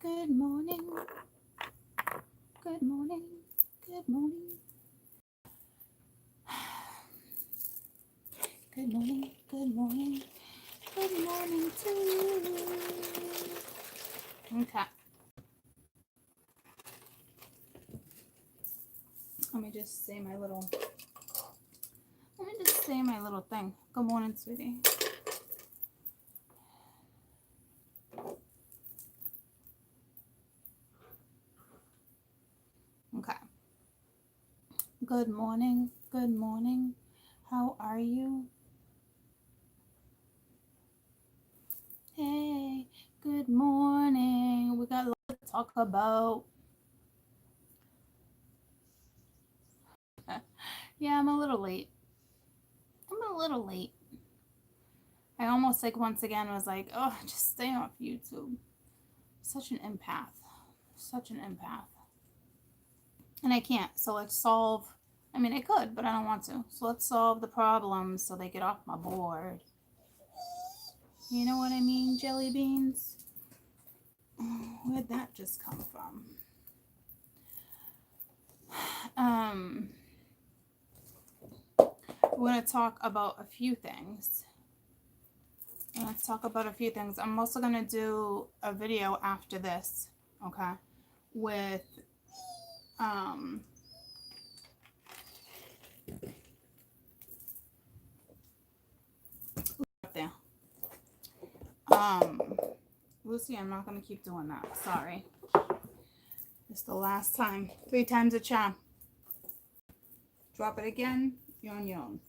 Good morning. Good morning. Good morning. Good morning. Good morning. Good morning to you. Okay. Let me just say my little thing. Good morning, sweetie. Okay. Good morning. Good morning. How are you? Hey, good morning. We got a lot to talk about. Yeah, I'm a little late. I almost once again was like, oh, just stay off YouTube. Such an empath. And I can't. So let's solve. I mean, I could, but I don't want to. So let's solve the problems so they get off my board. You know what I mean, jelly beans? Where'd that just come from? We're going to talk about a few things. I'm also going to do a video after this, okay, with up there. Lucy, I'm not going to keep doing that. Sorry. It's the last time. 3 times a charm. Drop it again. You're on your own.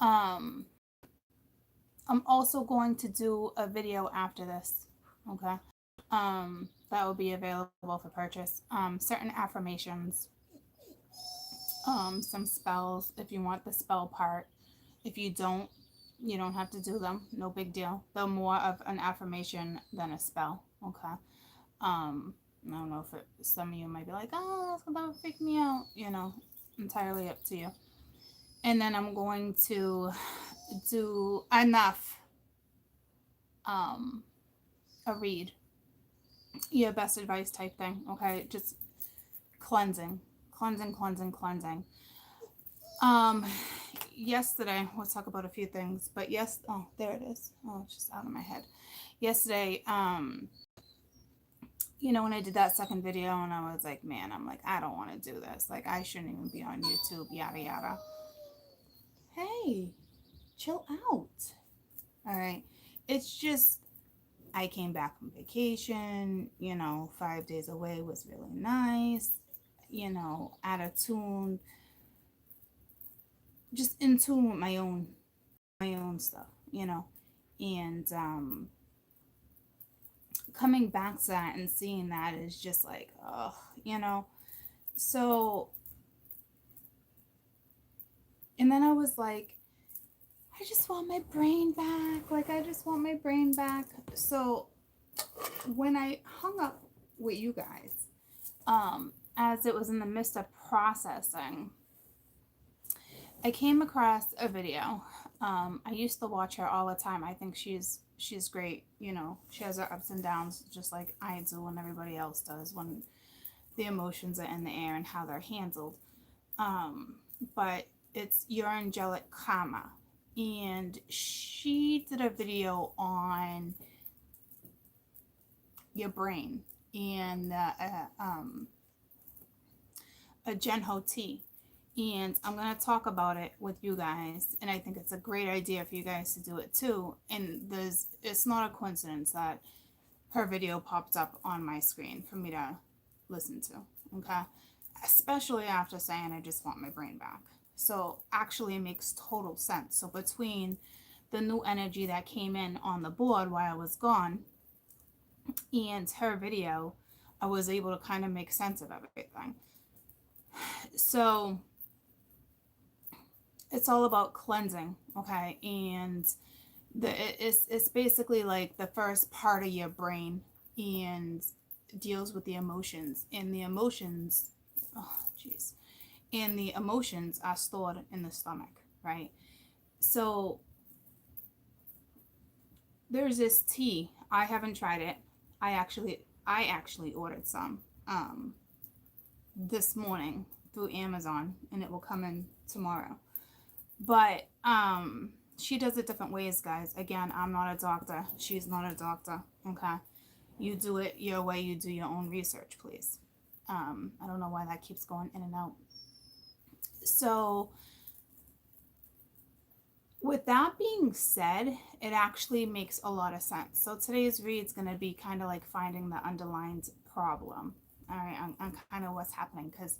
I'm also going to do a video after this. Okay. That will be available for purchase. Certain affirmations. Some spells if you want the spell part. If you don't, you don't have to do them. No big deal. They're more of an affirmation than a spell. Okay. I don't know if some of you might be like, oh, that's about to freak me out. You know, entirely up to you. And then I'm going to do enough a read, your best advice type thing. Okay, just cleansing. Yesterday, let's talk about a few things, but oh, there it is. Oh, it's just out of my head. Yesterday, you know, when I did that second video and I was like, man, I'm like, I don't want to do this. Like, I shouldn't even be on YouTube, yada, yada. Hey, chill out. All right. It's just, I came back from vacation, you know, 5 days away was really nice, you know, out of tune, just in tune with my own stuff, you know, and coming back to that and seeing that is just like, oh, you know, so, and then I was like, I just want my brain back. Like, I just want my brain back. So when I hung up with you guys, as it was in the midst of processing, I came across a video. I used to watch her all the time. I think she's great. You know, she has her ups and downs just like I do and everybody else does when the emotions are in the air and how they're handled. But it's Your Angelic Karma. And she did a video on your brain and a Genho tea. And I'm going to talk about it with you guys. And I think it's a great idea for you guys to do it too. And it's not a coincidence that her video popped up on my screen for me to listen to. Okay. Especially after saying I just want my brain back. So actually it makes total sense. So between the new energy that came in on the board while I was gone and her video, I was able to kind of make sense of everything. So it's all about cleansing, okay? And it's basically like the first part of your brain and deals with the emotions. And the emotions, oh jeez, and the emotions are stored in the stomach, right? So there's this tea. I haven't tried it. I actually ordered some this morning through Amazon, and it will come in tomorrow. But she does it different ways, guys. Again, I'm not a doctor. She's not a doctor. Okay, you do it your way. You do your own research, please. I don't know why that keeps going in and out. So, with that being said, it actually makes a lot of sense. So today's read is going to be kind of like finding the underlying problem. All right, on kind of what's happening, because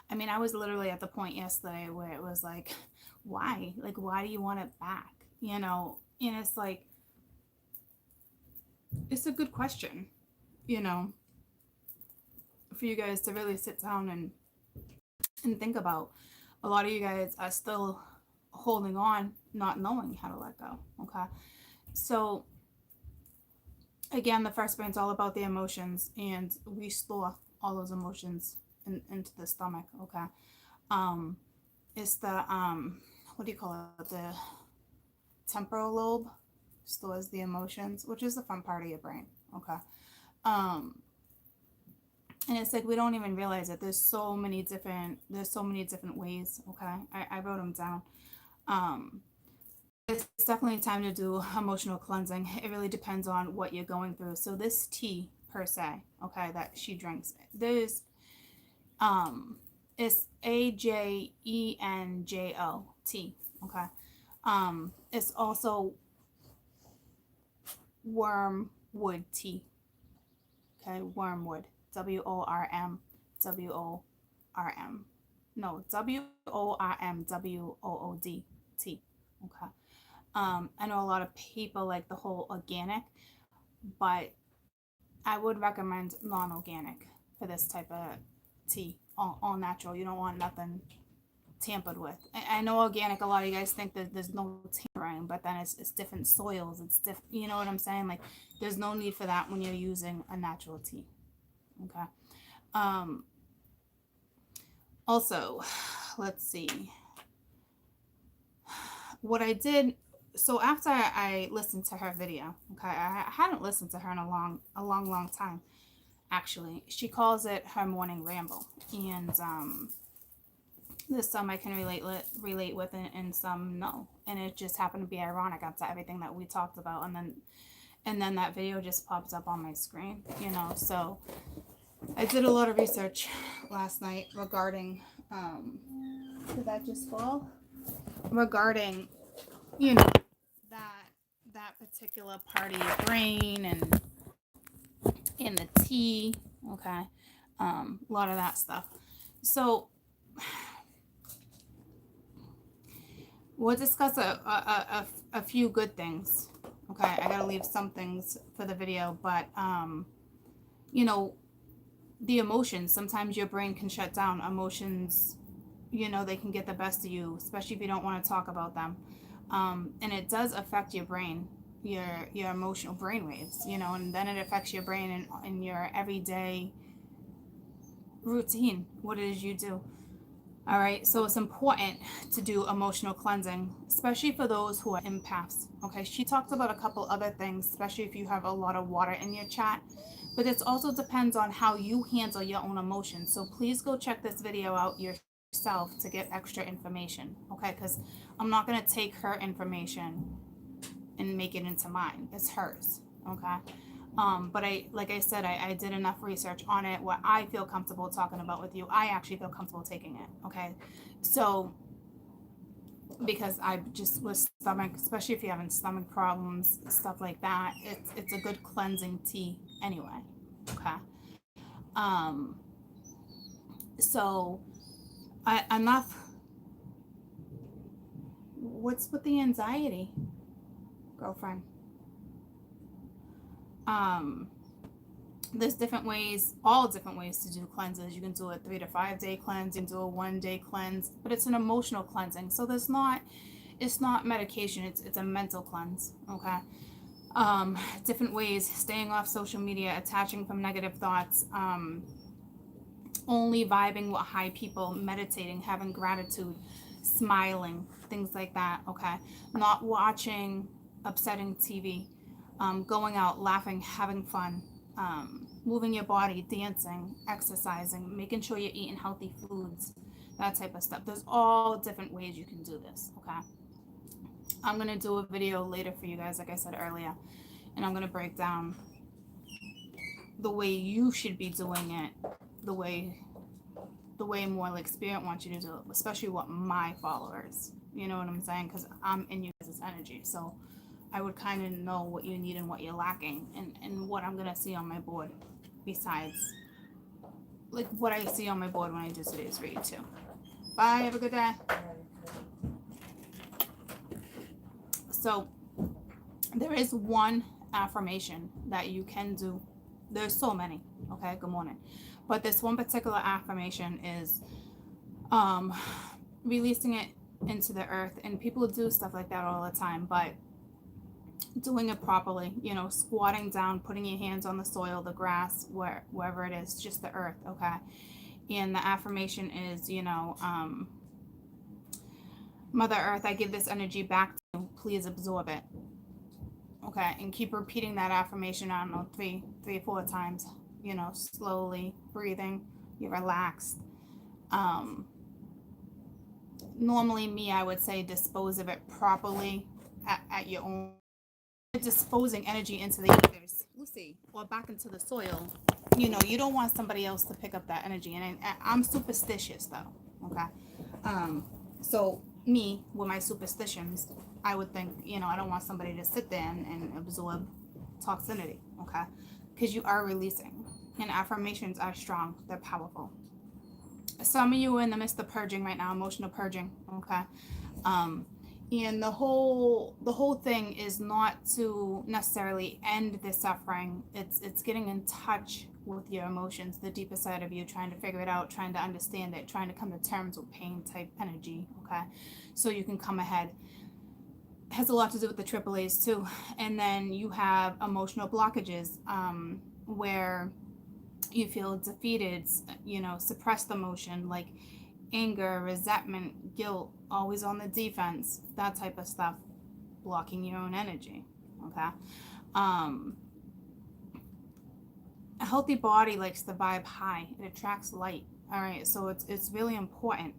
I mean, I was literally at the point yesterday where it was like, why? Like, why do you want it back? You know, and it's like, it's a good question, you know, for you guys to really sit down and think about. A lot of you guys are still holding on, not knowing how to let go. Okay. So, again, the first brain's all about the emotions, and we store all those emotions into the stomach. Okay. Um, it's the, what do you call it? The temporal lobe stores the emotions, which is the fun part of your brain. Okay. Um, and it's like we don't even realize it. There's so many different ways. Okay. I wrote them down. Um, it's definitely time to do emotional cleansing. It really depends on what you're going through. So this tea per se, okay, that she drinks, there's it's AJENJO tea, okay. It's also wormwood tea, okay, wormwood, WORMWORM, no, WORMWOOD tea, okay. I know a lot of people like the whole organic, but I would recommend non-organic for this type of tea. All natural. You don't want nothing tampered with. I know organic. A lot of you guys think that there's no tampering, but then it's different soils. It's different. You know what I'm saying? Like there's no need for that when you're using a natural tea. Okay. Um. Also, let's see. What I did. So after I listened to her video, okay, I hadn't listened to her in long time. Actually, she calls it her morning ramble, and there's some I can relate with, and some no, and it just happened to be ironic after everything that we talked about, and then that video just pops up on my screen, you know. So I did a lot of research last night regarding did that just fall, regarding, you know, that that particular part of your brain and the tea, okay, a lot of that stuff. So we'll discuss a few good things. Okay, I gotta leave some things for the video, but you know, the emotions. Sometimes your brain can shut down. Emotions, you know, they can get the best of you, especially if you don't want to talk about them. And it does affect your brain, your emotional brain waves, you know, and then it affects your brain in your everyday routine, what it is you do. All right, so it's important to do emotional cleansing, especially for those who are empaths. Okay, she talked about a couple other things, especially if you have a lot of water in your chat, but it also depends on how you handle your own emotions. So please go check this video out yourself to get extra information, okay? Because I'm not going to take her information and make it into mine. It's hers, okay? But like I said, I did enough research on it. What I feel comfortable talking about with you, I actually feel comfortable taking it. Okay, so because I just with stomach, especially if you're having stomach problems, stuff like that, it's a good cleansing tea anyway. Okay, um, so enough. What's with the anxiety, girlfriend? There's different ways, all different ways to do cleanses. You can do a 3 to 5 day cleanse, you can do a 1 day cleanse, but it's an emotional cleansing. So it's not medication, it's a mental cleanse, okay? Different ways: staying off social media, attaching from negative thoughts, only vibing with high people, meditating, having gratitude, smiling, things like that, okay? Not watching upsetting TV, going out, laughing, having fun, moving your body, dancing, exercising, making sure you're eating healthy foods, that type of stuff. There's all different ways you can do this, okay? I'm going to do a video later for you guys, like I said earlier, and I'm going to break down the way you should be doing it, the way more like spirit wants you to do it, especially what my followers, you know what I'm saying, because I'm in you guys' energy, so I would kind of know what you need and what you're lacking, and what I'm gonna see on my board, besides like what I see on my board when I do today's read too. Bye, have a good day. So there is one affirmation that you can do. There's so many, okay? Good morning. But this one particular affirmation is releasing it into the earth, and people do stuff like that all the time, but doing it properly, you know, squatting down, putting your hands on the soil, the grass, wherever it is, just the earth, okay? And the affirmation is, you know, Mother Earth, I give this energy back to you. Please absorb it. Okay, and keep repeating that affirmation, I don't know, three or four times, you know, slowly breathing, you're relaxed. Normally me, I would say dispose of it properly at your own. Disposing energy into the ethers, Lucy, or back into the soil, you know, you don't want somebody else to pick up that energy. And I'm superstitious though, okay? So me, with my superstitions, I would think, you know, I don't want somebody to sit there and absorb toxicity, okay? Because you are releasing, and affirmations are strong, they're powerful. Some of you are in the midst of purging right now, emotional purging, okay? And the whole thing is not to necessarily end the suffering. It's getting in touch with your emotions, the deeper side of you, trying to figure it out, trying to understand it, trying to come to terms with pain type energy, okay? So you can come ahead. It has a lot to do with the triple A's too. And then you have emotional blockages, where you feel defeated, you know, suppressed emotion, like anger, resentment, guilt, always on the defense, that type of stuff, blocking your own energy, okay? A healthy body likes to vibe high. It attracts light, all right? So it's really important.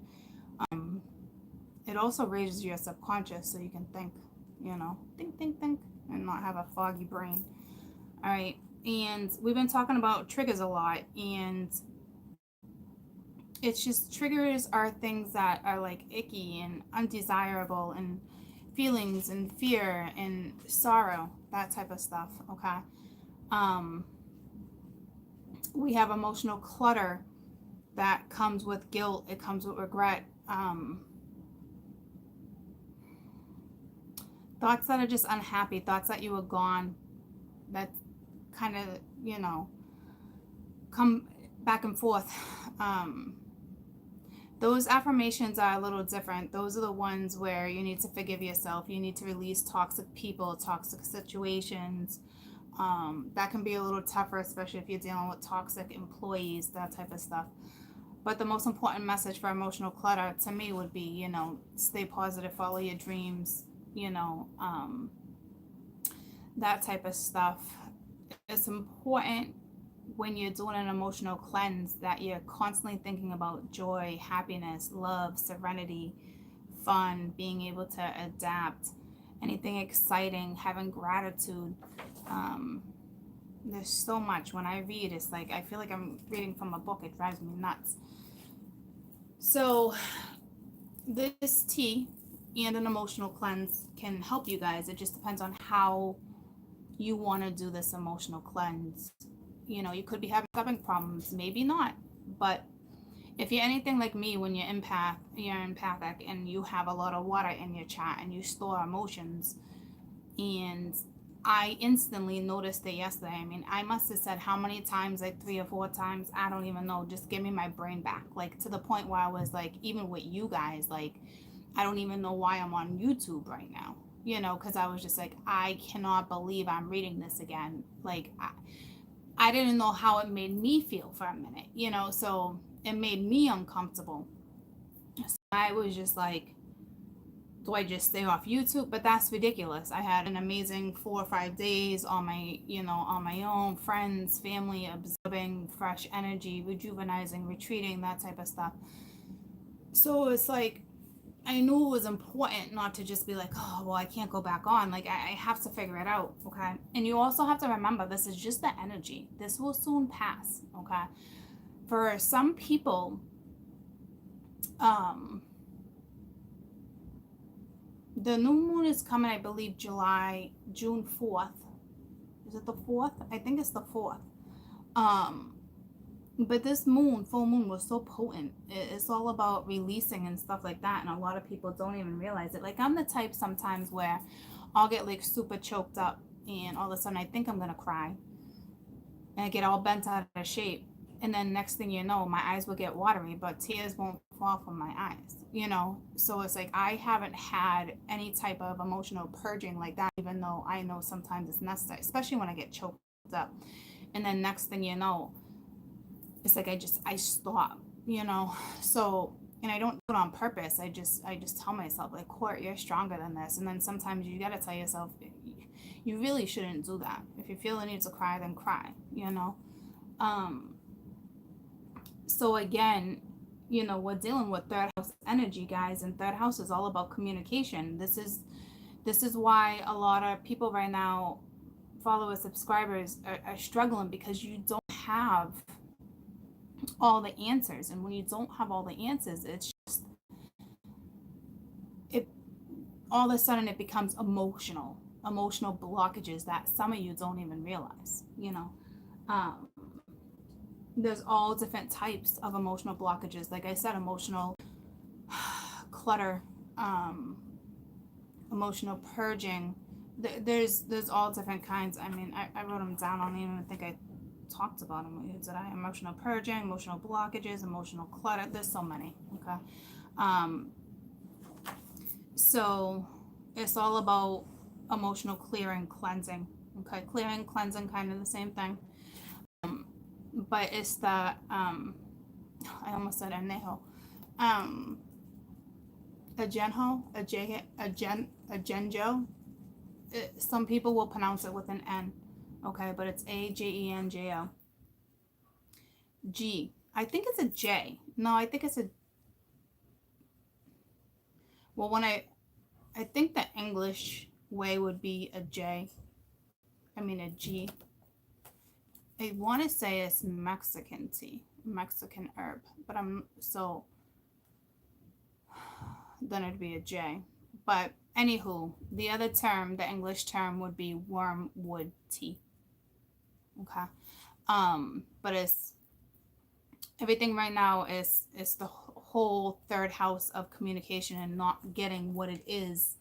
It also raises your subconscious so you can think, you know, think, and not have a foggy brain, all right? And we've been talking about triggers a lot, and it's just, triggers are things that are like icky and undesirable, and feelings and fear and sorrow, that type of stuff, okay? We have emotional clutter that comes with guilt, it comes with regret, thoughts that are just unhappy, thoughts that you were gone, that kind of, you know, come back and forth. Those affirmations are a little different. Those are the ones where you need to forgive yourself. You need to release toxic people, toxic situations. That can be a little tougher, especially if you're dealing with toxic employees, that type of stuff. But the most important message for emotional clutter to me would be, you know, stay positive, follow your dreams, you know, that type of stuff. It's important when you're doing an emotional cleanse that you're constantly thinking about joy, happiness, love, serenity, fun, being able to adapt, anything exciting, having gratitude. There's so much. When I read, it's like I feel like I'm reading from a book. It drives me nuts. So this tea and an emotional cleanse can help you guys. It just depends on how you want to do this emotional cleanse. You know, you could be having stomach problems, maybe not. But if you're anything like me, when you're empathic and you have a lot of water in your chart and you store emotions, and I instantly noticed it yesterday. I mean, I must have said how many times, like 3 or 4 times, I don't even know, just give me my brain back. Like to the point where I was like, even with you guys, like, I don't even know why I'm on YouTube right now, you know, because I was just like, I cannot believe I'm reading this again. Like, I didn't know how it made me feel for a minute, you know, so it made me uncomfortable. So I was just like, Do I just stay off YouTube? But that's ridiculous. I had an amazing 4 or 5 days on my, on my own, friends, family, absorbing fresh energy, rejuvenizing, retreating, that type of stuff. So it's like, I knew it was important not to just be like, oh, well, I can't go back on. Like, I have to figure it out, okay? And you also have to remember, this is just the energy. This will soon pass, okay? For some people, um, the new moon is coming, I believe, June 4th. Is it the 4th? I think it's the 4th. Um, but this moon, full moon, was so potent. It's all about releasing and stuff like that, and a lot of people don't even realize it. Like, I'm the type sometimes where I'll get like super choked up, and all of a sudden I think I'm gonna cry, and I get all bent out of shape, and then next thing you know, my eyes will get watery, but tears won't fall from my eyes. So it's like, I haven't had any type of emotional purging like that, even though I know sometimes it's necessary, especially when I get choked up. And then next thing you know, it's like I stop. So, and I don't do it on purpose. I just tell myself, like, Court, you're stronger than this. And then sometimes you gotta tell yourself, you really shouldn't do that. If you feel the need to cry, then cry. um so again, we're dealing with third house energy, guys, and third house is all about communication. This is why a lot of people right now, followers, subscribers, are struggling, because you don't have all the answers. And when you don't have all the answers, it's just, it all of a sudden it becomes emotional blockages that some of you don't even realize. um there's all different types of emotional blockages. Like I said, emotional clutter, um emotional purging. There's all different kinds. I mean, I wrote them down. I don't even think I talked about them. Did I? Emotional purging, emotional blockages, emotional clutter. There's so many. Okay. um so it's all about emotional clearing, cleansing. Okay, clearing, cleansing, kind of the same thing. um but it's the I almost said anejo. um Agenjo, Agenjo. Some people will pronounce it with an N, okay, but it's Agenjo. G. I think it's a J. No, I think it's a. Well, I think the English way would be a J. I mean a G. I want to say it's Mexican tea, Mexican herb, but I'm so. Then it'd be a J. But anywho, the other term, the English term, would be wormwood tea. Okay. But it's everything right now is the whole third house of communication and not getting what it is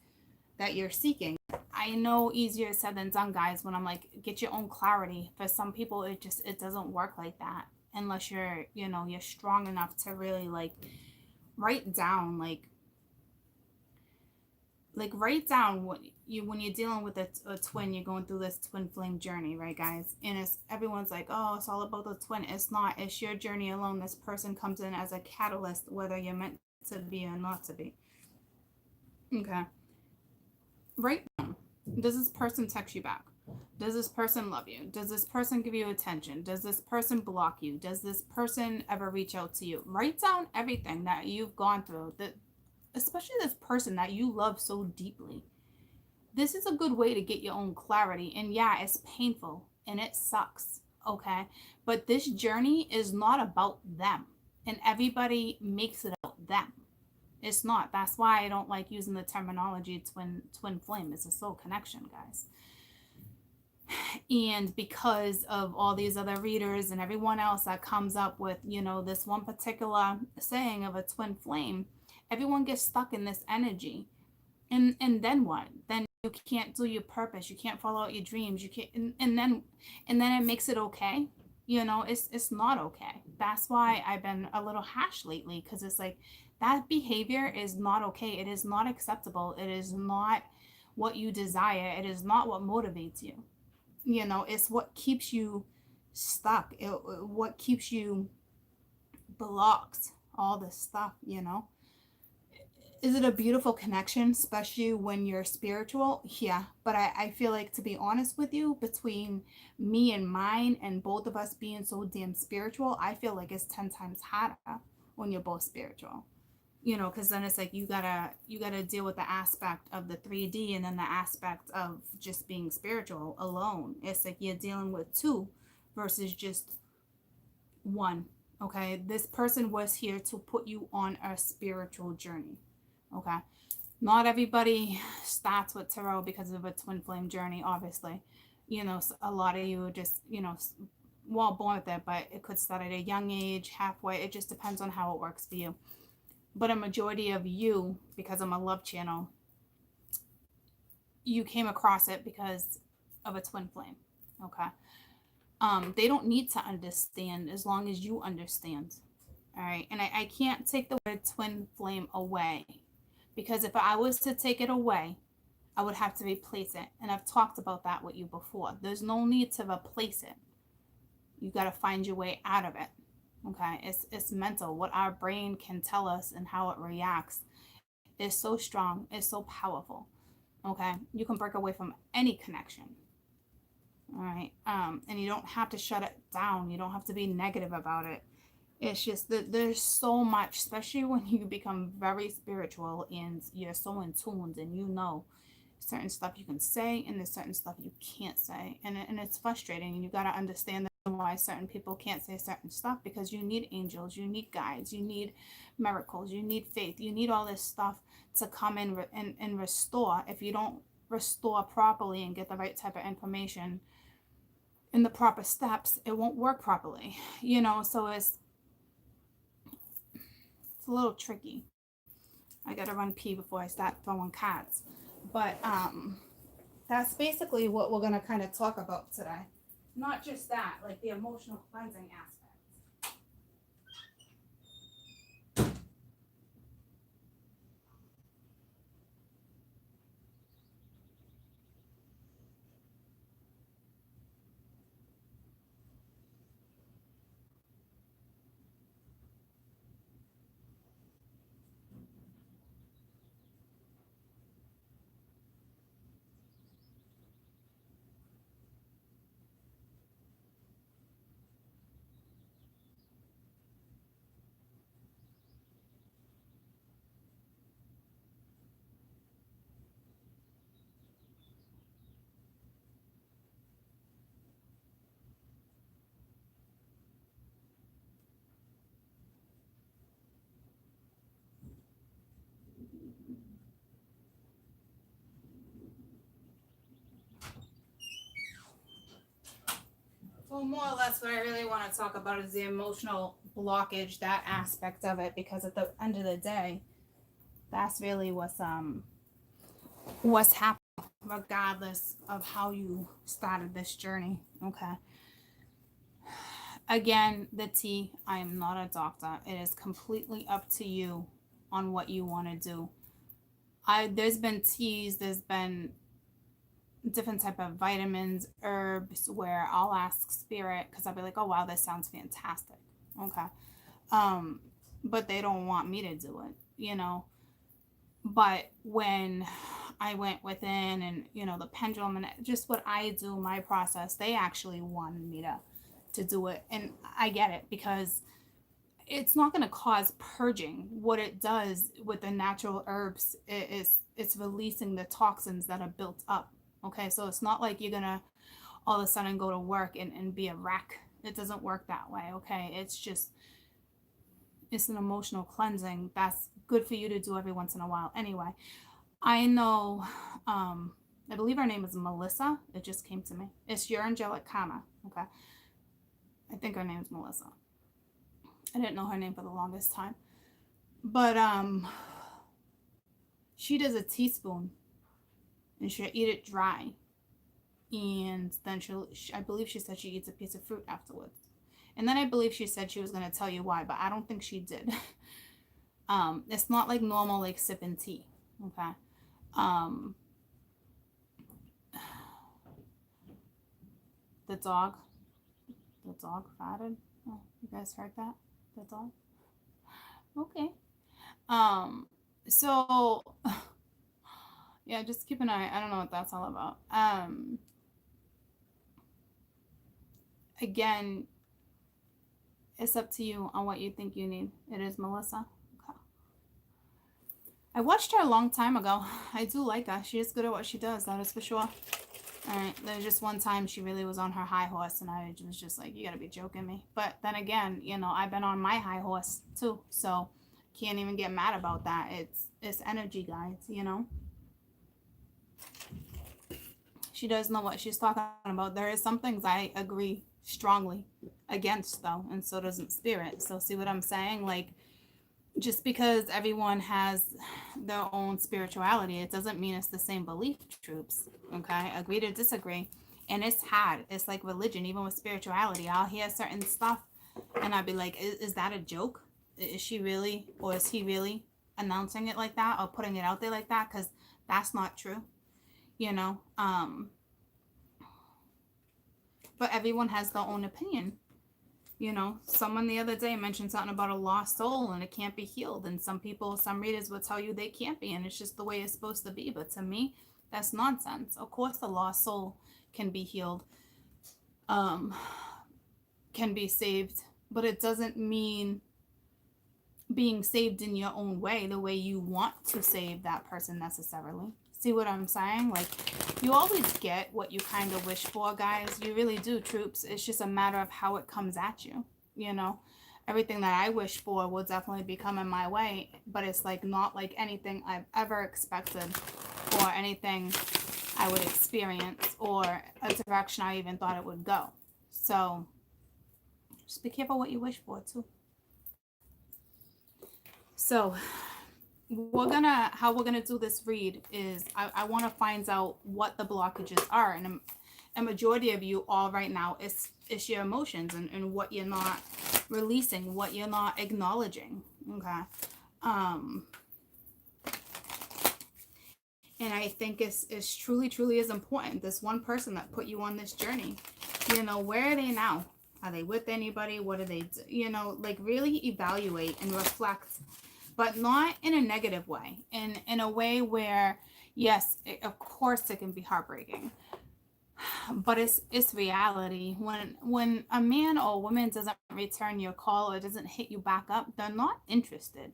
that you're seeking. I know easier said than done, guys, when I'm like, get your own clarity. For some people, it doesn't work like that unless you're strong enough to really like write down, write down what you when you're dealing with a twin. You're going through this twin flame journey, right, guys? And it's everyone's like, oh, it's all about the twin. It's not. It's your journey alone. This person comes in as a catalyst, whether you're meant to be or not to be. Okay. Right now, does this person text you back? Does this person love you? Does this person give you attention? Does this person block you? Does this person ever reach out to you? Write down everything that you've gone through, that especially this person that you love so deeply. This is a good way to get your own clarity. And yeah, it's painful and it sucks, okay? But this journey is not about them. And everybody makes it about them. It's not. That's why I don't like using the terminology twin flame. It's a soul connection, guys. And because of all these other readers and everyone else that comes up with, this one particular saying of a twin flame, everyone gets stuck in this energy. And then what? Then you can't do your purpose. You can't follow out your dreams. You can't, and then it makes it okay. It's not okay. That's why I've been a little harsh lately, because it's like, that behavior is not okay. It is not acceptable. It is not what you desire. It is not what motivates you. It's what keeps you stuck. What keeps you blocked. All this stuff. Is it a beautiful connection, especially when you're spiritual? Yeah. But I feel like, to be honest with you, between me and mine and both of us being so damn spiritual, I feel like it's 10 times harder when you're both spiritual. Because then it's like you gotta deal with the aspect of the 3D and then the aspect of just being spiritual alone. It's like you're dealing with two versus just one. Okay, this person was here to put you on a spiritual journey. Okay, not everybody starts with tarot because of a twin flame journey, obviously. A lot of you just, well, born with it, but it could start at a young age, halfway. It just depends on how it works for you. But a majority of you, because I'm a love channel, you came across it because of a twin flame. Okay. They don't need to understand as long as you understand. All right. And I can't take the word twin flame away, because if I was to take it away, I would have to replace it. And I've talked about that with you before. There's no need to replace it. You got to find your way out of it. Okay. It's mental. What our brain can tell us and how it reacts is so strong, is so powerful. Okay. You can break away from any connection. All right. And you don't have to shut it down. You don't have to be negative about it. It's just that there's so much, especially when you become very spiritual and you're so in tuned, and certain stuff you can say and there's certain stuff you can't say. And it's frustrating, and you got to understand why certain people can't say certain stuff, because you need angels, you need guides, you need miracles, you need faith, you need all this stuff to come in and restore. If you don't restore properly and get the right type of information in the proper steps, it won't work properly. So it's a little tricky. I gotta run pee before I start throwing cards. But that's basically what we're gonna kind of talk about today. Not just that, like the emotional cleansing aspect. Well, more or less, what I really want to talk about is the emotional blockage, that aspect of it, because at the end of the day, that's really what's happening, regardless of how you started this journey. Okay. Again, the T, I am not a doctor. It is completely up to you on what you want to do. There's been teas, there's been different type of vitamins, herbs, where I'll ask spirit, because I'll be like, oh wow, this sounds fantastic. Okay. Um, but they don't want me to do it. But when I went within, and the pendulum and just what I do, my process, they actually wanted me to do it. And I get it, because it's not going to cause purging. What it does with the natural herbs is it's releasing the toxins that are built up. Okay, so it's not like you're going to all of a sudden go to work and be a wreck. It doesn't work that way. Okay, it's an emotional cleansing that's good for you to do every once in a while. Anyway, I know, I believe her name is Melissa. It just came to me. It's your angelic karma. Okay, I think her name's Melissa. I didn't know her name for the longest time. But she does a teaspoon, and she'll eat it dry. And then I believe she said she eats a piece of fruit afterwards. And then I believe she said she was going to tell you why, but I don't think she did. It's not like normal, like sipping tea. Okay. Um, the dog farted. Oh, you guys heard that? The dog? Okay. Um, So, yeah, just keep an eye. I don't know what that's all about. Again, it's up to you on what you think you need. It is Melissa. Okay. I watched her a long time ago. I do like her. She is good at what she does, that is for sure. Alright, there's just one time she really was on her high horse, and I was just like, you gotta be joking me. But then again, you know, I've been on my high horse too, so can't even get mad about that. It's energy, guys, you know. She does know what she's talking about. There is some things I agree strongly against, though, and so doesn't Spirit. So see what I'm saying? Like, just because everyone has their own spirituality, it doesn't mean it's the same belief, troops. Okay, agree to disagree. And it's hard. It's like religion. Even with spirituality, I'll hear certain stuff and I'll be like, is that a joke? Is she really, or is he really announcing it like that or putting it out there like that? Because that's not true, you know. But everyone has their own opinion. You know, someone the other day mentioned something about a lost soul and it can't be healed. And some people, some readers will tell you they can't be, and it's just the way it's supposed to be. But to me, that's nonsense. Of course, the lost soul can be healed, can be saved, but it doesn't mean being saved in your own way, the way you want to save that person necessarily. See what I'm saying? Like, you always get what you kind of wish for, guys. You really do, troops. It's just a matter of how it comes at you, you know? Everything that I wish for will definitely be coming my way, but it's like not like anything I've ever expected or anything I would experience or a direction I even thought it would go. So just be careful what you wish for, too. So how we're gonna do this read is I want to find out what the blockages are, and a majority of you all right now it's your emotions and what you're not releasing, what you're not acknowledging. Okay. And I think it's truly is important. This one person that put you on this journey, you know, where are they now? Are they with anybody? What do they do? You know, like really evaluate and reflect, but not in a negative way, in a way where, yes, of course it can be heartbreaking, but it's reality. When a man or a woman doesn't return your call or doesn't hit you back up, they're not interested.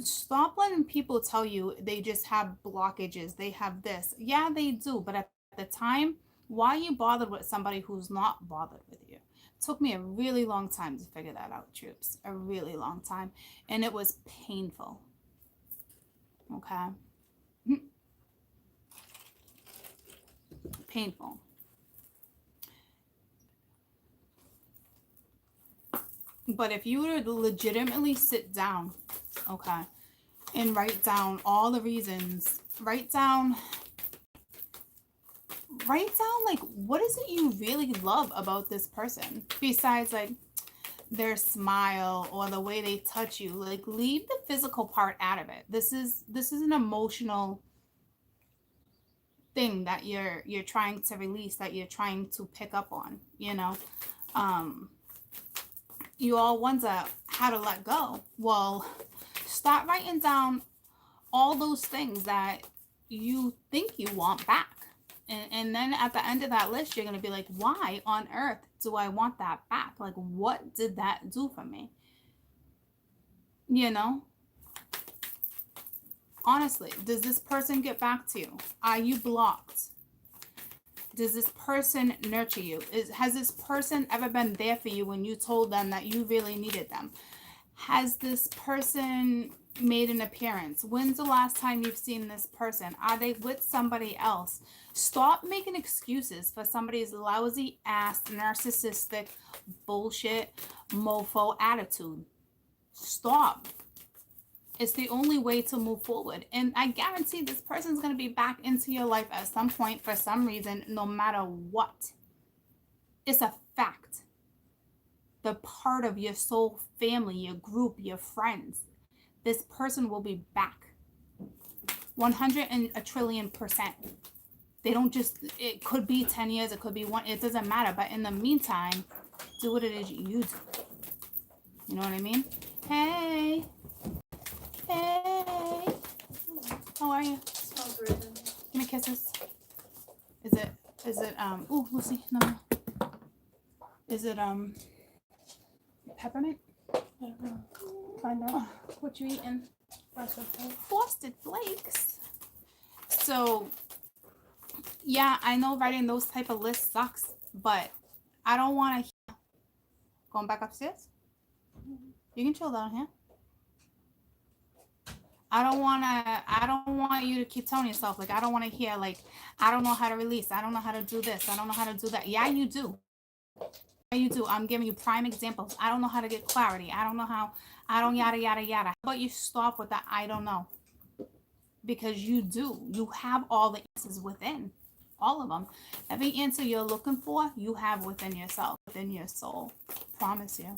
Stop letting people tell you they just have blockages, they have this. Yeah, they do, but at the time, why are you bothered with somebody who's not bothered with you? It took me a really long time to figure that out, troops. A really long time. And it was painful. Okay? Painful. But if you were to legitimately sit down, okay, and write down all the reasons, write down like, what is it you really love about this person besides like their smile or the way they touch you? Like, leave the physical part out of it. This is an emotional thing that you're trying to release, that you're trying to pick up on, you know. You all wonder how to let go. Well, start writing down all those things that you think you want back. And then at the end of that list, you're going to be like, why on earth do I want that back? Like, what did that do for me? You know? Honestly, does this person get back to you? Are you blocked? Does this person nurture you? Has this person ever been there for you when you told them that you really needed them? Has this person made an appearance? When's the last time you've seen this person? Are they with somebody else? Stop making excuses for somebody's lousy ass, narcissistic, bullshit, mofo attitude. Stop. It's the only way to move forward. And I guarantee this person's going to be back into your life at some point for some reason, no matter what. It's a fact. The part of your soul family, your group, your friends. This person will be back. 100 and a trillion%. They don't just, it could be 10 years, it could be one, it doesn't matter. But in the meantime, do what it is you do. You know what I mean? Hey. Hey. How are you? Smells great. Give me kisses. Is it ooh, Lucy, no. Is it peppermint? I don't know. Find out what you eating. Frosted flakes. So yeah, I know writing those type of lists sucks, but I don't want to. Going back upstairs? You can chill down here. I don't want you to keep telling yourself, like, I don't want to hear, like, I don't know how to release. I don't know how to do this. I don't know how to do that. Yeah, you do. Yeah, you do. I'm giving you prime examples. I don't know how to get clarity. I don't know how, I don't yada, yada, yada. How about you stop with that? I don't know. Because you do. You have all the answers within. All of them. Every answer you're looking for, you have within yourself, within your soul. Promise you.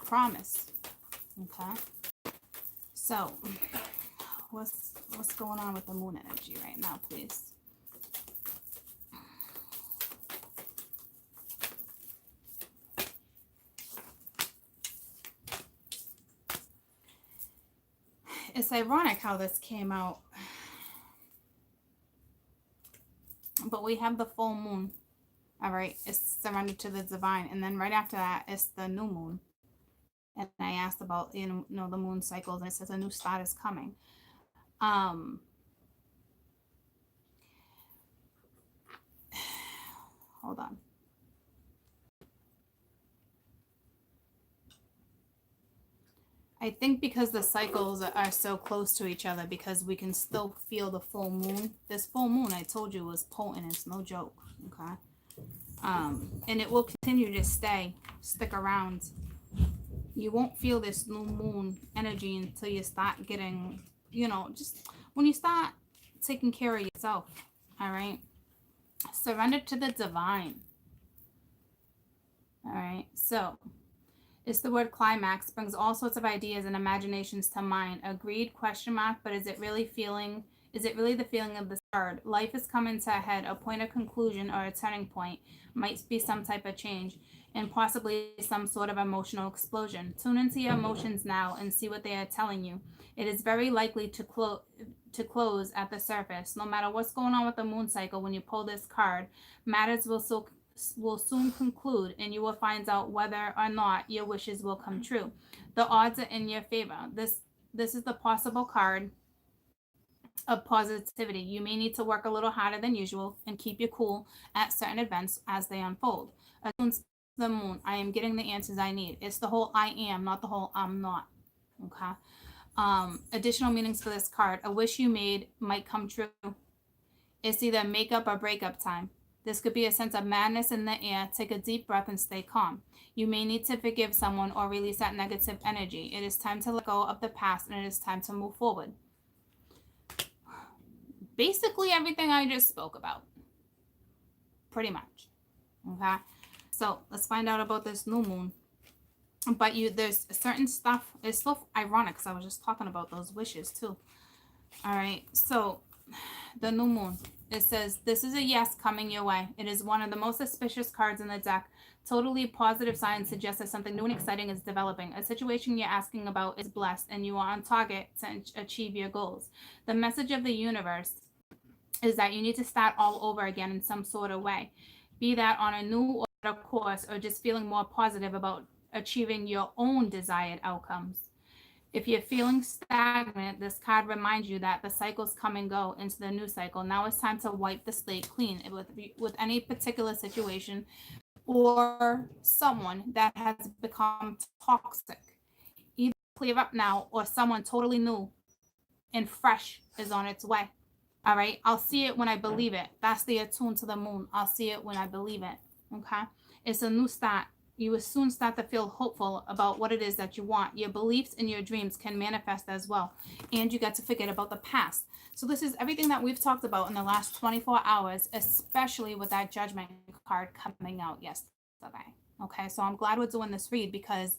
Promise. Okay? So, what's going on with the moon energy right now, please? It's ironic how this came out, but we have the full moon. All right, it's surrendered to the divine, and then right after that, it's the new moon. And I asked about the moon cycles, and it says a new start is coming. Hold on. I think because the cycles are so close to each other, because we can still feel the full moon. This full moon, I told you, was potent. It's no joke. Okay. And it will continue to stick around. You won't feel this new moon energy until you start getting, just when you start taking care of yourself. All right. Surrender to the divine. All right. So it's the word climax, brings all sorts of ideas and imaginations to mind. Agreed, question mark, but is it really the feeling of the card? Life is coming to a head, a point of conclusion or a turning point. Might be some type of change and possibly some sort of emotional explosion. Tune into your emotions now and see what they are telling you. It is very likely to close at the surface. No matter what's going on with the moon cycle, when you pull this card, matters will soon conclude, and you will find out whether or not your wishes will come true. The odds are in your favor. This is the possible card of positivity. You may need to work a little harder than usual and keep your cool at certain events as they unfold. Attunes the moon. I am getting the answers I need. It's the whole I am, not the whole I'm not. Okay. Additional meanings for this card. A wish you made might come true. It's either makeup or breakup time. This could be a sense of madness in the air. Take a deep breath and stay calm. You may need to forgive someone or release that negative energy. It is time to let go of the past, and it is time to move forward. Basically everything I just spoke about. Pretty much. Okay? So let's find out about this new moon. But there's certain stuff. It's so ironic because I was just talking about those wishes too. All right. So the new moon. It says, this is a yes coming your way. It is one of the most auspicious cards in the deck. Totally positive signs suggest that something new and exciting is developing. A situation you're asking about is blessed, and you are on target to achieve your goals. The message of the universe is that you need to start all over again in some sort of way. Be that on a new course or just feeling more positive about achieving your own desired outcomes. If you're feeling stagnant, this card reminds you that the cycles come and go into the new cycle. Now it's time to wipe the slate clean with any particular situation or someone that has become toxic. Either clear up now or someone totally new and fresh is on its way. All right. I'll see it when I believe it. That's the attune to the moon. I'll see it when I believe it. Okay. It's a new start. You will soon start to feel hopeful about what it is that you want. Your beliefs and your dreams can manifest as well. And you get to forget about the past. So this is everything that we've talked about in the last 24 hours, especially with that judgment card coming out yesterday. Okay. So I'm glad we're doing this read because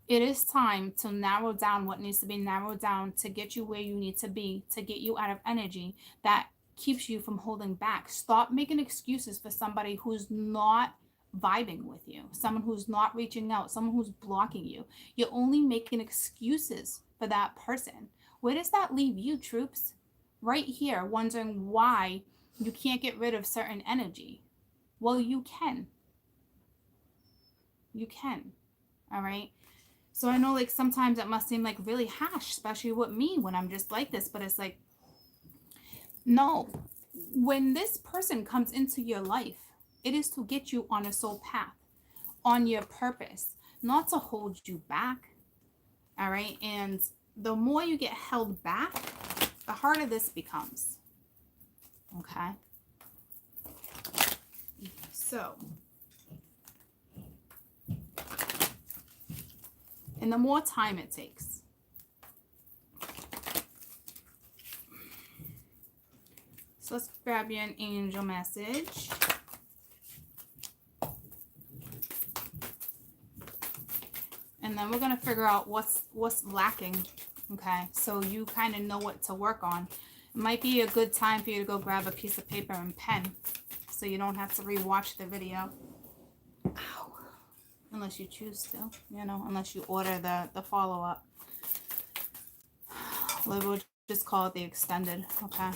it is time to narrow down what needs to be narrowed down to get you where you need to be, to get you out of energy that keeps you from holding back. Stop making excuses for somebody who's not vibing with you, someone who's not reaching out, someone who's blocking you. You're only making excuses for that person. Where does that leave you, troops? right here wondering why you can't get rid of certain energy. Well, you can. You can. All right. So I know like sometimes it must seem like really harsh, especially with me when I'm just like this, but it's like, no, when this person comes into your life, it is to get you on a soul path, on your purpose, not to hold you back. All right. And the more you get held back, the harder this becomes. Okay. So, and the more time it takes. So let's grab you an angel message. And then we're going to figure out what's lacking. Okay, so you kind of know what to work on. It might be a good time for you to go grab a piece of paper and pen so you don't have to rewatch the video. Ow. Unless you choose to, you know, unless you order the follow-up. We'll just call it the extended, okay?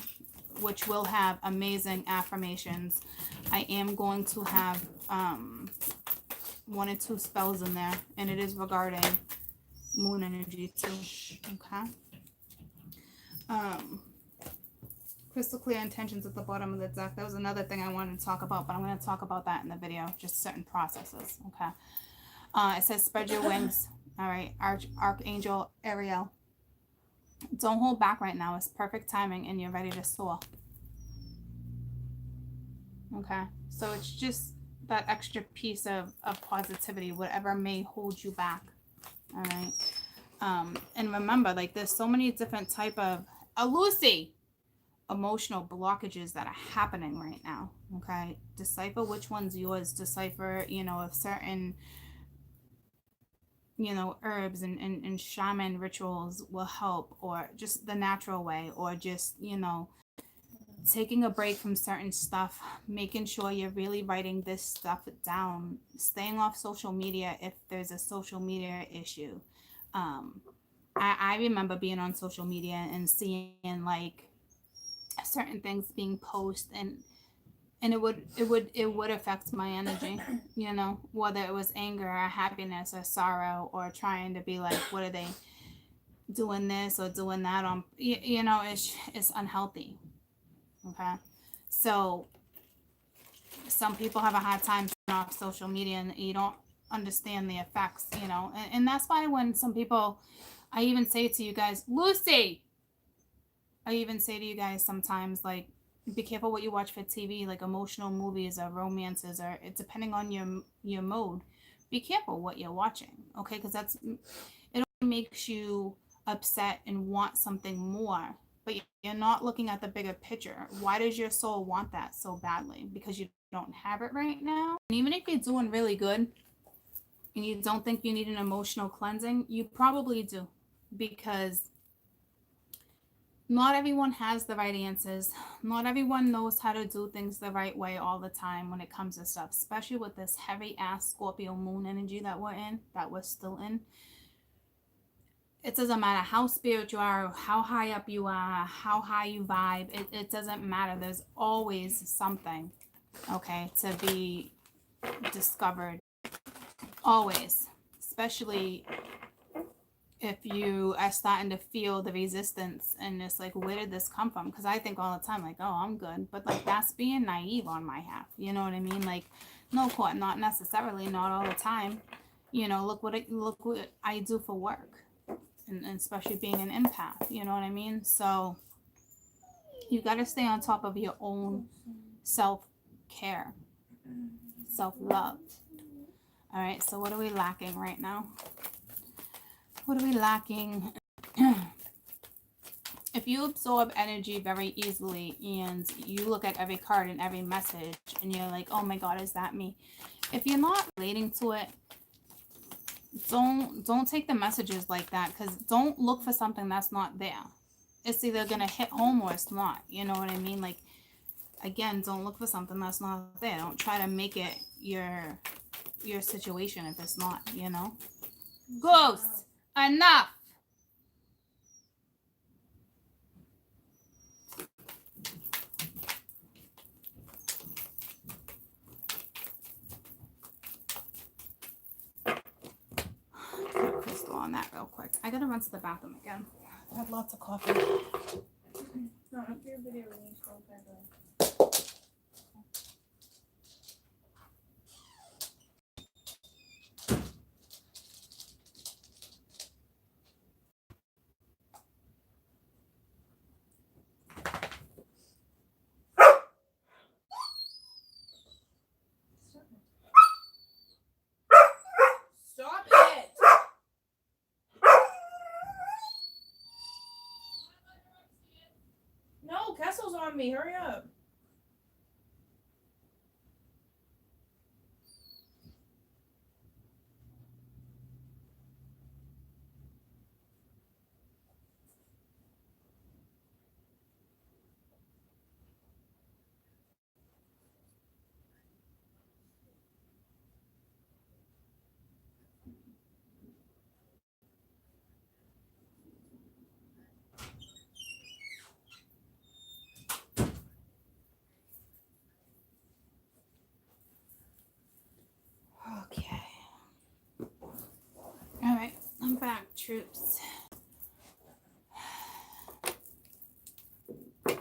Which will have amazing affirmations. I am going to have 1 or 2 spells in there, and it is regarding moon energy too. Okay. Crystal clear intentions at the bottom of the deck. That was another thing I wanted to talk about, but I'm going to talk about that in the video. Just certain processes. Okay. It says spread your wings. All right. Archangel Ariel. Don't hold back right now. It's perfect timing, and you're ready to soar. Okay. So it's just that extra piece of positivity, whatever may hold you back. All right. And remember, like, there's so many different type of Lucy emotional blockages that are happening right now. Okay. Decipher which one's yours. Decipher, you know, if certain, you know, herbs and shaman rituals will help, or just the natural way, or just, you know, taking a break from certain stuff, making sure you're really writing this stuff down, staying off social media if there's a social media issue. I remember being on social media and seeing like certain things being posted, and it would affect my energy, you know, whether it was anger or happiness or sorrow, or trying to be like, what are they doing this or doing that on, you know, it's unhealthy. Okay. So some people have a hard time turning off social media, and you don't understand the effects, you know, and that's why when some people, I even say to you guys, Lucy, I even say to you guys sometimes, like, be careful what you watch for TV, like emotional movies or romances, or depending on your mode, be careful what you're watching. Okay. Because it only makes you upset and want something more, but you're not looking at the bigger picture. Why does your soul want that so badly? Because you don't have it right now. And even if you're doing really good and you don't think you need an emotional cleansing, you probably do, because not everyone has the right answers. Not everyone knows how to do things the right way all the time when it comes to stuff, especially with this heavy ass Scorpio moon energy that we're still in. It doesn't matter how spiritual you are, how high up you are, how high you vibe. It doesn't matter. There's always something, okay, to be discovered. Always. Especially if you are starting to feel the resistance, and it's like, where did this come from? Because I think all the time, like, oh, I'm good. But like, that's being naive on my half. You know what I mean? Like, no, not necessarily, not all the time. You know, look what I do for work. And especially being an empath, you know what I mean? So you got to stay on top of your own self-care, self-love. All right, so what are we lacking right now? What are we lacking? If you absorb energy very easily and you look at every card and every message and you're like, oh my God, is that me? If you're not relating to it, don't take the messages like that, because don't look for something that's not there. It's either gonna hit home or it's not. You know what I mean? Like, again, don't look for something that's not there. Don't try to make it your situation if it's not, you know. Ghost, enough. crystal on that real quick. I gotta run to the bathroom again. I had lots of coffee. No, after your video release, go back up. Stop it! No, Kessel's on me. Hurry up. Okay. All right, I'm back, troops. All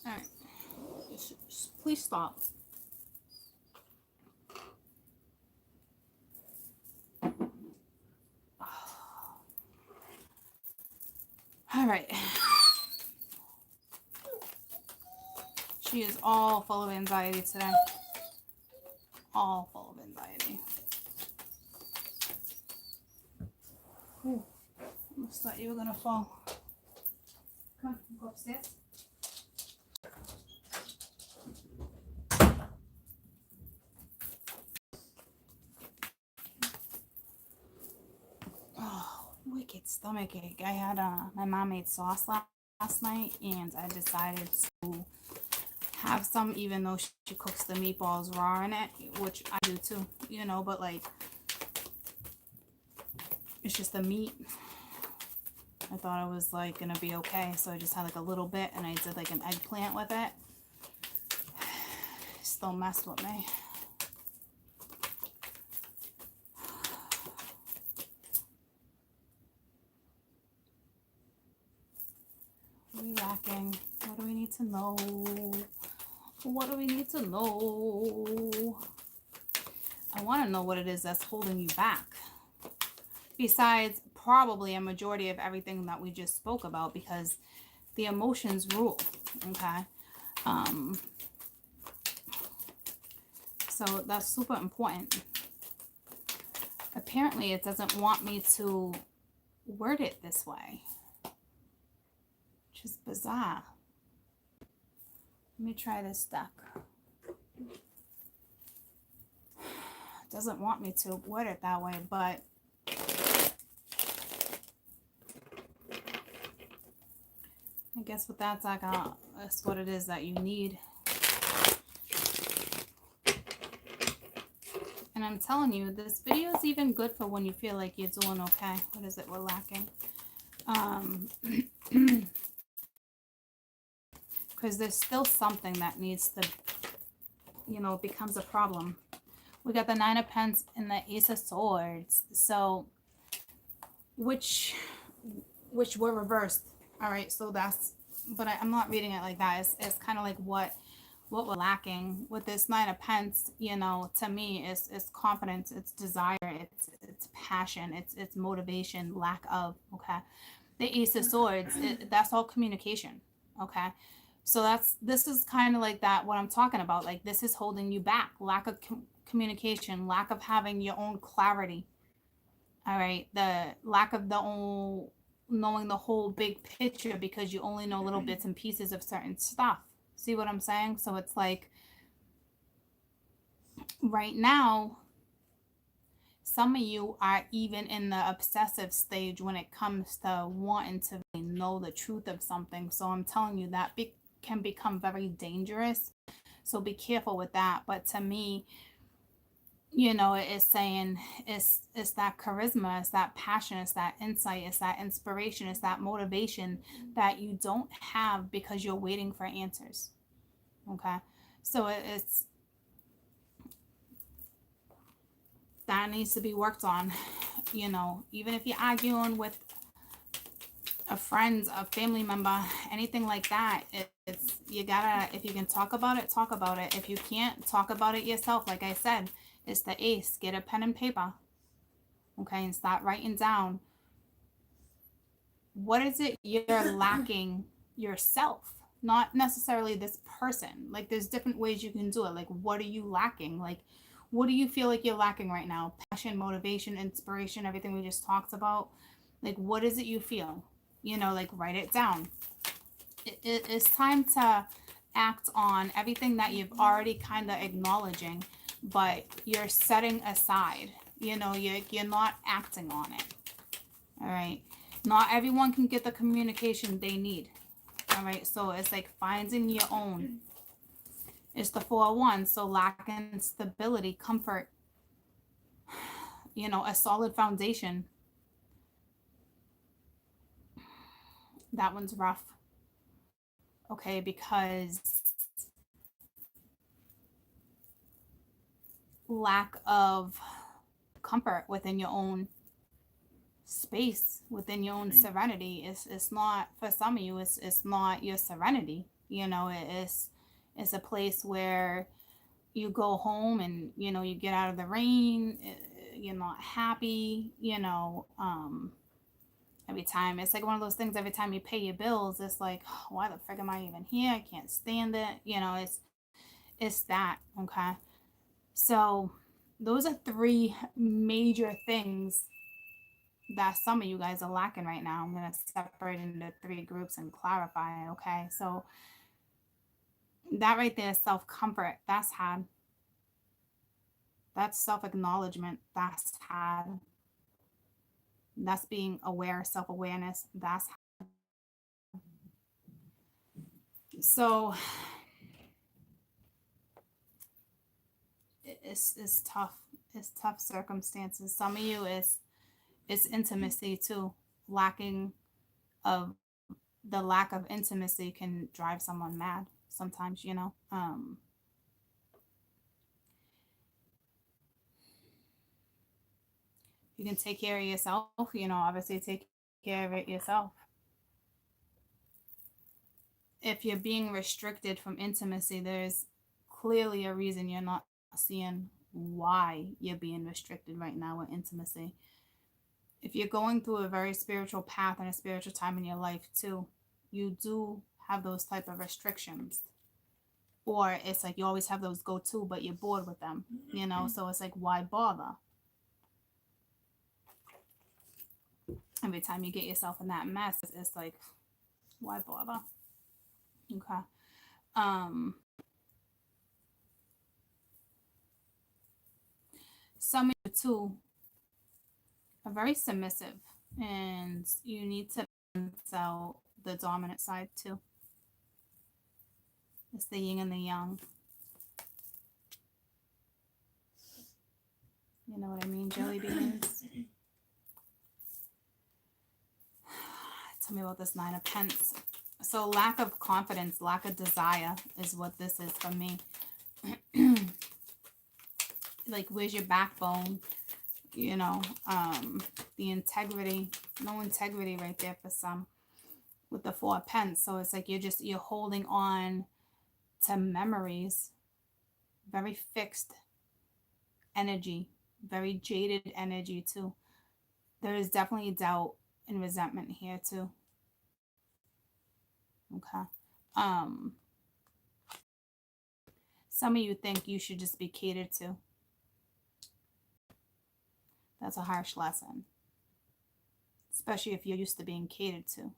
right, please stop. All right. She is all full of anxiety today. All full of anxiety. Ooh, almost thought you were gonna fall. Come, go upstairs. Oh, wicked stomachache. I had my mom made sauce last night, and I decided to have some, even though she cooks the meatballs raw in it, which I do too, you know, but like it's just the meat. I thought it was like gonna be okay, so I just had like a little bit, and I did like an eggplant with it. Still messed with me. What are we lacking? What do we need to know? What do we need to know? I want to know what it is that's holding you back. Besides probably a majority of everything that we just spoke about, because the emotions rule, okay? So that's super important. Apparently it doesn't want me to word it this way, which is bizarre. Let me try this deck. It doesn't want me to word it that way, but I guess with that deck, that's what it is that you need. And I'm telling you, this video is even good for when you feel like you're doing okay. What is it we're lacking? Because there's still something that needs to, you know, becomes a problem. We got the Nine of Pentacles and the Ace of Swords. So, which were reversed. All right, so that's, but I'm not reading it like that. It's kind of like what we're lacking with this Nine of Pentacles. You know, to me, it's confidence, it's desire, it's passion, it's motivation, lack of. Okay, the Ace of Swords, that's all communication. Okay, so this is kind of like that. What I'm talking about, like this is holding you back. Lack of communication, lack of having your own clarity. All right, the lack of knowing the whole big picture, because you only know little bits and pieces of certain stuff. See what I'm saying? So it's like right now, some of you are even in the obsessive stage when it comes to wanting to know the truth of something. So I'm telling you that can become very dangerous. So be careful with that. But to me, you know, it's saying it's that charisma, it's that passion, it's that insight, it's that inspiration, it's that motivation that you don't have because you're waiting for answers. Okay, so it's that needs to be worked on. even if you're arguing with a friend, a family member, anything like that, it's, you gotta, if you can talk about it, talk about it. If you can't, talk about it yourself. Like I said, it's the ace. Get a pen and paper, okay, and start writing down, what is it you're lacking yourself, not necessarily this person. Like, there's different ways you can do it. Like, what are you lacking? Like, what do you feel like you're lacking right now? Passion, motivation, inspiration, everything we just talked about. Like, what is it you feel? Like, write it down. It's time to act on everything that you've already kind of acknowledging, but you're setting aside. You're not acting on it. All right. Not everyone can get the communication they need. All right. So it's like finding your own. It's the 4-1. So lacking stability, comfort, a solid foundation. That one's rough. Okay. Because lack of comfort within your own space, within your own serenity, it's not, for some of you, it's not your serenity. It's a place where you go home and you get out of the rain, you're not happy. Every time, it's like one of those things, every time you pay your bills, it's like, oh, why the frick am I even here? I can't stand it. It's that. Okay. So those are 3 major things that some of you guys are lacking right now. I'm going to separate into 3 groups and clarify. Okay. So that right there is self-comfort. That's had. That's self-acknowledgement. That's had. That's being aware, self-awareness. That's had. So it's tough. It's tough circumstances. Some of you it's intimacy too. Lacking of the lack of intimacy can drive someone mad sometimes. You can take care of yourself. Obviously take care of it yourself. If you're being restricted from intimacy, there's clearly a reason you're not seeing why you're being restricted right now with intimacy. If you're going through a very spiritual path and a spiritual time in your life too, you do have those type of restrictions. Or it's like you always have those go-to, but you're bored with them, so it's like, why bother? Every time you get yourself in that mess, it's like, why bother? Okay. Some of you too are very submissive, and you need to balance out the dominant side too. It's the yin and the yang. You know what I mean, jelly beans? Tell me about this 9 of Pence. So lack of confidence, lack of desire is what this is for me. Like, where's your backbone? The integrity. No integrity right there for some with the 4 of Pence. So it's like you're holding on to memories. Very fixed energy. Very jaded energy too. There is definitely doubt and resentment here too. Okay. Some of you think you should just be catered to. That's a harsh lesson. Especially if you're used to being catered to.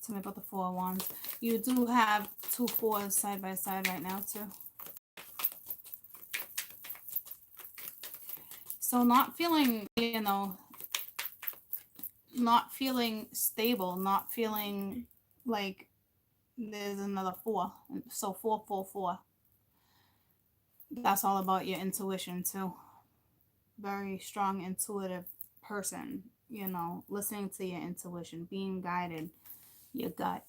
Tell me about the 4 of Wands. You do have 2 4s side by side right now too. So not feeling, not feeling stable, not feeling like there's another 4. So 4 4 4. That's all about your intuition too. Very strong intuitive person, listening to your intuition, being guided, your gut.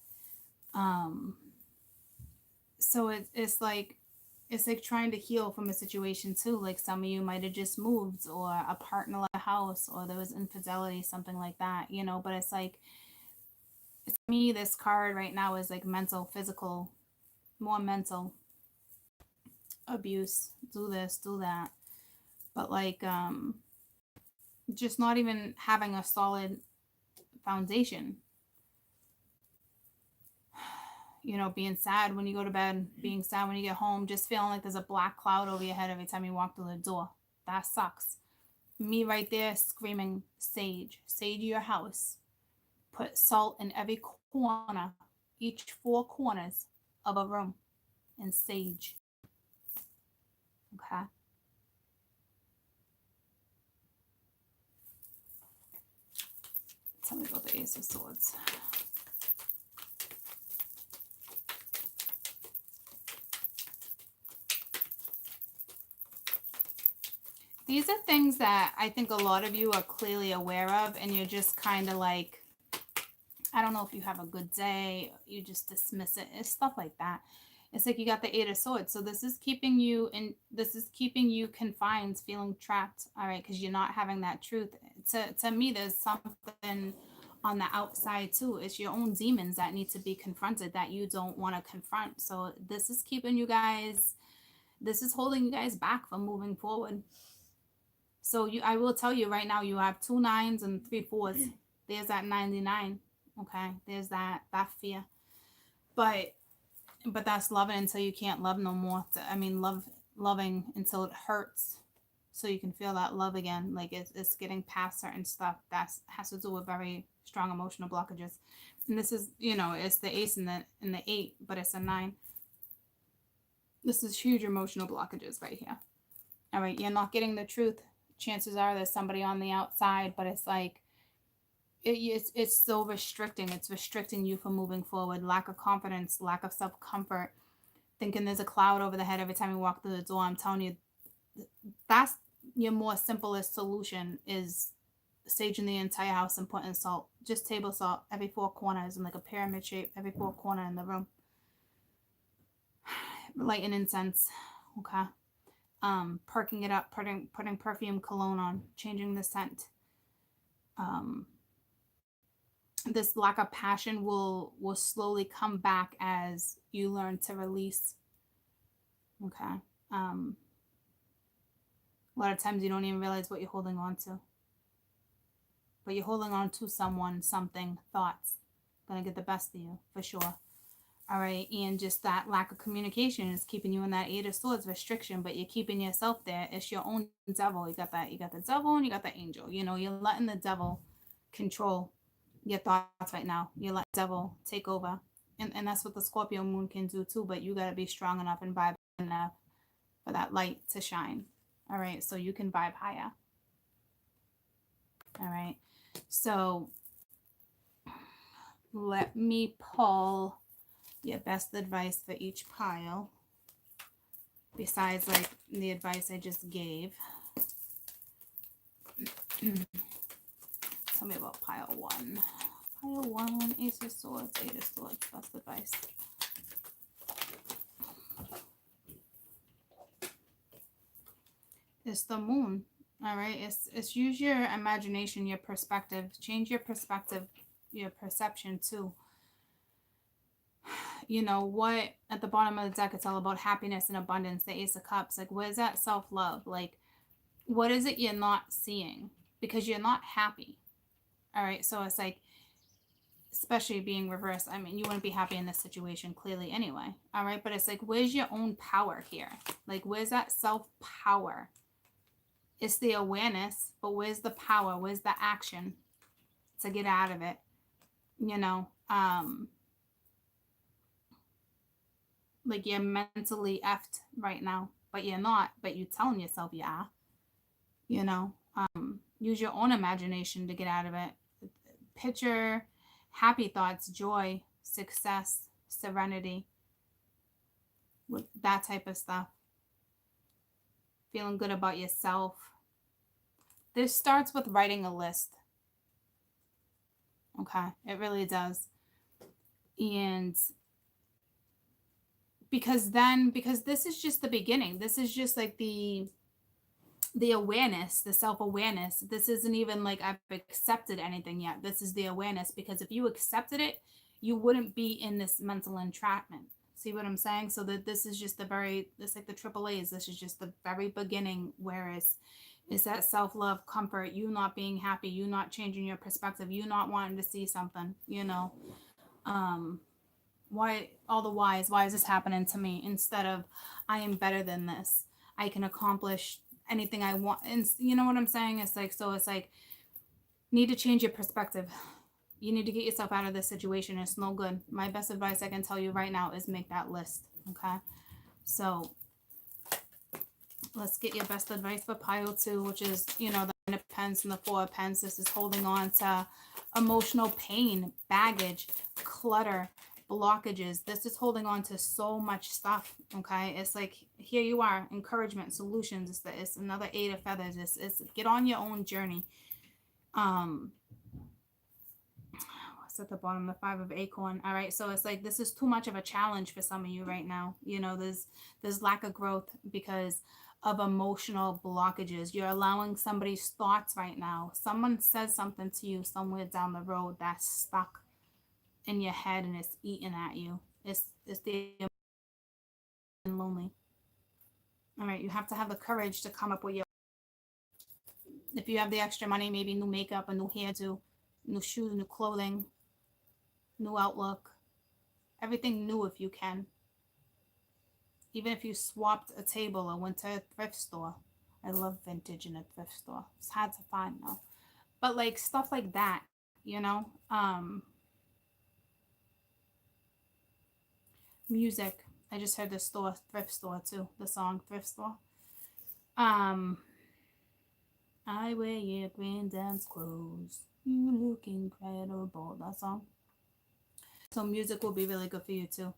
So it's like it's like trying to heal from a situation too. Like some of you might have just moved, or a partner left the house, or there was infidelity, something like that, you know. But it's like, it's me, this card right now is like mental, physical, more mental abuse. Do this, do that. But like, just not even having a solid foundation. You know, being sad when you go to bed, being sad when you get home, just feeling like there's a black cloud over your head every time you walk through the door. That sucks. Me right there screaming, sage, sage your house. Put salt in every corner, each four corners of a room, and sage. Okay. Tell me about the Ace of Swords. These are things that I think a lot of you are clearly aware of, and you're just kind of like, I don't know if you have a good day, you just dismiss it. It's stuff like that. It's like you got the Eight of Swords. So this is keeping you in, this is keeping you confined, feeling trapped, all right, because you're not having that truth. To me, there's something on the outside too. It's your own demons that need to be confronted that you don't want to confront. So this is keeping you guys, this is holding you guys back from moving forward. So I will tell you right now, you have 2 9s and 3 4s. There's that 99. Okay, there's that fear. But that's loving until you can't love no more. I mean, loving until it hurts, so you can feel that love again. Like it's getting past certain stuff that has to do with very strong emotional blockages. And this is, you know, it's the ace and the 8, but it's a 9. This is huge emotional blockages right here. All right, you're not getting the truth. Chances are there's somebody on the outside, but it's like it's so restricting. It's restricting you from moving forward. Lack of confidence, lack of self comfort, thinking there's a cloud over the head every time you walk through the door. I'm telling you, that's your more simplest solution is saging the entire house and putting salt, just table salt every 4 corners in like a pyramid shape, every 4 corner in the room. Light an incense, okay. Perking it up, putting perfume cologne on, changing the scent. This lack of passion will slowly come back as you learn to release. Okay. A lot of times you don't even realize what you're holding on to, but you're holding on to someone, something, thoughts. Gonna get the best of you for sure. All right, and just that lack of communication is keeping you in that 8 of Swords restriction, but you're keeping yourself there. It's your own devil. You got the devil and you got the angel. You know, you're letting the devil control your thoughts right now. You let the devil take over. And that's what the Scorpio moon can do too, but you got to be strong enough and vibe enough for that light to shine. All right, so you can vibe higher. All right, so let me pull your best advice for each pile, besides like the advice I just gave. Tell me about pile 1. Pile 1, Ace of Swords, 8 of Swords, best advice. It's the moon. All right, it's use your imagination, your perspective, change your perspective, your perception too. You know what, at the bottom of the deck, it's all about happiness and abundance, the Ace of Cups. Like, where's that self-love? Like, what is it you're not seeing? Because you're not happy. All right, so it's like, especially being reversed, I mean, you wouldn't be happy in this situation clearly anyway. All right, but it's like, where's your own power here? Like, where's that self-power? It's the awareness, but where's the power? Where's the action to get out of it? You know, like you're mentally effed right now, but you're not, but you're telling yourself you are. You know, use your own imagination to get out of it. Picture happy thoughts, joy, success, serenity, with that type of stuff. Feeling good about yourself. This starts with writing a list. Okay, it really does. And because this is just the beginning. This is just like the awareness, the self-awareness. This isn't even like I've accepted anything yet. This is the awareness, because if you accepted it, you wouldn't be in this mental entrapment. See what I'm saying? So that this is just it's like the triple A's. This is just the very beginning, whereas it's that self-love, comfort, you not being happy, you not changing your perspective, you not wanting to see something, why all the why is this happening to me, instead of I am better than this, I can accomplish anything I want. And you know what I'm saying? It's like, so it's like, need to change your perspective. You need to get yourself out of this situation. It's no good. My best advice I can tell you right now is make that list. Okay, so let's get your best advice for pile 2, which is, the Nine of Pence and the Four of Pence. This is holding on to emotional pain, baggage, clutter, blockages. This is holding on to so much stuff. Okay, it's like, here you are, encouragement, solutions. It's another 8 of Feathers. It's get on your own journey. What's at the bottom? The 5 of Acorn. All right, so it's like, this is too much of a challenge for some of you right now. There's lack of growth because of emotional blockages. You're allowing somebody's thoughts right now. Someone says something to you somewhere down the road that's stuck in your head and it's eating at you. It's the lonely. All right, you have to have the courage to come up with your, if you have the extra money, maybe new makeup, a new hairdo, new shoes, new clothing, new outlook, everything new if you can. Even if you swapped a table or went to a thrift store. I love vintage in a thrift store. It's hard to find though. But like stuff like that, music. I just heard the store, thrift store too. The song Thrift Store. I wear your granddad's clothes. You look incredible. That song. So music will be really good for you too.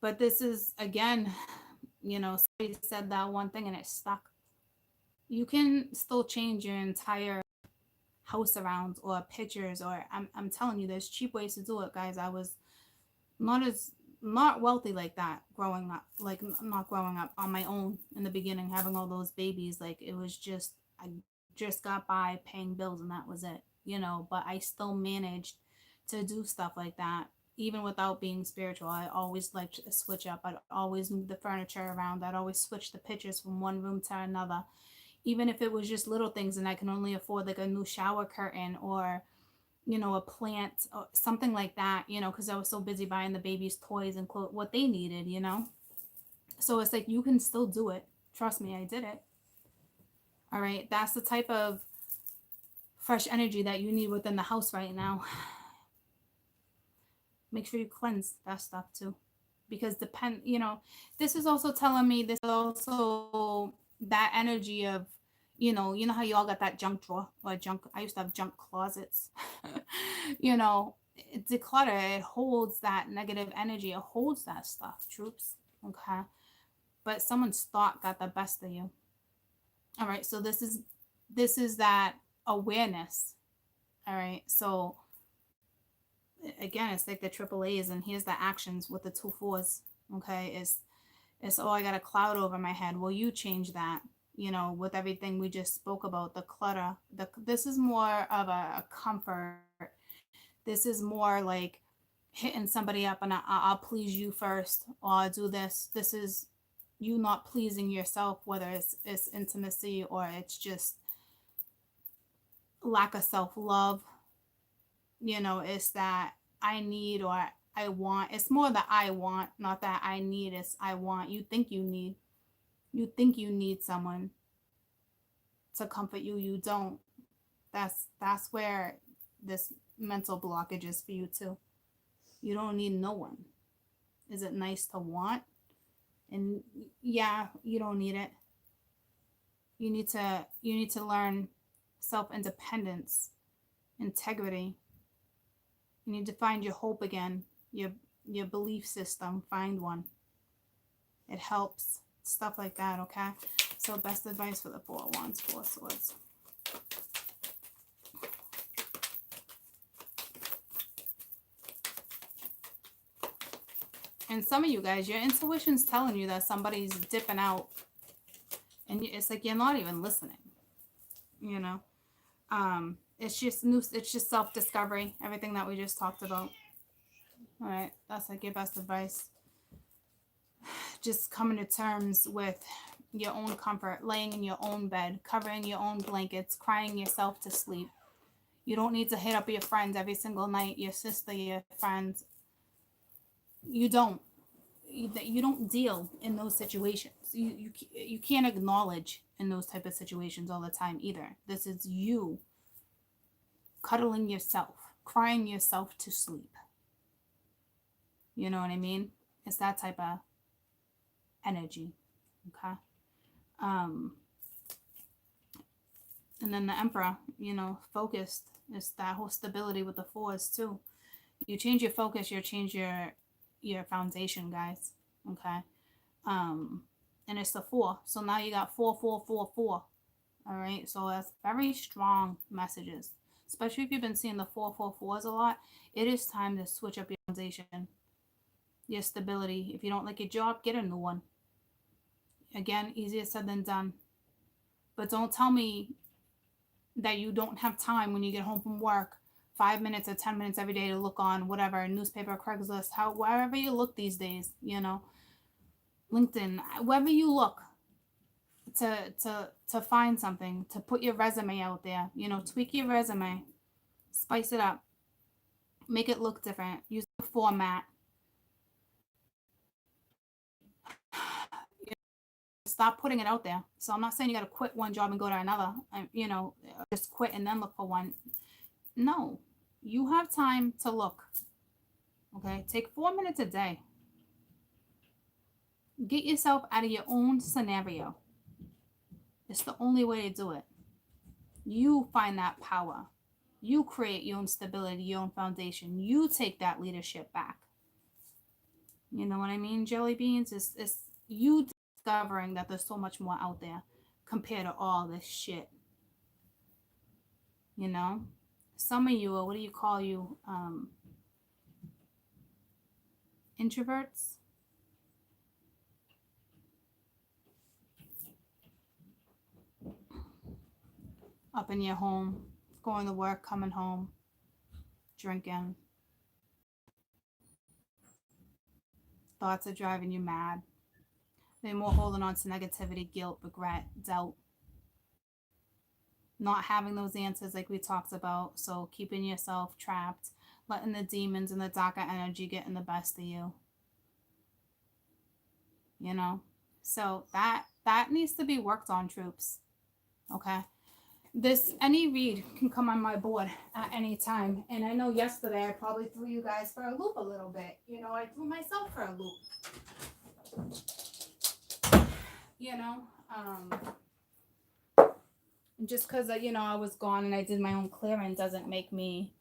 But this is, again, somebody said that one thing and it stuck. You can still change your entire house around, or pictures, or I'm telling you, there's cheap ways to do it, guys. I was not wealthy like that growing up, like not growing up on my own in the beginning, having all those babies. Like, it was just, I just got by paying bills and that was it, but I still managed to do stuff like that. Even without being spiritual, I always liked to switch up. I'd always move the furniture around. I'd always switch the pictures from one room to another. Even if it was just little things and I can only afford like a new shower curtain, or, a plant or something like that, because I was so busy buying the baby's toys and what they needed, So it's like, you can still do it. Trust me, I did it. All right. That's the type of fresh energy that you need within the house right now. Make sure you cleanse that stuff too, because this is also telling me, this is also that energy of, how you all got that junk drawer or junk. I used to have junk closets. Declutter, it holds that negative energy. It holds that stuff, troops. Okay. But someone's thought got the best of you. All right. So this is that awareness. All right. So again, it's like the triple A's, and here's the actions with the 2 4s. Okay, it's I got a cloud over my head. Will you change that? With everything we just spoke about, the clutter. This is more of a comfort. This is more like hitting somebody up and I'll please you first, or I'll do this. This is you not pleasing yourself, whether it's intimacy or it's just lack of self-love. It's that I need or I want. It's more that I want, not that I need. It's I want. You think you need someone to comfort you. You don't. That's where this mental blockage is for you too. You don't need no one. Is it nice to want? And yeah, you don't need it. You need to learn self-independence, integrity. You need to find your hope again, your belief system. Find one. It helps. Stuff like that, okay? So best advice for the 4 of Wands, 4 of Swords. And some of you guys, your intuition's telling you that somebody's dipping out, and it's like you're not even listening. You know, it's just new. It's just self-discovery. Everything that we just talked about. All right, that's like your best advice. Just coming to terms with your own comfort, laying in your own bed, covering your own blankets, crying yourself to sleep. You don't need to hit up your friends every single night, your sister, your friends. You don't. You don't deal in those situations. You can't acknowledge in those type of situations all the time either. This is you cuddling yourself, crying yourself to sleep. You know what I mean? It's that type of energy. Okay. And then the Emperor, focused. It's that whole stability with the fours too. You change your focus, you change your foundation, guys. Okay. And it's the 4. So now you got 4, 4, 4, 4. All right. So that's very strong messages. Especially if you've been seeing the 4, 4, 4s a lot. It is time to switch up your foundation, your stability. If you don't like your job, get a new one. Again, easier said than done. But don't tell me that you don't have time when you get home from work, 5 minutes or 10 minutes every day to look on whatever, newspaper, Craigslist, wherever you look these days, LinkedIn, wherever you look to find something, to put your resume out there, tweak your resume, spice it up, make it look different, use a format. Stop putting it out there. So I'm not saying you got to quit one job and go to another, just quit and then look for one. No, you have time to look. Okay, take 4 minutes a day. Get yourself out of your own scenario. It's the only way to do it. You find that power. You create your own stability, your own foundation. You take that leadership back. You know what I mean? Jelly beans is you discovering that there's so much more out there compared to all this shit. Some of you, or what do you call you? Introverts. Up in your home, going to work, coming home, drinking. Thoughts are driving you mad. They're more holding on to negativity, guilt, regret, doubt. Not having those answers like we talked about. So keeping yourself trapped, letting the demons and the darker energy get in the best of you. So that needs to be worked on, troops. Okay. Any read can come on my board at any time. And I know yesterday I probably threw you guys for a loop a little bit. I threw myself for a loop. Just because, I was gone and I did my own clearing doesn't make me,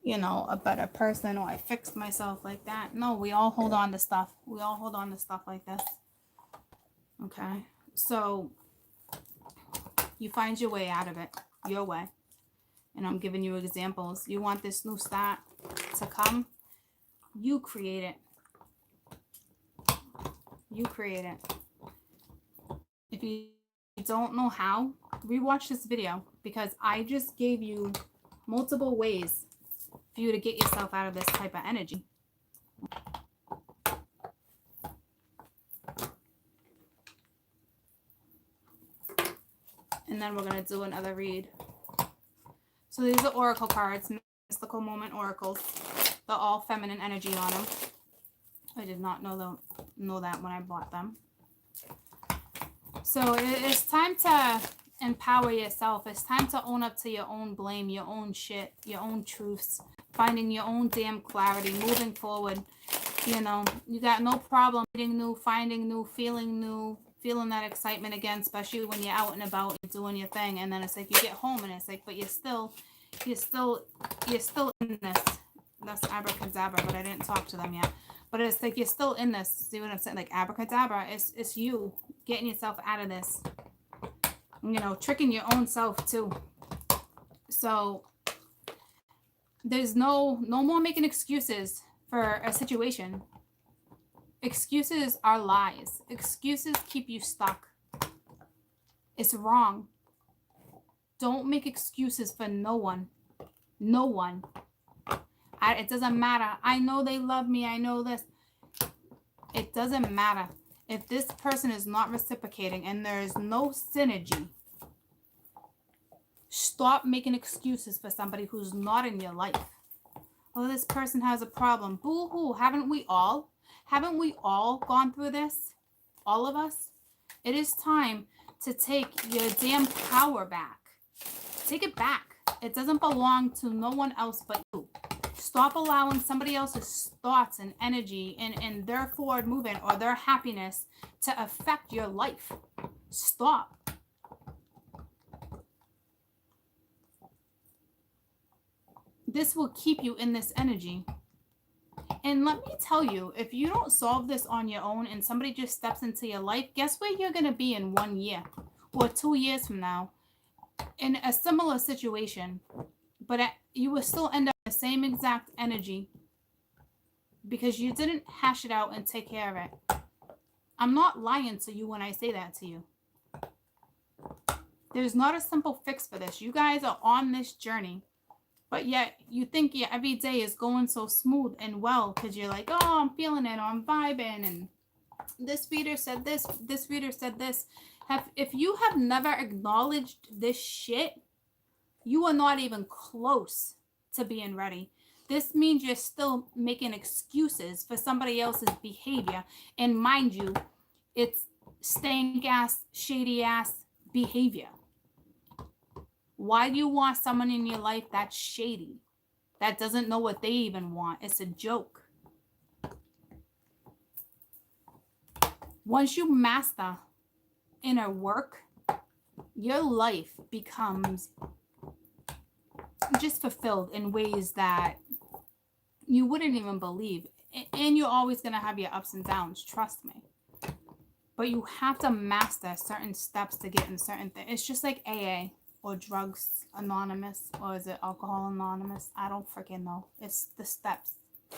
a better person, or I fixed myself like that. No, we all hold on to stuff. We all hold on to stuff like this. Okay. So you find your way out of it, your way. And I'm giving you examples. You want this new start to come? You create it. You create it. If you don't know how, rewatch this video, because I just gave you multiple ways for you to get yourself out of this type of energy. And then we're going to do another read. So these are oracle cards, mystical moment oracles. They're all feminine energy on them. I did not know that when I bought them. So it's time to empower yourself. It's time to own up to your own blame, your own shit, your own truths, finding your own damn clarity, moving forward. You got no problem finding new, feeling that excitement again, especially when you're out and about, you're doing your thing, and then it's like you get home and it's like, but you're still in this. That's abracadabra, but I didn't talk to them yet. But it's like you're still in this. See what I'm saying? Like abracadabra, it's you getting yourself out of this. Tricking your own self too. So there's no more making excuses for a situation. Excuses are lies. Excuses keep you stuck. It's wrong. Don't make excuses for no one. No one. It doesn't matter. I know they love me. I know this. It doesn't matter. If this person is not reciprocating and there is no synergy, stop making excuses for somebody who's not in your life. Oh, this person has a problem. Boo-hoo. Haven't we all? Haven't we all gone through this? All of us? It is time to take your damn power back. Take it back. It doesn't belong to no one else but you. Stop allowing somebody else's thoughts and energy and their forward movement or their happiness to affect your life. Stop. This will keep you in this energy. And let me tell you, if you don't solve this on your own and somebody just steps into your life, guess where you're going to be in 1 year or 2 years from now? In a similar situation, but you will still end up in the same exact energy because you didn't hash it out and take care of it. I'm not lying to you when I say that to you. There's not a simple fix for this. You guys are on this journey, but yet you think your every day is going so smooth and well because you're like, oh, I'm feeling it, or I'm vibing, and this reader said this reader said this. If you have never acknowledged this shit, you are not even close to being ready. This means you're still making excuses for somebody else's behavior. And mind you, it's stank ass, shady ass behavior. Why do you want someone in your life that's shady, that doesn't know what they even want? It's a joke. Once you master inner work, your life becomes just fulfilled in ways that you wouldn't even believe. And you're always going to have your ups and downs, trust me. But you have to master certain steps to get in certain things. It's just like AA or Drugs Anonymous, or is it Alcohol Anonymous? I don't freaking know. It's the steps,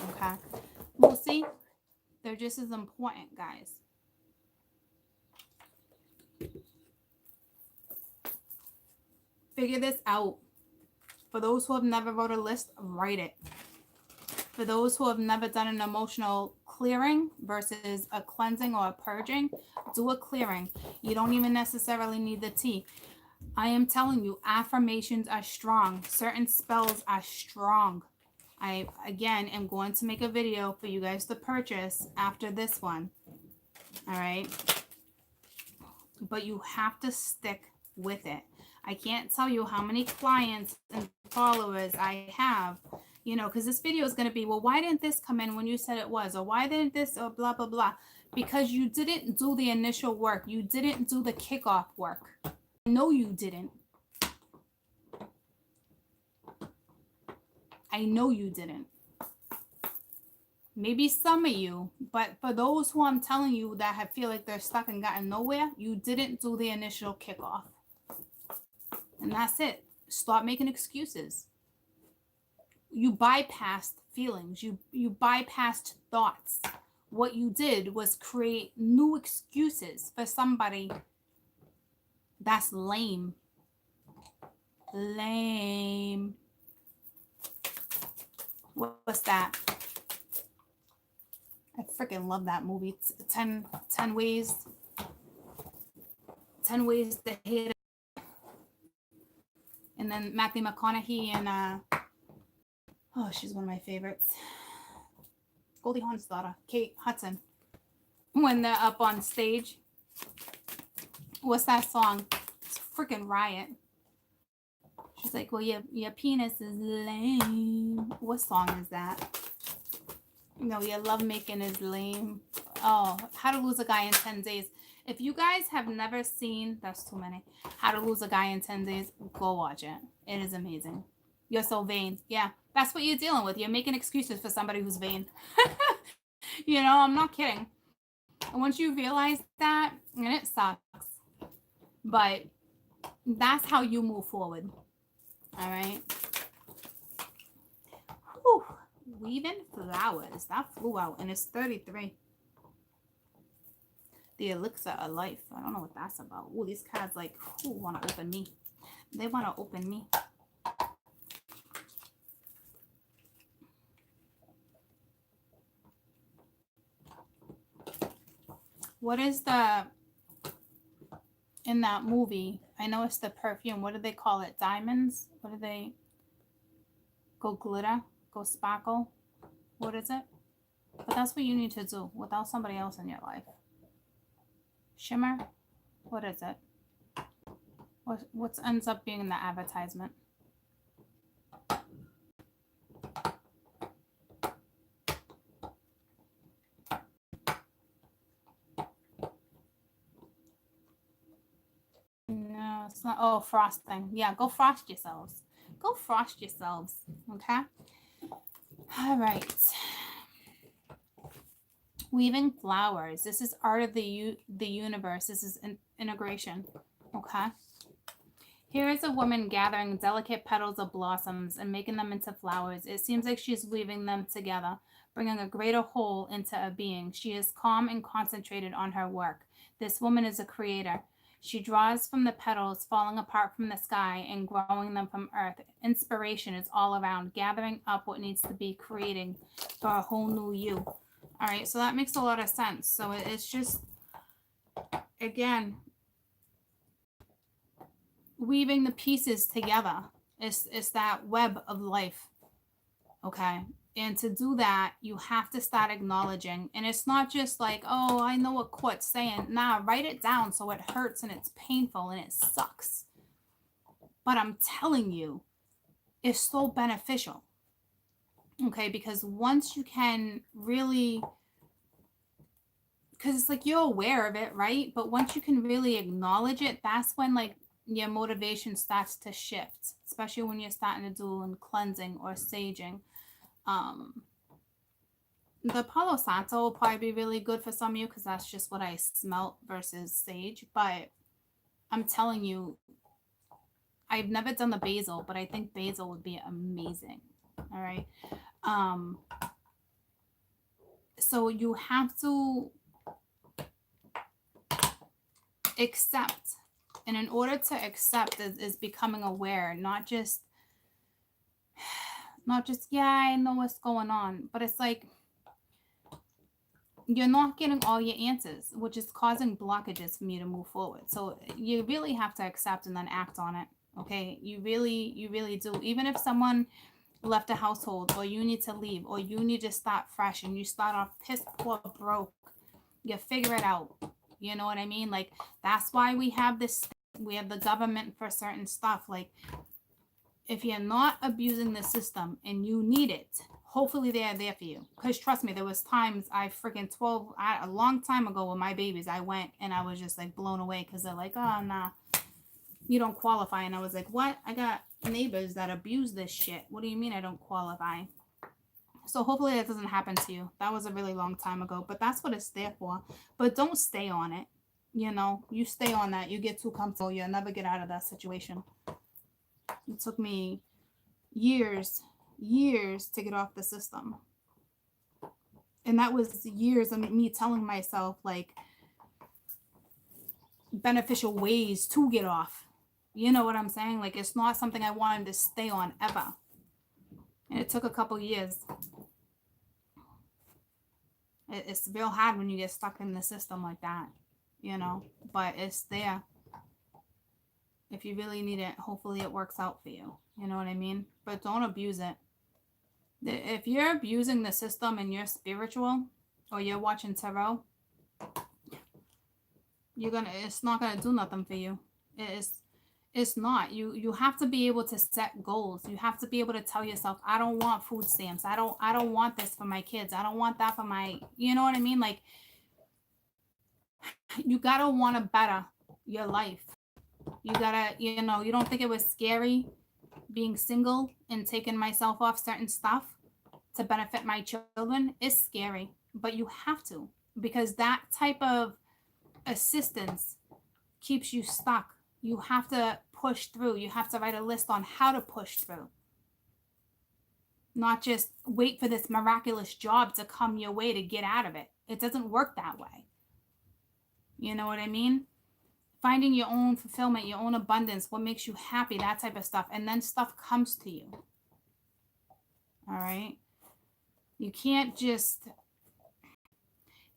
okay? Well, see, they're just as important, guys. Figure this out. For those who have never wrote a list, write it. For those who have never done an emotional clearing versus a cleansing or a purging, do a clearing. You don't even necessarily need the tea. I am telling you, affirmations are strong. Certain spells are strong. I, again, am going to make a video for you guys to purchase after this one. All right? But you have to stick with it. I can't tell you how many clients and followers I have, you know, because this video is going to be, well, why didn't this come in when you said it was? Or why didn't this, or blah, blah, blah. Because you didn't do the initial work. You didn't do the kickoff work. No, you didn't. I know you didn't. Maybe some of you, but for those who I'm telling you that have feel like they're stuck and gotten nowhere, you didn't do the initial kickoff. And that's it. Stop making excuses. You bypassed feelings. You bypassed thoughts. What you did was create new excuses for somebody that's lame. Lame. What's that? I freaking love that movie. 10 ways. 10 ways to hate it. And then Matthew McConaughey and oh, she's one of my favorites. Goldie Hawn's daughter, Kate Hudson. When they're up on stage. What's that song? It's freaking Riot. She's like, well, your penis is lame. What song is that? No, your lovemaking is lame. Oh, How to Lose a Guy in 10 Days. If you guys have never seen, that's too many, How to Lose a Guy in 10 Days, go watch it. It is amazing. You're so vain. Yeah, that's what you're dealing with. You're making excuses for somebody who's vain. You know, I'm not kidding. And once you realize that, and it sucks, but that's how you move forward. All right. Whew. Weaving flowers. That flew out, and it's 33. The elixir of life. I don't know what that's about. Oh, these cards like, who want to open me? They want to open me. What is the, in that movie, I know it's the perfume. What do they call it? Diamonds? What do they, go glitter? Go sparkle? What is it? But that's what you need to do without somebody else in your life. Shimmer? What is it? What ends up being in the advertisement? No, it's not. Oh, frosting. Yeah, go frost yourselves. Go frost yourselves. Okay? All right. Weaving flowers. This is art of the universe. This is integration. Okay? Here is a woman gathering delicate petals of blossoms and making them into flowers. It seems like she's weaving them together, bringing a greater whole into a being. She is calm and concentrated on her work. This woman is a creator. She draws from the petals falling apart from the sky and growing them from earth. Inspiration is all around, gathering up what needs to be, creating for a whole new you. All right, so that makes a lot of sense. So it's just, again, weaving the pieces together. It's that web of life. Okay. And to do that, you have to start acknowledging. And it's not just like, oh, I know what Court's saying. Nah, write it down so it hurts and it's painful and it sucks. But I'm telling you, it's so beneficial. Okay, because once you can really, because it's like you're aware of it, right? But once you can really acknowledge it, that's when like your motivation starts to shift, especially when you're starting to do cleansing or saging. The Palo Santo will probably be really good for some of you because that's just what I smelt versus sage. But I'm telling you, I've never done the basil, but I think basil would be amazing. All right. So you have to accept. And in order to accept is becoming aware, not just, yeah, I know what's going on. But it's like, you're not getting all your answers, which is causing blockages for me to move forward. So you really have to accept and then act on it. Okay. You really do. Even if someone left a household, or you need to leave, or you need to start fresh and you start off pissed, poor, broke, you figure it out. You know what I mean? Like, that's why we have the government for certain stuff. Like, if you're not abusing the system and you need it, hopefully they're there for you. Because trust me, there was times a long time ago with my babies, I went and I was just like blown away because they're like, oh, nah, you don't qualify. And I was like, what? I got neighbors that abuse this shit. What do you mean I don't qualify? So hopefully that doesn't happen to you. That was a really long time ago, but that's what it's there for. But don't stay on it. You know, you stay on that, you get too comfortable, you'll never get out of that situation. It took me years to get off the system. And that was years of me telling myself like beneficial ways to get off. You know what I'm saying? Like, it's not something I wanted to stay on ever. And it took a couple years. It's real hard when you get stuck in the system like that, you know, but it's there. If you really need it, hopefully it works out for you. You know what I mean? But don't abuse it. If you're abusing the system and you're spiritual, or you're watching tarot, it's not gonna do nothing for you. It's not. You have to be able to set goals. You have to be able to tell yourself, I don't want food stamps. I don't want this for my kids. I don't want that for my, you know what I mean? Like, you gotta want to better your life. You gotta, you know, you don't think it was scary being single and taking myself off certain stuff to benefit my children? It's scary, but you have to, because that type of assistance keeps you stuck. You have to push through. You have to write a list on how to push through. Not just wait for this miraculous job to come your way to get out of it. It doesn't work that way. You know what I mean? Finding your own fulfillment, your own abundance, what makes you happy, that type of stuff. And then stuff comes to you. All right? You can't just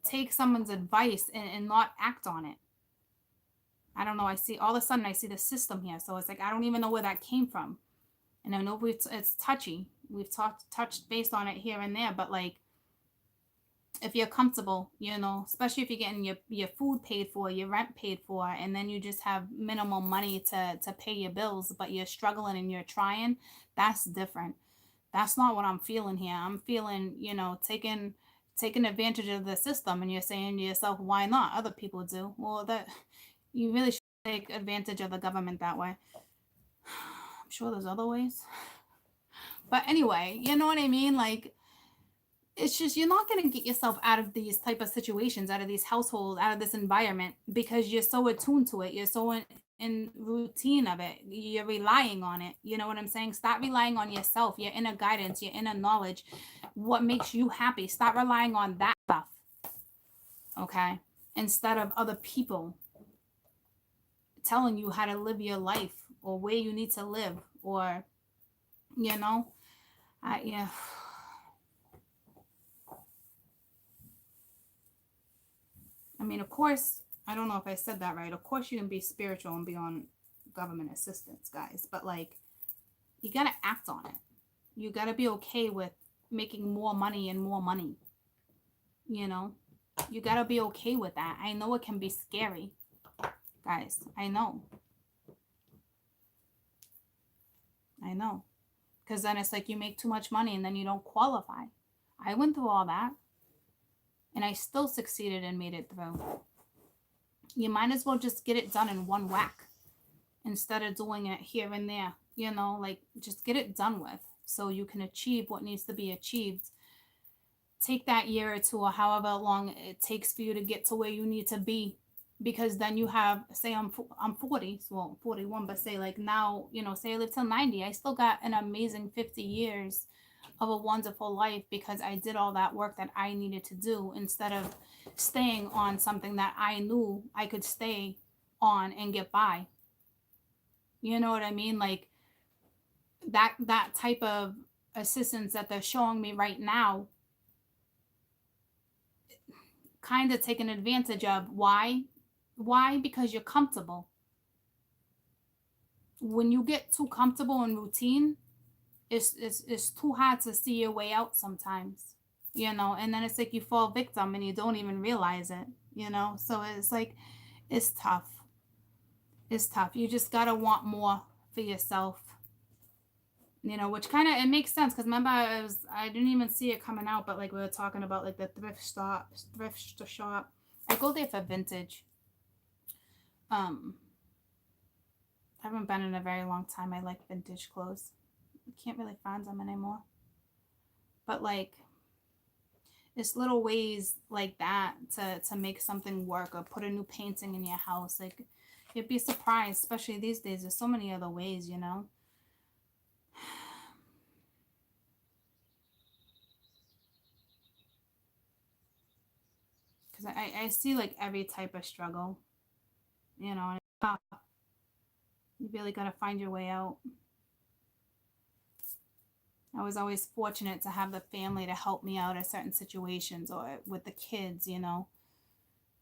take someone's advice and not act on it. I don't know. I see all of a sudden I see the system here. So it's like I don't even know where that came from. And I know it's touchy. We've touched based on it here and there, but like if you're comfortable, you know, especially if you're getting your food paid for, your rent paid for, and then you just have minimal money to pay your bills, but you're struggling and you're trying, that's different. That's not what I'm feeling here. I'm feeling, you know, taking advantage of the system, and you're saying to yourself, why not? Other people do. Well, that you really should take advantage of the government that way. I'm sure there's other ways. But anyway, you know what I mean? Like, it's just you're not going to get yourself out of these type of situations, out of these households, out of this environment because you're so attuned to it. You're so in routine of it. You're relying on it. You know what I'm saying? Stop relying on yourself, your inner guidance, your inner knowledge, what makes you happy. Stop relying on that stuff. Okay? Instead of other people telling you how to live your life or where you need to live or, you know, yeah. I mean, of course, I don't know if I said that right. Of course, you can be spiritual and be on government assistance, guys, but like, you got to act on it. You got to be okay with making more money and more money. You know, you got to be okay with that. I know it can be scary, guys. I know. Because then it's like you make too much money and then you don't qualify. I went through all that and I still succeeded and made it through. You might as well just get it done in one whack instead of doing it here and there, you know, like just get it done with so you can achieve what needs to be achieved. Take that year or two or however long it takes for you to get to where you need to be, because then you have, say I'm 40, well 41, but say like now, you know, say I live till 90, I still got an amazing 50 years of a wonderful life because I did all that work that I needed to do instead of staying on something that I knew I could stay on and get by. You know what I mean? Like that type of assistance that they're showing me right now, kind of taken advantage of. Why? Because you're comfortable. When you get too comfortable in routine, it's too hard to see your way out sometimes, you know, and then it's like you fall victim and you don't even realize it, you know. So it's like it's tough. It's tough. You just gotta want more for yourself, you know, which kind of it makes sense because remember I didn't even see it coming out, but like we were talking about like the thrift shop. I go there for vintage. I haven't been in a very long time. I like vintage clothes. You can't really find them anymore. But like it's little ways like that to make something work or put a new painting in your house. Like you'd be surprised, especially these days. There's so many other ways, you know. Because I see like every type of struggle, you know, and it's tough. You really got to find your way out. I was always fortunate to have the family to help me out in certain situations or with the kids, you know.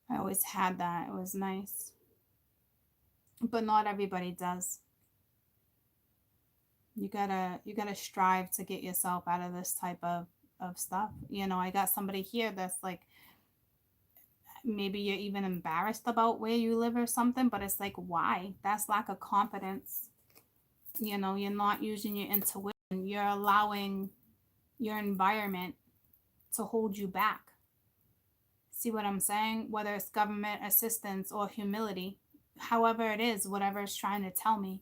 I always had that. It was nice. But not everybody does. You gotta strive to get yourself out of this type of stuff. You know, I got somebody here that's like maybe you're even embarrassed about where you live or something, but it's like why? That's lack of confidence. You know, you're not using your intuition. You're allowing your environment to hold you back. See what I'm saying? Whether it's government assistance or humility, however it is, whatever it's trying to tell me,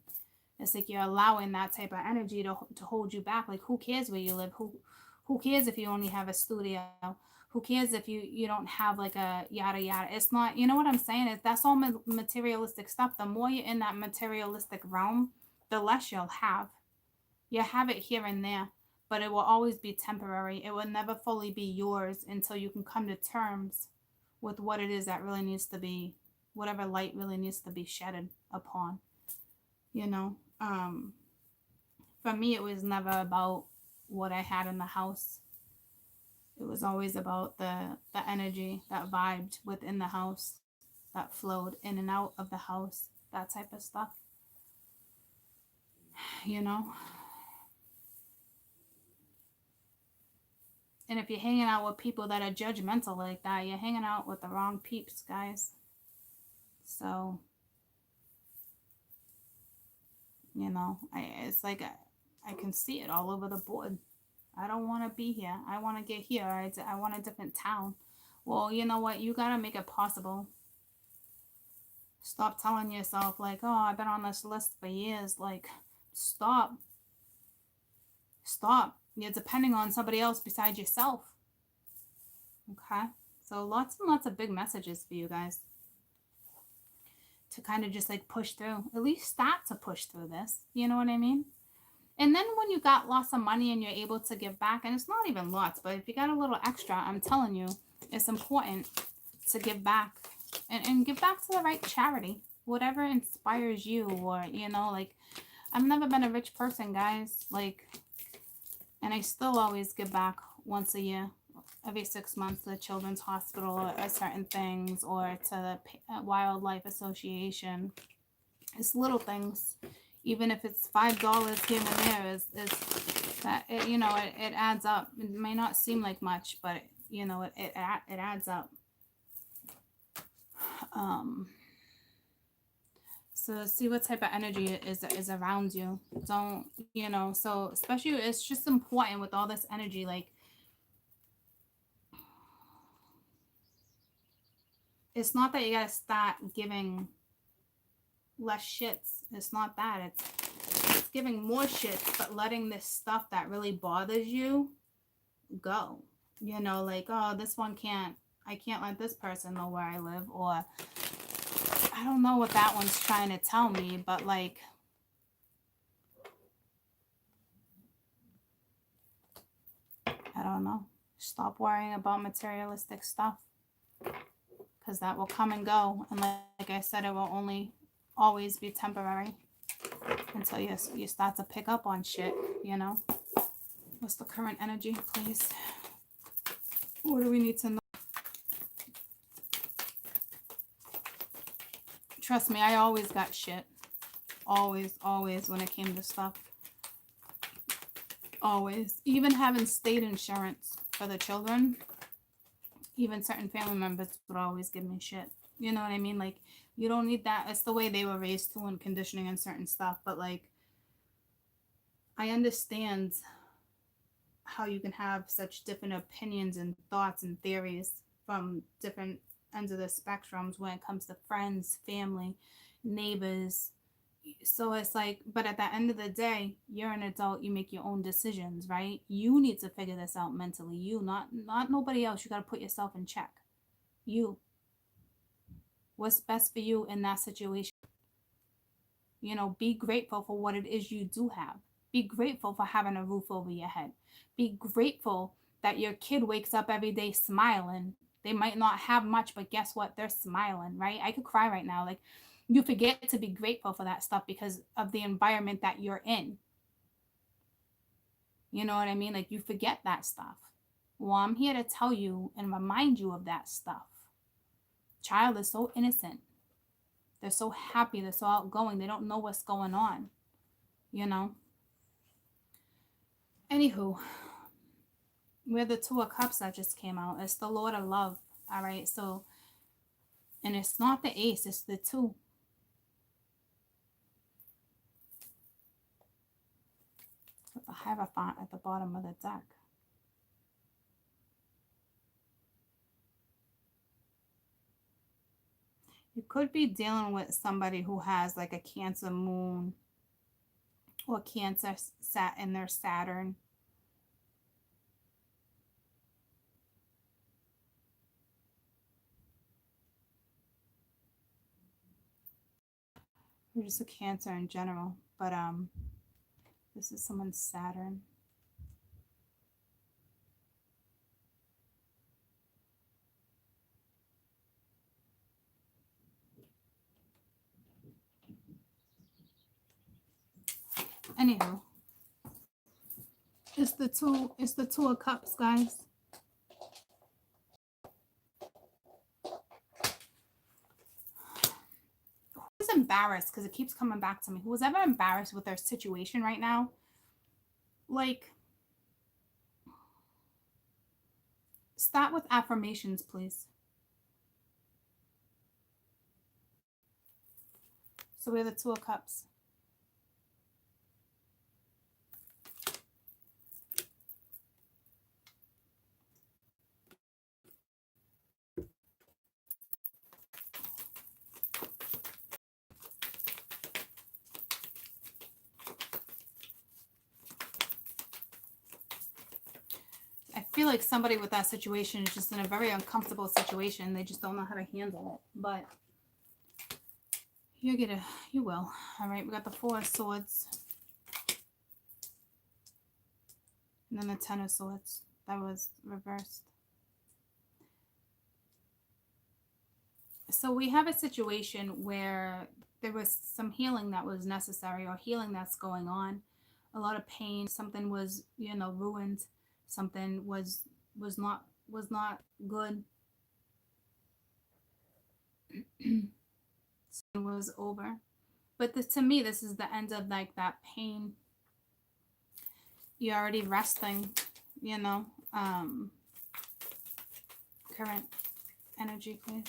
it's like you're allowing that type of energy to hold you back. Like who cares where you live? Who cares if you only have a studio? Who cares if you don't have like a yada yada? It's not, you know what I'm saying? That's all materialistic stuff. The more you're in that materialistic realm, the less you'll have. You have it here and there, but it will always be temporary. It will never fully be yours until you can come to terms with what it is that really needs to be whatever light really needs to be shedded upon, you know. For me, it was never about what I had in the house. It was always about the energy that vibed within the house, that flowed in and out of the house, that type of stuff, you know. And if you're hanging out with people that are judgmental like that, you're hanging out with the wrong peeps, guys. So, you know, it's like I can see it all over the board. I don't want to be here. I want to get here. I want a different town. Well, you know what? You got to make it possible. Stop telling yourself, like, oh, I've been on this list for years. Like, stop. Stop. You're depending on somebody else besides yourself. Okay? So, lots and lots of big messages for you guys to kind of just like push through. At least start to push through this. You know what I mean? And then when you got lots of money and you're able to give back, and it's not even lots, but if you got a little extra, I'm telling you, it's important to give back and give back to the right charity, whatever inspires you. Or, you know, like, I've never been a rich person, guys, like, and I still always give back once a year, every 6 months, to the Children's Hospital or certain things, or to the Wildlife Association. It's little things. Even if it's $5 here and there, is that it, you know, it adds up. It may not seem like much, but you know, it adds up. So see what type of energy is around you. Don't, you know, so especially it's just important with all this energy, like, it's not that you gotta start giving less shits. It's not that. It's giving more shits, but letting this stuff that really bothers you go. You know, like, oh, this one I can't let this person know where I live, or I don't know what that one's trying to tell me, but like, I don't know. Stop worrying about materialistic stuff, because that will come and go. And like I said, it will only always be temporary until you start to pick up on shit, you know. What's the current energy, please? What do we need to know? Trust me, I always got shit. Always, always, when it came to stuff. Always. Even having state insurance for the children, even certain family members would always give me shit. You know what I mean? Like, you don't need that. It's the way they were raised too, and conditioning and certain stuff. But like, I understand how you can have such different opinions and thoughts and theories from different ends of the spectrums when it comes to friends, family, neighbors. So it's like, but at the end of the day, you're an adult, you make your own decisions, right? You need to figure this out mentally. You, not nobody else. You got to put yourself in check. You. What's best for you in that situation? You know, be grateful for what it is you do have. Be grateful for having a roof over your head. Be grateful that your kid wakes up every day smiling. They might not have much, but guess what? They're smiling, right? I could cry right now. Like, you forget to be grateful for that stuff because of the environment that you're in. You know what I mean? Like, you forget that stuff. Well, I'm here to tell you and remind you of that stuff. Child is so innocent. They're so happy. They're so outgoing. They don't know what's going on, you know? Anywho, we're the Two of Cups that just came out. It's the Lord of Love, all right? So, and it's not the Ace, it's the Two. With the Hierophant at the bottom of the deck. You could be dealing with somebody who has like a Cancer moon or Cancer sat in their Saturn. Or just a Cancer in general. But this is someone's Saturn. Anywho, it's the two of cups, guys. Who's embarrassed? Because it keeps coming back to me. Who's ever embarrassed with their situation right now? Like, start with affirmations, please. So we have the two of cups. I feel like somebody with that situation is just in a very uncomfortable situation. They just don't know how to handle it. But you will. All right, we got the Four of Swords. And then the Ten of Swords. That was reversed. So we have a situation where there was some healing that was necessary, or healing that's going on. A lot of pain. Something was, ruined. Something was not good. Something was over. But to me, this is the end of like that pain. You're already resting, current energy, please.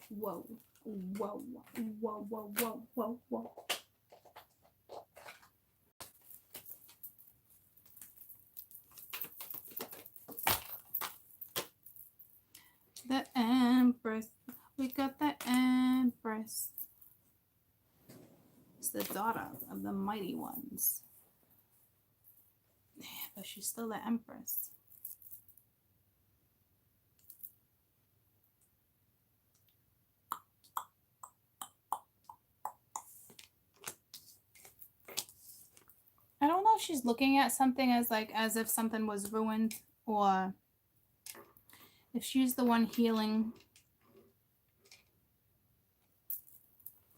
Whoa, whoa, whoa, whoa, whoa, whoa, whoa. The Empress. We got the Empress. It's the daughter of the mighty ones. Yeah, but she's still the Empress. I don't know if she's looking at something as if something was ruined, or if she's the one healing.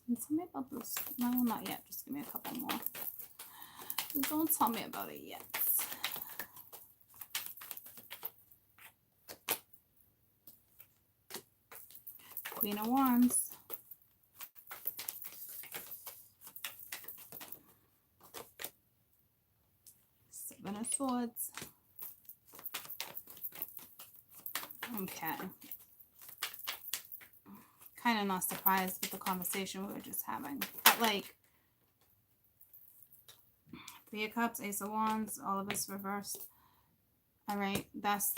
Tell me about this. No, not yet. Just give me a couple more. Don't tell me about it yet. Queen of Wands. Seven of Swords. Okay. Kind of not surprised with the conversation we were just having. But like, Three of Cups, Ace of Wands, all of us reversed. All right, that's...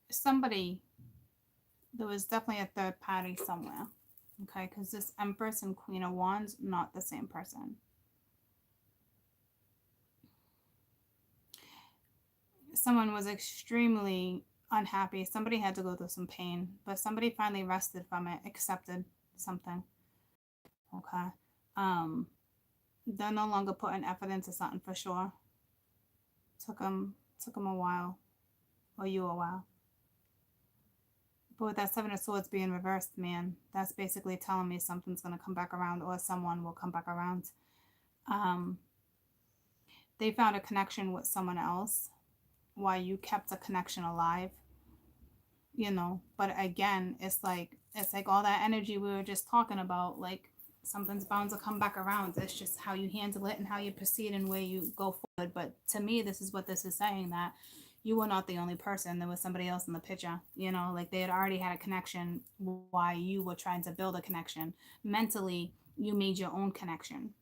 Somebody, there was definitely a third party somewhere. Okay, because this Empress and Queen of Wands, not the same person. Someone was extremely unhappy. Somebody had to go through some pain, but somebody finally rested from it, accepted something. Okay. They're no longer putting effort into something for sure. Took them a while, or you a while. But with that Seven of Swords being reversed, man, that's basically telling me something's going to come back around, or someone will come back around. They found a connection with someone else while you kept a connection alive, but again, it's like all that energy we were just talking about, like something's bound to come back around. It's just how you handle it and how you proceed and where you go forward. But to me, this is what this is saying, that you were not the only person. There was somebody else in the picture, like they had already had a connection while you were trying to build a connection. Mentally, you made your own connection,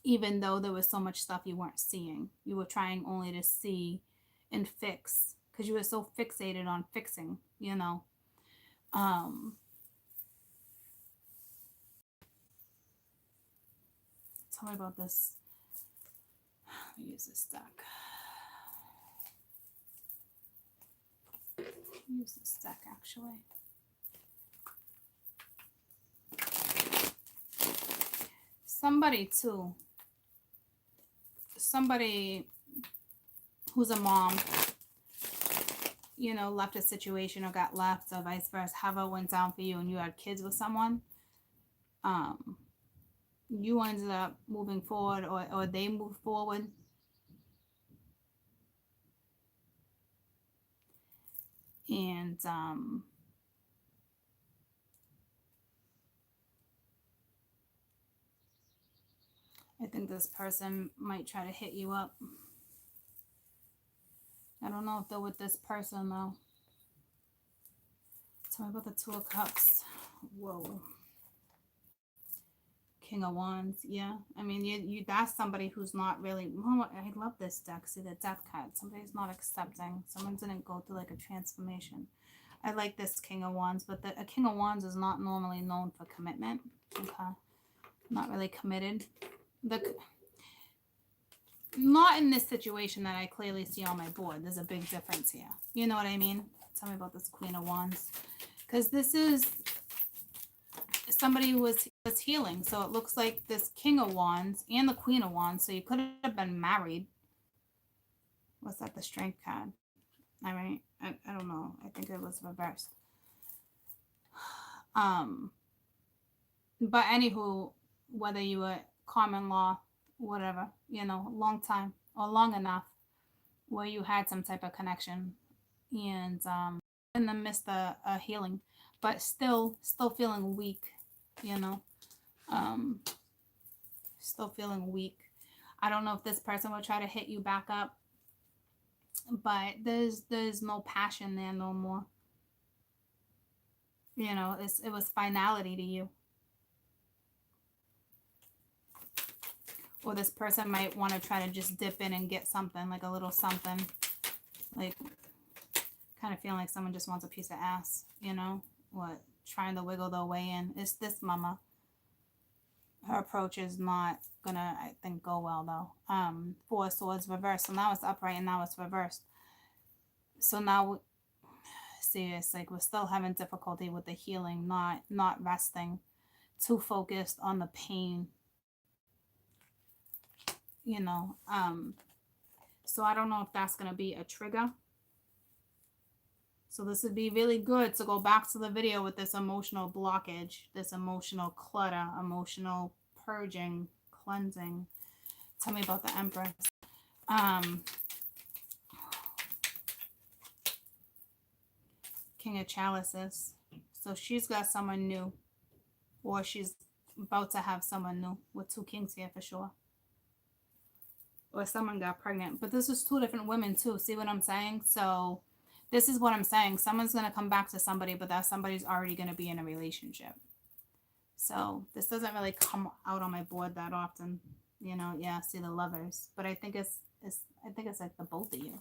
even though there was so much stuff you weren't seeing. You were trying only to see and fix, because you were so fixated on fixing, Tell me about this. Let me use this deck. Use this deck, actually. Somebody who's a mom, you know, left a situation or got left or vice versa, however it went down for you and you had kids with someone, you ended up moving forward, or they moved forward. And I think this person might try to hit you up. I don't know if they're with this person though. Tell me about the Two of Cups. Whoa. King of Wands. Yeah. I mean, you that's somebody who's not really. Oh, I love this deck. See the Death card. Somebody's not accepting. Someone didn't go through like a transformation. I like this King of Wands, but a King of Wands is not normally known for commitment. Okay. Not really committed. Not in this situation that I clearly see on my board. There's a big difference here. You know what I mean? Tell me about this Queen of Wands. Because this is somebody who was healing. So it looks like this King of Wands and the Queen of Wands. So you could have been married. What's that? The Strength card. All right. I don't know. I think it was reversed. But anywho, whether you were common law, whatever, you know, long time or long enough where you had some type of connection, and in the midst of healing, but still feeling weak, you know, still feeling weak. I don't know if this person will try to hit you back up, but there's no passion there no more. You know, it was finality to you. Or this person might want to try to just dip in and get something, like a little something. Like, kind of feeling like someone just wants a piece of ass, you know? What? Trying to wiggle their way in. It's this mama. Her approach is not gonna, I think, go well, though. Four of Swords reversed. So now it's upright and now it's reversed. So now, see, it's like we're still having difficulty with the healing, not resting. Too focused on the pain. You know, so I don't know if that's going to be a trigger. So this would be really good to go back to the video with this emotional blockage, this emotional clutter, emotional purging, cleansing. Tell me about the Empress. King of Chalices. So she's got someone new, or she's about to have someone new, with two kings here for sure. Or someone got pregnant. But this is two different women too. See what I'm saying? So this is what I'm saying. Someone's going to come back to somebody, but that somebody's already going to be in a relationship. So this doesn't really come out on my board that often. You know, yeah, see the Lovers. But I think it's like the both of you.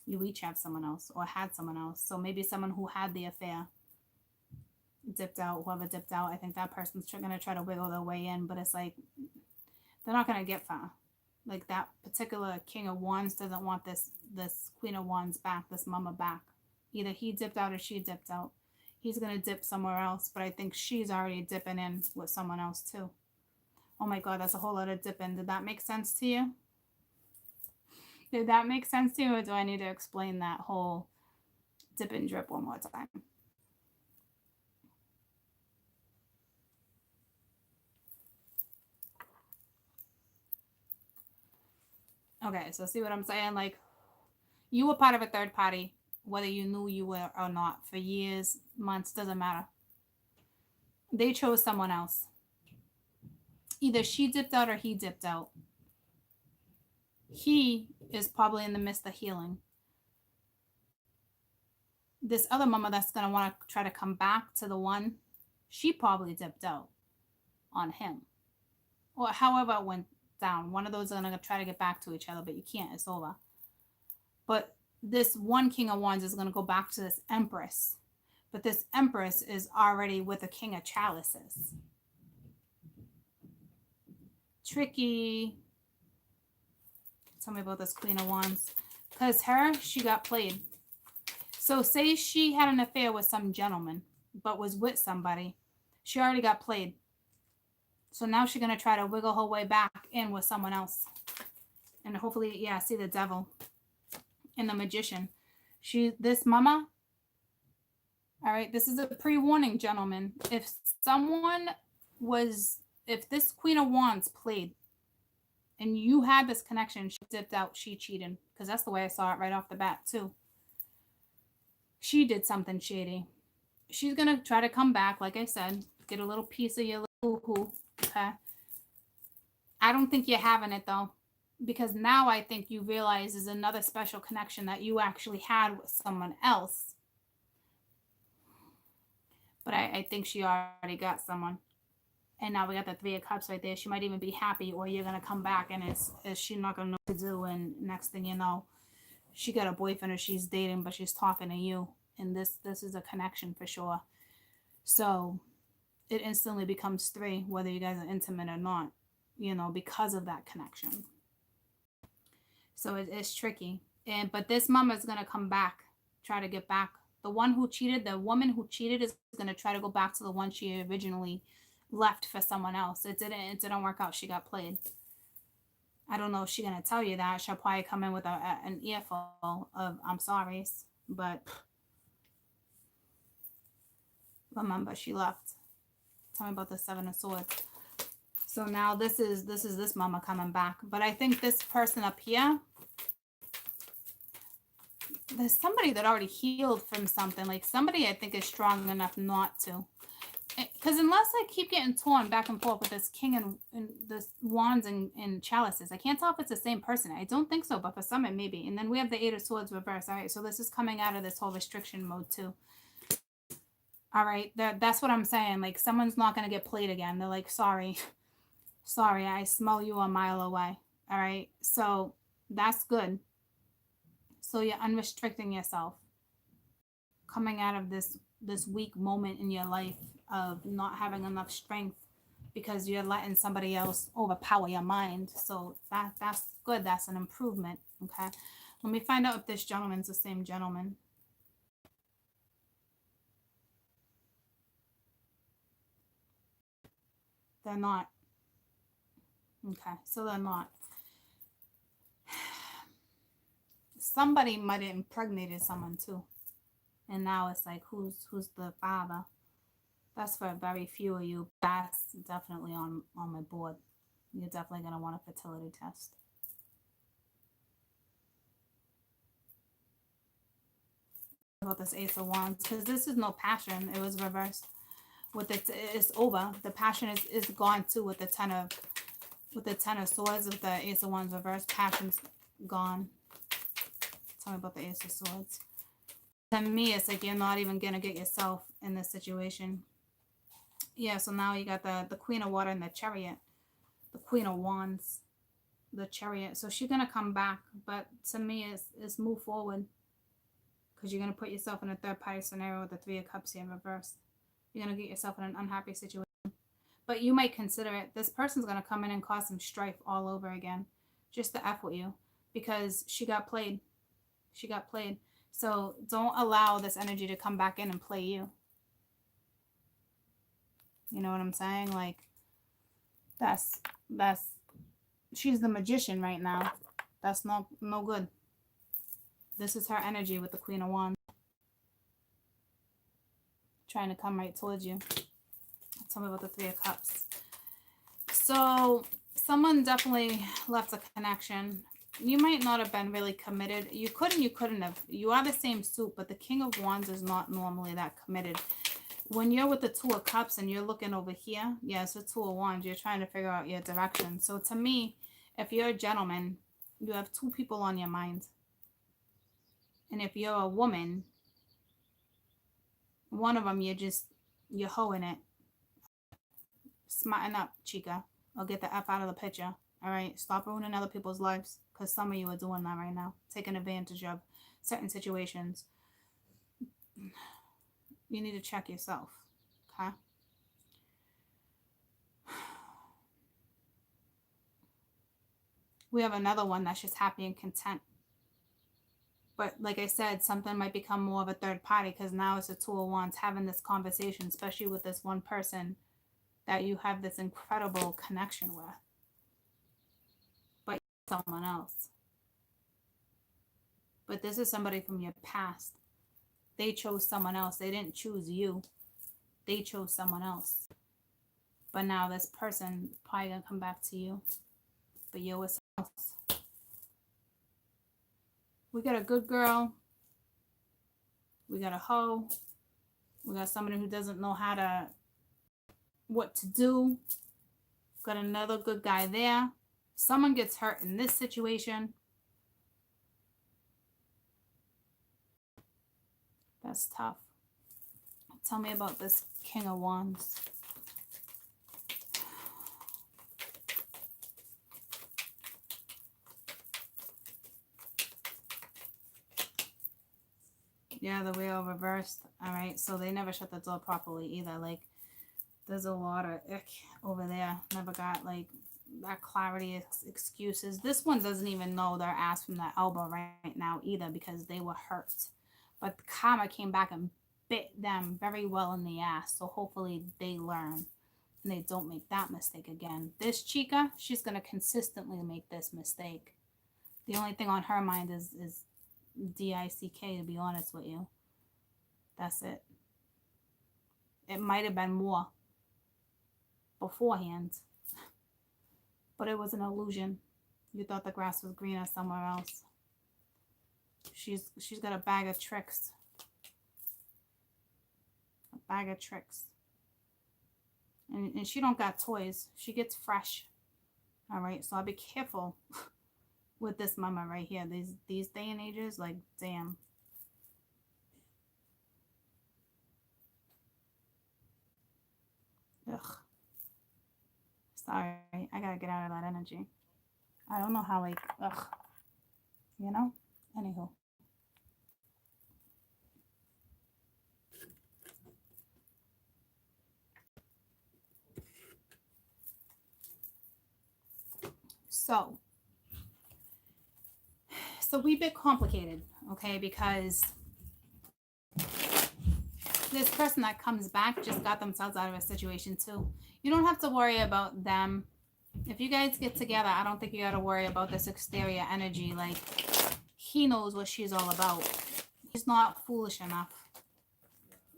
You each have someone else or had someone else. So maybe someone who had the affair dipped out, whoever dipped out. I think that person's going to try to wiggle their way in, but it's like they're not going to get far. Like that particular King of Wands doesn't want this Queen of Wands back, this mama back. Either he dipped out or she dipped out. He's going to dip somewhere else, but I think she's already dipping in with someone else too. Oh my God, that's a whole lot of dipping. Did that make sense to you? Did that make sense to you, or do I need to explain that whole dip and drip one more time? Okay, so see what I'm saying? Like, you were part of a third party, whether you knew you were or not, for years, months, doesn't matter. They chose someone else. Either she dipped out or he dipped out. He is probably in the midst of healing. This other mama that's going to want to try to come back to the one, she probably dipped out on him. Or however it went down. One of those are going to try to get back to each other, but you can't. It's over. But this one King of Wands is going to go back to this Empress. But this Empress is already with a King of Chalices. Tricky. Tell me about this Queen of Wands. Because she got played. So say she had an affair with some gentleman, but was with somebody. She already got played. So now she's going to try to wiggle her way back in with someone else. And hopefully, yeah, see the Devil and the Magician. This mama, all right, this is a pre-warning, gentlemen. If someone was, if this Queen of Wands played and you had this connection, she dipped out, she cheated. Because that's the way I saw it right off the bat, too. She did something shady. She's going to try to come back, like I said, get a little piece of your little hoo-hoo, okay? I don't think you're having it, though. Because now I think you realize is another special connection that you actually had with someone else. But I think she already got someone. And now we got the Three of Cups right there. She might even be happy, or you're going to come back and is she not going to know what to do. And next thing you know, she got a boyfriend or she's dating, but she's talking to you. And this is a connection for sure. So it instantly becomes three, whether you guys are intimate or not, you know, because of that connection. So it's tricky. But this mama is going to come back, try to get back. The one who cheated, the woman who cheated is going to try to go back to the one she originally left for someone else. It didn't work out. She got played. I don't know if she's going to tell you that. She'll probably come in with an earful of I'm sorry's. But remember, she left. Tell me about the Seven of Swords. So now this is this mama coming back. But I think this person up here, there's somebody that already healed from something. Like somebody I think is strong enough not to. Because unless I keep getting torn back and forth with this king and this wands and chalices, I can't tell if it's the same person. I don't think so, but for some it may be. And then we have the Eight of Swords reversed. All right, so this is coming out of this whole restriction mode too. All right, that's what I'm saying. Like someone's not going to get played again. They're like, sorry, I smell you a mile away. All right, so that's good. So you're unrestricting yourself. Coming out of this weak moment in your life of not having enough strength because you're letting somebody else overpower your mind. So that's good. That's an improvement. Okay. Let me find out if this gentleman's the same gentleman. They're not. Okay. So they're not. Somebody might have impregnated someone too. And now it's like, who's the father? That's for very few of you. That's definitely on my board. You're definitely going to want a fertility test. About this Ace of Wands, because this is no passion. It was reversed. With it's over. The passion is gone too with the Ten of Swords. With the Ace of Wands reversed, passion's gone. Tell me about the Ace of Swords. To me, it's like you're not even going to get yourself in this situation. Yeah, so now you got the Queen of Water and the Chariot. The Queen of Wands. The Chariot. So she's going to come back. But to me, it's move forward. Because you're going to put yourself in a third-party scenario with the Three of Cups here in reverse. You're going to get yourself in an unhappy situation. But you might consider it. This person's going to come in and cause some strife all over again. Just to F with you. Because she got played. She got played. So don't allow this energy to come back in and play you. You know what I'm saying? Like, that's she's the magician right now. That's no good. This is her energy with the Queen of Wands. Trying to come right towards you. Tell me about the Three of Cups. So someone definitely left a connection. You might not have been really committed. You couldn't have. You are the same suit, but the King of Wands is not normally that committed. When you're with the Two of Cups and you're looking over here, yeah, it's the Two of Wands. You're trying to figure out your direction. So to me, if you're a gentleman, you have two people on your mind. And if you're a woman, one of them, you're hoeing it. Smarten up, chica. Or get the F out of the picture. All right? Stop ruining other people's lives. Because some of you are doing that right now. Taking advantage of certain situations. You need to check yourself. Okay? We have another one that's just happy and content. But like I said, something might become more of a third party because now it's a Two of Wands having this conversation, especially with this one person that you have this incredible connection with. But someone else. But this is somebody from your past. They chose someone else. They didn't choose you. They chose someone else. But now this person probably gonna come back to you. But you're with someone else. We got a good girl. We got a hoe. We got somebody who doesn't know what to do. Got another good guy there. Someone gets hurt in this situation. That's tough. Tell me about this King of Wands. Yeah, the wheel reversed. All right, so they never shut the door properly either. Like, there's a lot of ick over there. Never got, like, that clarity excuses. This one doesn't even know their ass from their elbow right now either because they were hurt. But the karma came back and bit them very well in the ass. So hopefully they learn and they don't make that mistake again. This chica, she's going to consistently make this mistake. The only thing on her mind is DICK, to be honest with you. That's it. It might have been more beforehand, but it was an illusion. You thought the grass was greener somewhere else. She's got a bag of tricks. A bag of tricks. And she don't got toys. She gets fresh. All right, so I'll be careful with this mama right here. These day and ages, like, damn. Ugh. Sorry, I gotta get out of that energy. I don't know how, like, ugh. You know? Anywho. So we bit complicated, okay? Because this person that comes back just got themselves out of a situation too. You don't have to worry about them. If you guys get together, I don't think you got to worry about this exterior energy. Like, he knows what she's all about. He's not foolish enough.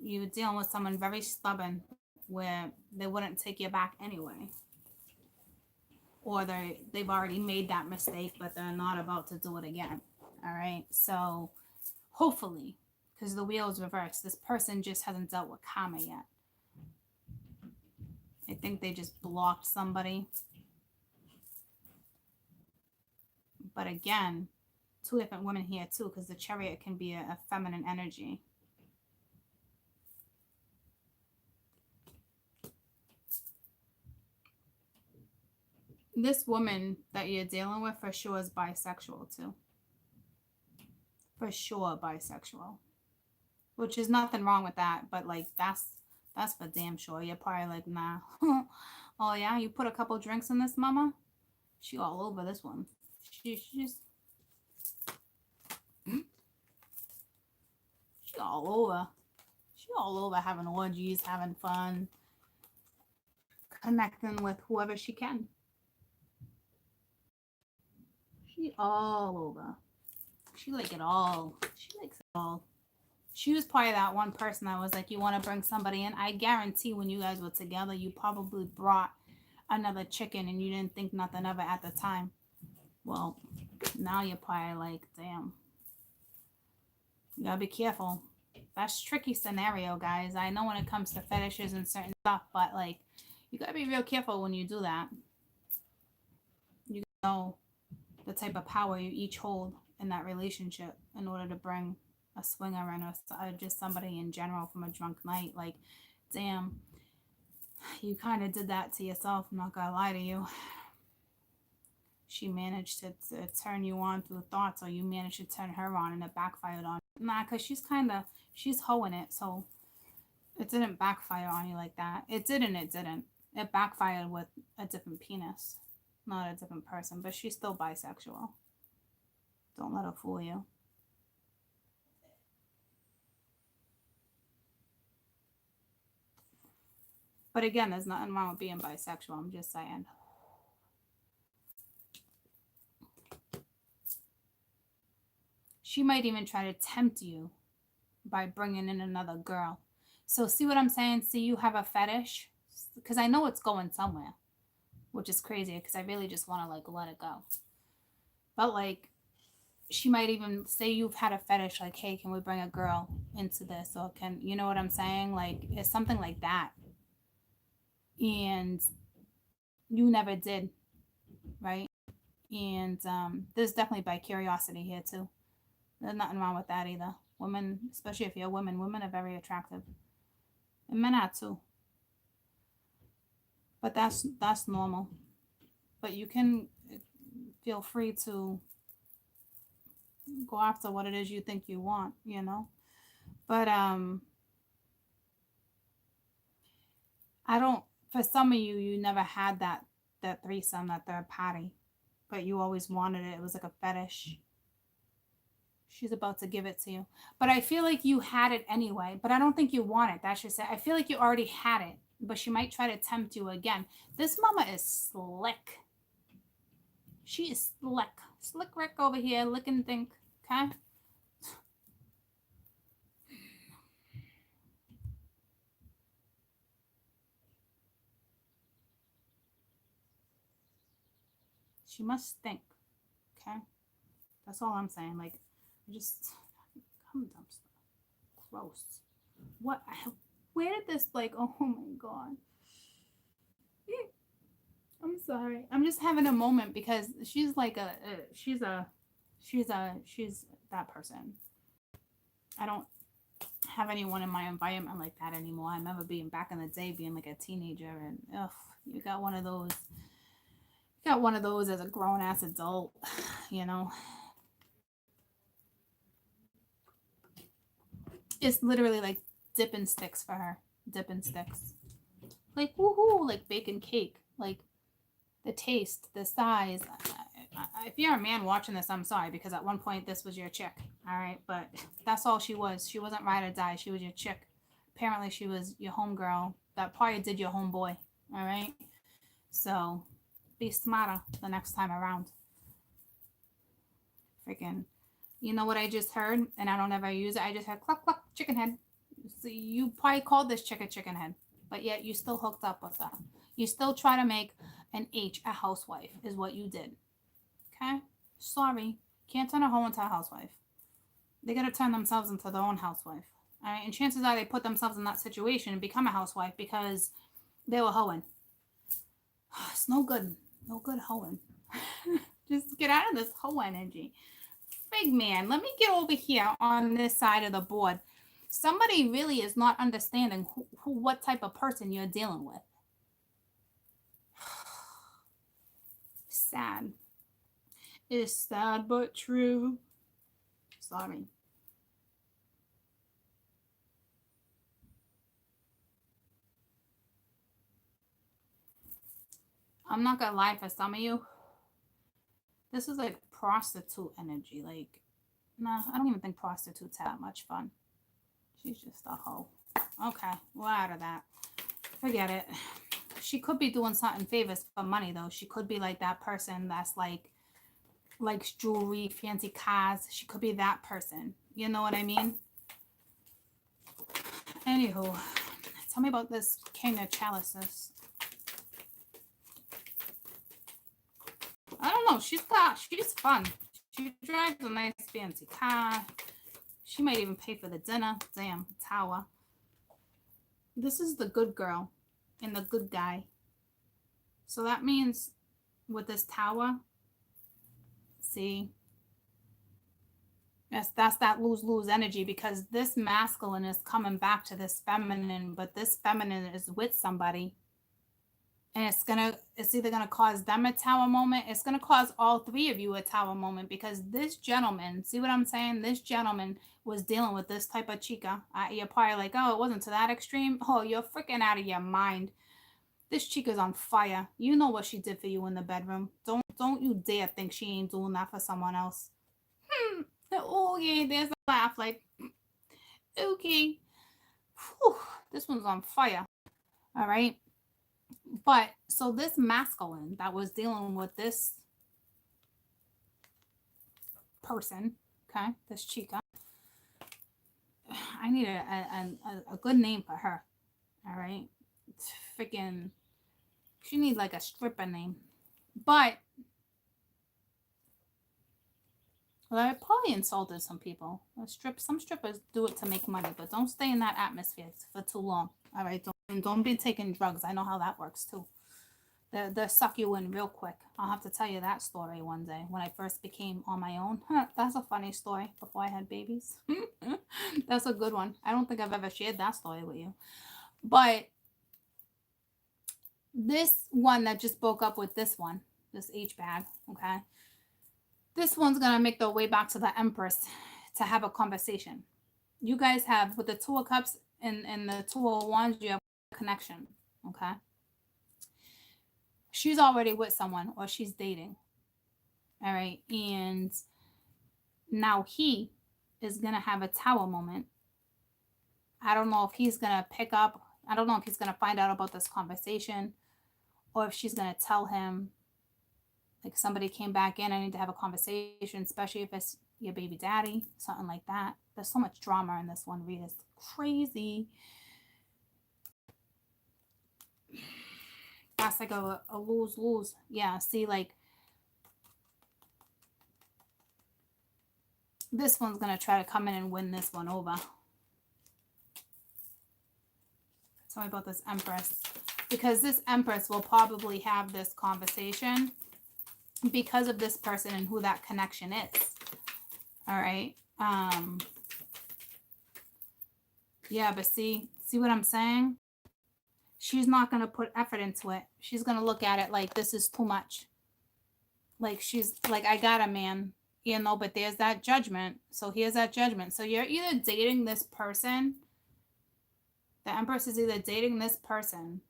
You're dealing with someone very stubborn where they wouldn't take you back anyway. Or they've already made that mistake, but they're not about to do it again. All right. So hopefully, because the wheel is reversed, this person just hasn't dealt with karma yet. I think they just blocked somebody. But again, two different women here too, because the Chariot can be a feminine energy. This woman that you're dealing with for sure is bisexual too. For sure bisexual. Which is nothing wrong with that, but like that's for damn sure. You're probably like, nah. Oh yeah, you put a couple drinks in this mama? She all over this one. She's all over. She all over having orgies, having fun, connecting with whoever she can. She all over. She like it all. She likes it all. She was probably that one person that was like, you want to bring somebody in? I guarantee when you guys were together, you probably brought another chicken and you didn't think nothing of it at the time. Well, now you're probably like, damn. You gotta be careful. That's tricky scenario, guys. I know when it comes to fetishes and certain stuff, but like, you gotta be real careful when you do that. You know the type of power you each hold in that relationship in order to bring a swinger in or just somebody in general from a drunk night. Like, damn, you kind of did that to yourself. I'm not gonna lie to you. She managed to turn you on through thoughts, or you managed to turn her on and it backfired on. Nah, because she's hoeing it, so it didn't backfire on you like that. It didn't. It backfired with a different penis, not a different person, but she's still bisexual. Don't let her fool you. But again, there's nothing wrong with being bisexual. I'm just saying. She might even try to tempt you by bringing in another girl. So see what I'm saying? See, you have a fetish, because I know it's going somewhere, which is crazy because I really just want to like let it go. But like, she might even say you've had a fetish, like, hey, can we bring a girl into this? Or can, you know what I'm saying? Like, it's something like that. And you never did, right? And there's definitely by curiosity here too. There's nothing wrong with that either. Women, especially if you're women are very attractive. And men are too. But that's normal. But you can feel free to go after what it is you think you want, you know? But I don't, for some of you, you never had that threesome, that third party, but you always wanted it. It was like a fetish. She's about to give it to you. But I feel like you had it anyway, but I don't think you want it. That's just it. I feel like you already had it, but she might try to tempt you again. This mama is slick. She is slick. Slick Rick over here, lick and think, okay? She must think, okay? That's all I'm saying. Like, just come dumpster. Gross. What? Where did this like? Oh my god. I'm sorry. I'm just having a moment because she's like she's that person. I don't have anyone in my environment like that anymore. I remember being back in the day, being like a teenager, and ugh, you got one of those. You got one of those as a grown ass adult, you know. It's literally like dipping sticks for her. Dipping sticks. Like woohoo, like baking cake. Like the taste, the size. If you're a man watching this, I'm sorry, because at one point this was your chick. All right, but that's all she was. She wasn't ride or die. She was your chick. Apparently, she was your homegirl that probably did your homeboy. All right, so be smarter the next time around. Freaking, you know what I just heard, and I don't ever use it. I just heard cluck cluck chicken head. So you probably called this chick a chicken head, but yet you still hooked up with her. You still try to make an H a housewife, is what you did. Okay? Sorry. Can't turn a hoe into a housewife. They gotta turn themselves into their own housewife. All right? And chances are they put themselves in that situation and become a housewife because they were hoeing. It's no good. No good hoeing. Just get out of this hoe energy. Big man, let me get over here on this side of the board. Somebody really is not understanding what type of person you're dealing with. Sad. It's sad but true. Sorry. I'm not gonna lie, for some of you, this is like prostitute energy. Like, nah, I don't even think prostitutes have that much fun. She's just a hoe. Okay, we're out of that. Forget it. She could be doing something favors for money though. She could be like that person that's like likes jewelry, fancy cars. She could be that person. You know what I mean? Anywho, tell me about this King of Chalices. I don't know. She's fun. She drives a nice fancy car. She might even pay for the dinner. Damn, tower. This is the good girl and the good guy. So that means with this tower, see, that's that lose-lose energy, because this masculine is coming back to this feminine, but this feminine is with somebody. And it's either gonna cause them a tower moment. It's gonna cause all three of you a tower moment, because this gentleman, see what I'm saying? This gentleman was dealing with this type of chica. You're probably like, oh, it wasn't to that extreme. Oh, you're freaking out of your mind. This chica's on fire. You know what she did for you in the bedroom. Don't you dare think she ain't doing that for someone else. Oh yeah, there's a laugh. Like, okay. Whew, this one's on fire. All right. But so this masculine that was dealing with this person, Okay, this chica. I need a good name for her. All right, it's freaking. She need like a stripper name, but well, I probably insulted some people. Some strippers do it to make money, but don't stay in that atmosphere for too long. All right, don't be taking drugs. I know how that works too. They'll suck you in real quick. I'll have to tell you that story one day when I first became on my own. That's a funny story before I had babies. That's a good one. I don't think I've ever shared that story with you. But this one that just broke up with this one, this H bag, okay? This one's going to make their way back to the Empress to have a conversation. You guys have, with the Two of Cups and the Two of Wands, you have a connection, okay? She's already with someone or she's dating, all right? And now he is going to have a Tower moment. I don't know if he's going to pick up. I don't know if he's going to find out about this conversation or if she's going to tell him, like, somebody came back in, I need to have a conversation, especially if it's your baby daddy, something like that. There's so much drama in this one, Rita. It's crazy. That's like a lose-lose. Yeah, see, like, this one's going to try to come in and win this one over. Tell me about this Empress. Because this Empress will probably have this conversation because of this person and who that connection is. All right. Yeah, but see what I'm saying? She's not going to put effort into it. She's going to look at it like this is too much. Like she's like, I got a man, you know, but there's that judgment. So here's that judgment. So you're either dating this person. The Empress is either dating this person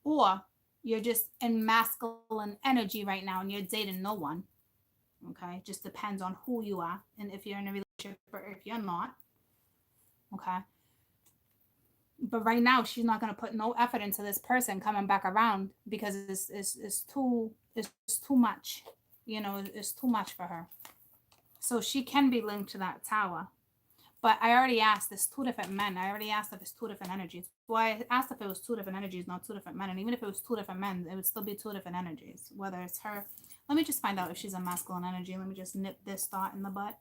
or you're just in masculine energy right now and you're dating no one. Okay. Just depends on who you are and if you're in a relationship or if you're not. Okay. But right now she's not going to put no effort into this person coming back around because it's too much. You know, it's too much for her. So she can be linked to that Tower. But I already asked, there's two different men. I already asked if it's two different energies. Well, I asked if it was two different energies, not two different men. And even if it was two different men, it would still be two different energies. Whether it's her. Let me just find out if she's a masculine energy. Let me just nip this thought in the butt.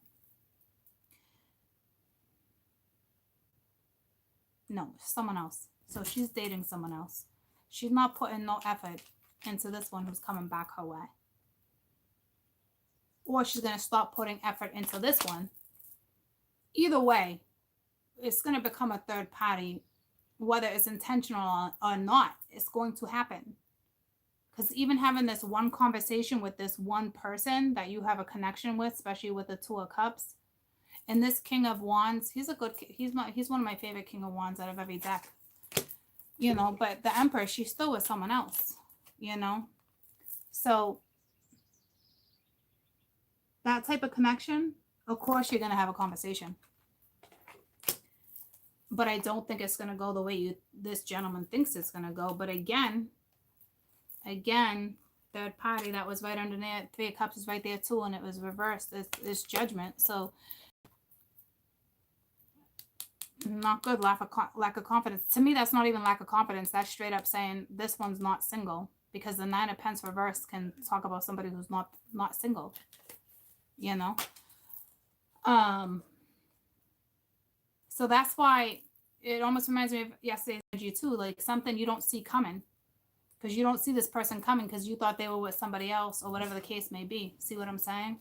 No, someone else. So she's dating someone else. She's not putting no effort into this one who's coming back her way. Or she's going to stop putting effort into this one. Either way, it's going to become a third party, whether it's intentional or not. It's going to happen. Because even having this one conversation with this one person that you have a connection with, especially with the Two of Cups, and this King of Wands, he's one of my favorite King of Wands out of every deck. You know, but the Empress, she's still with someone else, you know. So that type of connection, of course you're going to have a conversation. But I don't think it's going to go the way this gentleman thinks it's going to go. But again, third party, that was right under there. Three of Cups is right there too, and it was reversed. It's judgment. So not good. Lack of confidence. To me, that's not even lack of confidence. That's straight up saying this one's not single, because the Nine of Pence reversed can talk about somebody who's not single. You know. So that's why it almost reminds me of yesterday's energy too, like something you don't see coming, because you don't see this person coming because you thought they were with somebody else or whatever the case may be. See what I'm saying?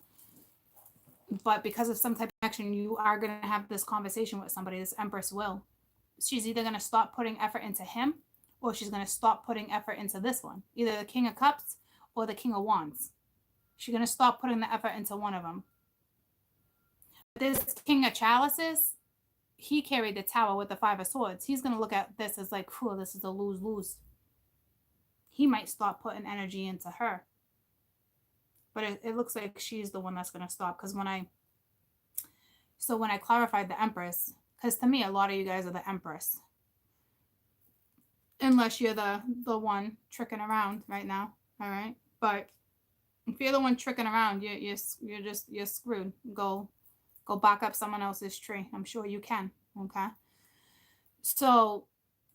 But because of some type of action, you are going to have this conversation with somebody. This Empress will. She's either going to stop putting effort into him or she's going to stop putting effort into this one. Either the King of Cups or the King of Wands. She's going to stop putting the effort into one of them. This King of Chalices, he carried the Tower with the Five of Swords. He's going to look at this as like, cool, this is a lose-lose. He might stop putting energy into her. But it looks like she's the one that's going to stop. Because when I clarified the Empress, because to me, a lot of you guys are the Empress. Unless you're the one tricking around right now. All right. But if you're the one tricking around, you're screwed. Go Go bark up someone else's tree. I'm sure you can. Okay. So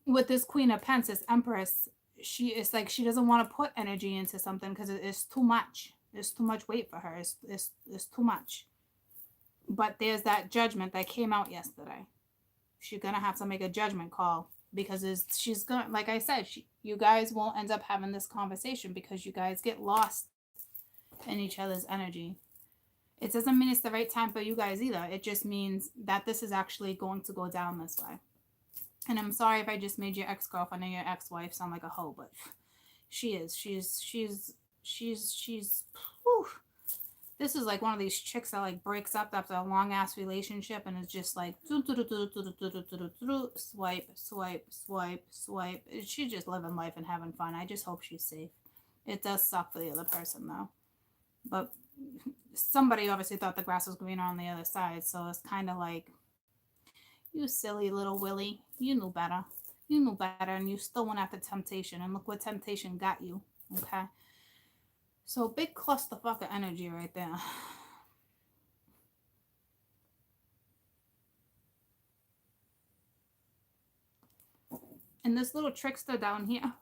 with this Queen of Pence, this Empress, she is like she doesn't want to put energy into something because it's too much. It's too much weight for her. It's too much. But there's that judgment that came out yesterday. She's gonna have to make a judgment call because she's gonna, like I said, you guys won't end up having this conversation because you guys get lost in each other's energy. It doesn't mean it's the right time for you guys either. It just means that this is actually going to go down this way. And I'm sorry if I just made your ex-girlfriend and your ex-wife sound like a hoe, but she is. She's whew. This is like one of these chicks that like breaks up after a long ass relationship and is just like swipe, swipe, swipe, swipe. She's just living life and having fun. I just hope she's safe. It does suck for the other person though. But somebody obviously thought the grass was greener on the other side, so it's kind of like, you silly little Willie, you knew better. You knew better, and you still went after temptation, and look what temptation got you. Okay, so big clusterfuck of energy right there. And this little trickster down here,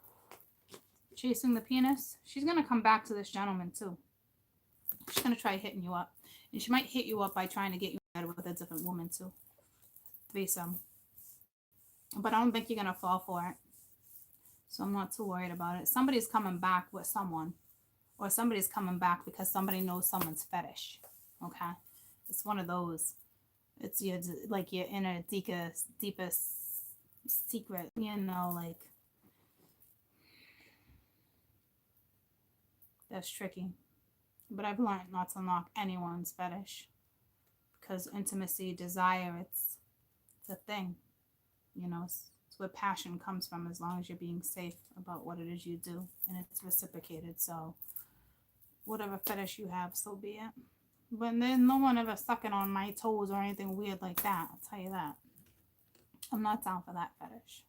chasing the penis, she's gonna come back to this gentleman too. She's gonna try hitting you up, and she might hit you up by trying to get you in bed with a different woman too. Threesome. But I don't think you're gonna fall for it, so I'm not too worried about it. Somebody's coming back with someone, or somebody's coming back because somebody knows someone's fetish. Okay, it's one of those. It's your like your inner deepest secret, you know, like that's tricky. But I've learned not to knock anyone's fetish because intimacy, desire, it's a thing. You know, it's where passion comes from as long as you're being safe about what it is you do and it's reciprocated. So whatever fetish you have, so be it. But there's no one ever sucking on my toes or anything weird like that. I'll tell you that. I'm not down for that fetish.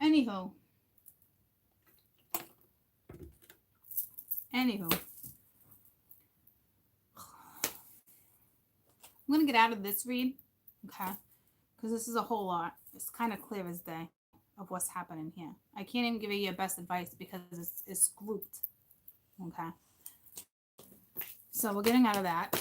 Anywho. I'm going to get out of this read. Okay. Because this is a whole lot. It's kind of clear as day of what's happening here. I can't even give you your best advice because it's grouped. Okay. So we're getting out of that.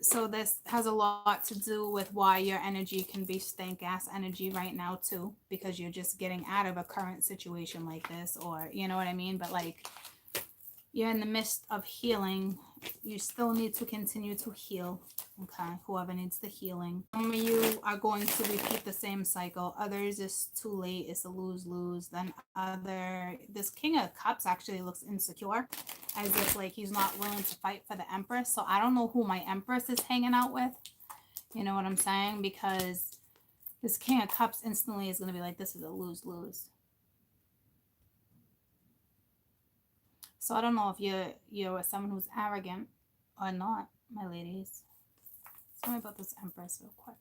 So this has a lot to do with why your energy can be stank ass energy right now too, because you're just getting out of a current situation like this, or you know what I mean? But like you're in the midst of healing. You still need to continue to heal. Okay, whoever needs the healing. Some of you are going to repeat the same cycle. Others, it's too late. It's a lose-lose. Then this King of Cups actually looks insecure, as if like he's not willing to fight for the Empress. So I don't know who my Empress is hanging out with. You know what I'm saying? Because this King of Cups instantly is going to be like, this is a lose-lose. So I don't know if you're someone who's arrogant or not, my ladies. Tell me about this Empress real quick.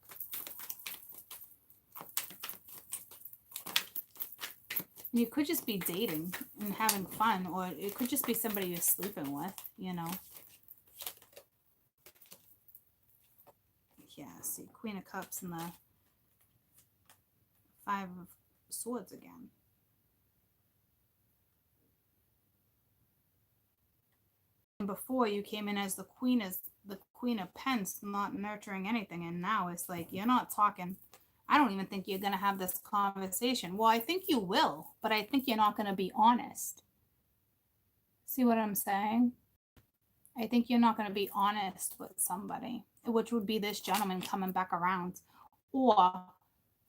You could just be dating and having fun, or it could just be somebody you're sleeping with, you know. Yeah, see, Queen of Cups and the Five of Swords again. And before you came in as the Queen of Pence, not nurturing anything, and now it's like you're not talking. I don't even think you're gonna have this conversation. Well, I think you will, but I think you're not gonna be honest. See what I'm saying? I think you're not gonna be honest with somebody, which would be this gentleman coming back around, or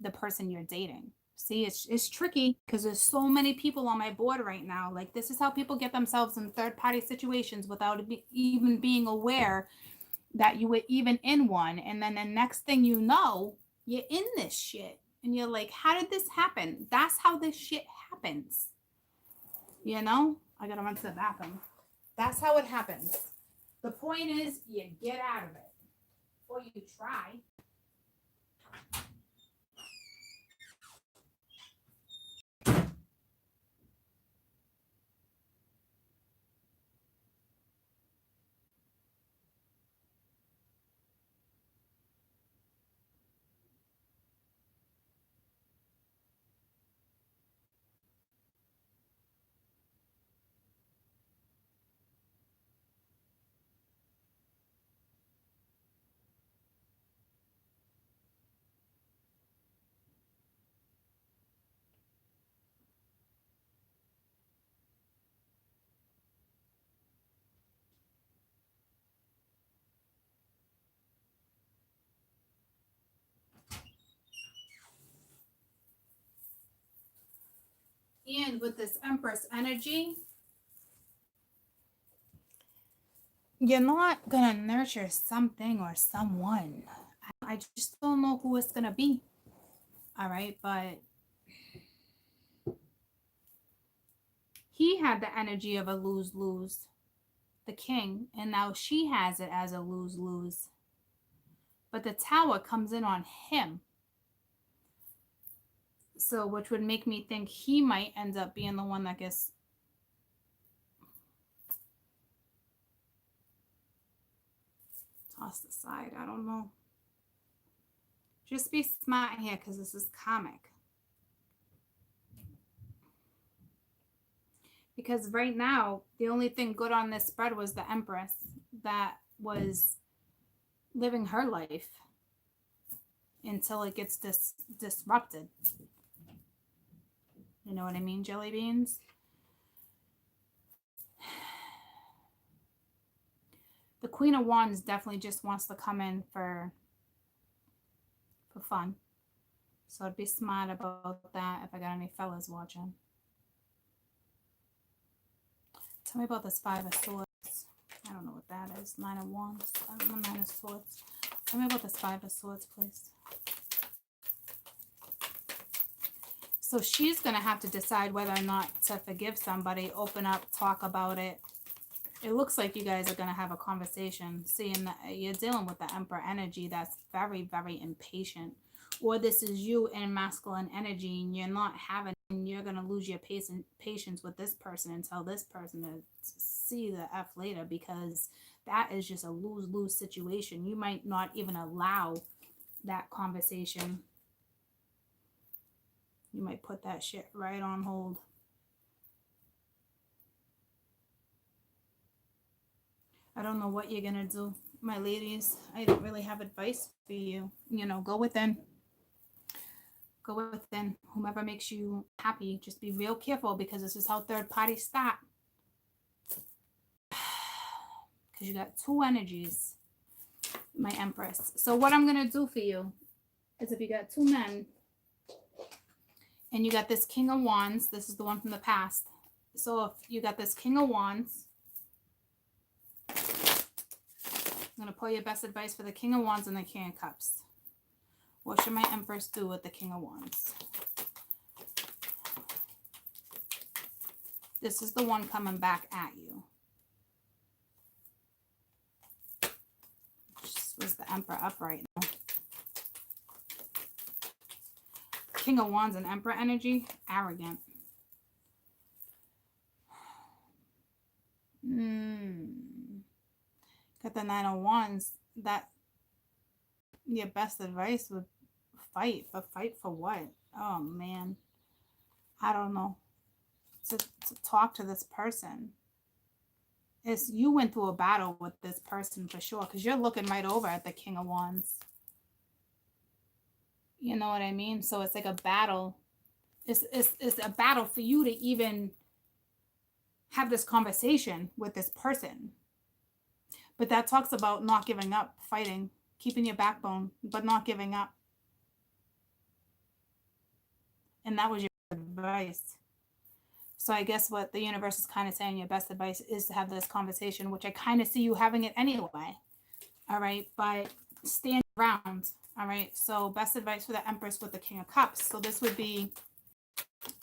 the person you're dating. See, it's tricky because there's so many people on my board right now. Like, this is how people get themselves in third-party situations without even being aware that you were even in one. And then the next thing you know, you're in this shit. And you're like, how did this happen? That's how this shit happens. You know? I gotta run to the bathroom. That's how it happens. The point is, you get out of it. Or you try. And with this Empress energy, you're not going to nurture something or someone. I just don't know who it's going to be. All right. But he had the energy of a lose-lose, the king, and now she has it as a lose-lose. But the tower comes in on him. So, which would make me think he might end up being the one that gets tossed aside. I don't know. Just be smart here because this is comic. Because right now, the only thing good on this spread was the Empress that was living her life until it gets disrupted. You know what I mean, jelly beans? The Queen of Wands definitely just wants to come in for fun. So I'd be smart about that if I got any fellas watching. Tell me about this Five of Swords. I don't know what that is. Nine of Wands. I don't know, Nine of Swords. Tell me about this Five of Swords, please. So she's going to have to decide whether or not to forgive somebody, open up, talk about it. It looks like you guys are going to have a conversation, seeing that you're dealing with the Emperor energy that's very, very impatient. Or this is you in masculine energy and you're not having, you're going to lose your patience with this person and tell this person to see the F later, because that is just a lose-lose situation. You might not even allow that conversation. You might put that shit right on hold. I don't know what you're going to do, my ladies. I don't really have advice for you. You know, go within. Go within. Whomever makes you happy. Just be real careful because this is how third parties start. Because you got two energies, my Empress. So what I'm going to do for you is, if you got two men and you got this King of Wands, this is the one from the past. So if you got this King of Wands, I'm going to pull your best advice for the King of Wands and the King of Cups. What should my Empress do with the King of Wands? This is the one coming back at you. This was the Emperor up right now. King of Wands and Emperor energy, arrogant. Got the Nine of Wands. That your best advice would fight, but fight for what? Oh man, I don't know. To talk to this person. It's, you went through a battle with this person for sure, because you're looking right over at the King of Wands. You know what I mean? So it's like a battle. It's a battle for you to even have this conversation with this person. But that talks about not giving up, fighting, keeping your backbone, but not giving up. And that was your advice. So I guess what the universe is kind of saying, your best advice is to have this conversation, which I kind of see you having it anyway. All right. But stand around. All right. So best advice for the Empress with the King of Cups. So this would be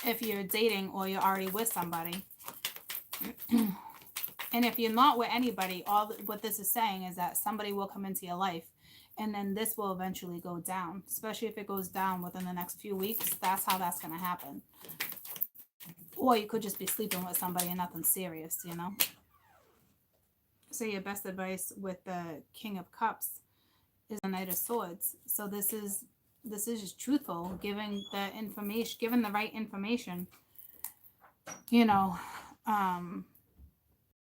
if you're dating or you're already with somebody. And if you're not with anybody, all what this is saying is that somebody will come into your life, and then this will eventually go down, especially if it goes down within the next few weeks. That's how that's going to happen. Or you could just be sleeping with somebody and nothing serious, you know. So your best advice with the King of Cups is the Knight of Swords. So this is just truthful, giving the information, given the right information. You know,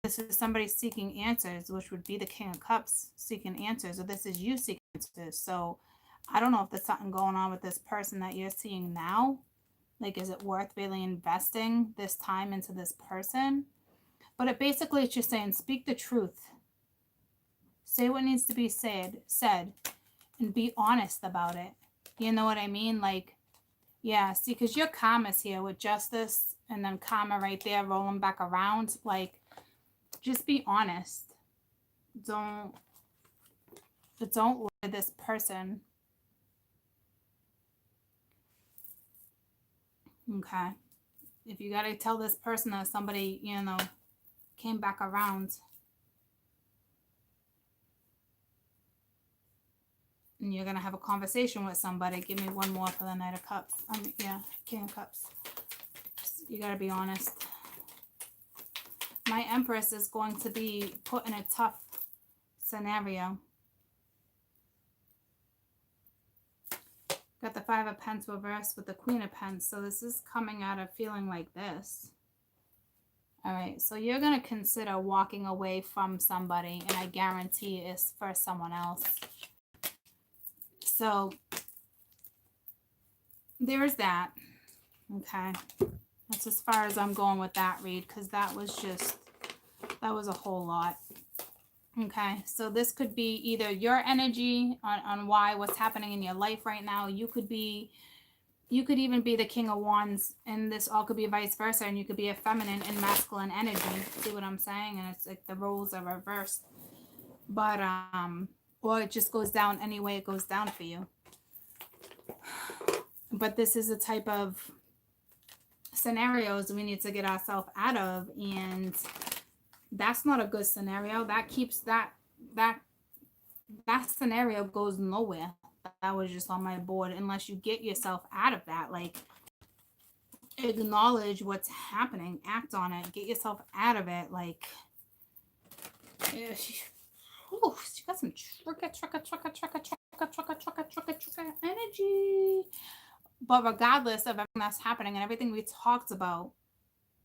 this is somebody seeking answers, which would be the King of Cups seeking answers, or this is you seeking answers. So I don't know if there's something going on with this person that you're seeing now. Like, is it worth really investing this time into this person? But it basically is just saying, speak the truth. Say what needs to be said, and be honest about it. You know what I mean? Like, yeah, see, because your karma's here with Justice And then karma right there, rolling back around. Like, just be honest. Don't lie to this person. Okay. If you got to tell this person that somebody, came back around, and you're going to have a conversation with somebody, give me one more for the Knight of Cups. Yeah, King of Cups. You got to be honest. My Empress is going to be put in a tough scenario. Got the Five of Pence reversed with the Queen of Pence. So this is coming out of feeling like this. All right. So you're going to consider walking away from somebody. And I guarantee it's for someone else. So there's that. Okay. That's as far as I'm going with that read. Because that was a whole lot. Okay, so this could be either your energy on what's happening in your life right now. You could even be the King of Wands, and this all could be vice versa, and you could be a feminine and masculine energy. See what I'm saying? And it's like the roles are reversed. But or it just goes down any way it goes down for you. But this is the type of scenarios we need to get ourselves out of, and that's not a good scenario. That keeps that scenario goes nowhere. That was just on my board. Unless you get yourself out of that, like, acknowledge what's happening, act on it, get yourself out of it. Like, she got some trucker energy. But regardless of everything that's happening and everything we talked about,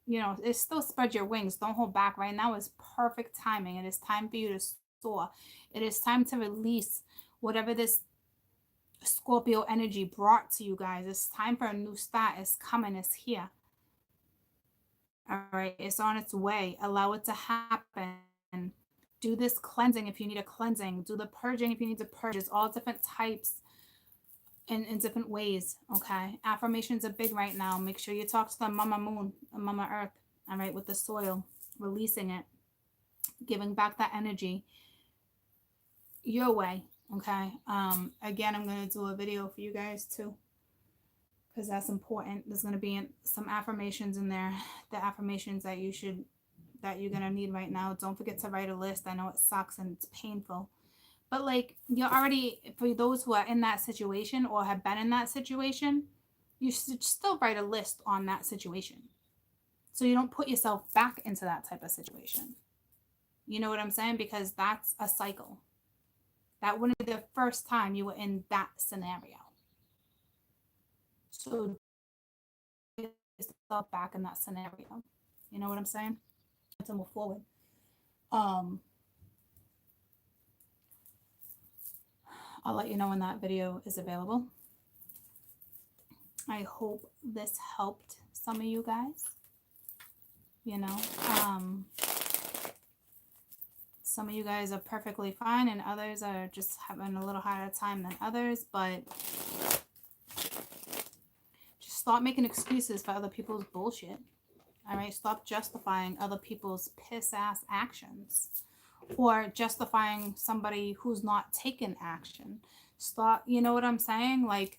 it's still spread your wings. Don't hold back. Right now is perfect timing. It is time for you to soar. It is time to release whatever this Scorpio energy brought to you guys. It's time for a new start. It's coming. It's here. All right. It's on its way. Allow it to happen. Do this cleansing if you need a cleansing. Do the purging if you need to purge. There's all different types in different ways. Okay. Affirmations are big right now. Make sure you talk to the Mama Moon and Mama Earth. All right. With the soil. Releasing it. Giving back that energy your way. Okay. Again, I'm going to do a video for you guys too, because that's important. There's going to be some affirmations in there, the affirmations that you're going to need right now. Don't forget to write a list. I know it sucks and it's painful, but like, you're already, for those who are in that situation or have been in that situation, you should still write a list on that situation, so you don't put yourself back into that type of situation. You know what I'm saying? Because that's a cycle. That wouldn't be the first time you were in that scenario. So put yourself back in that scenario. You know what I'm saying? To move forward. I'll let you know when that video is available. I hope this helped some of you guys. Some of you guys are perfectly fine, and others are just having a little harder time than others, but just stop making excuses for other people's bullshit. All right? Stop justifying other people's piss-ass actions or justifying somebody who's not taking action. Stop, you know what I'm saying? Like,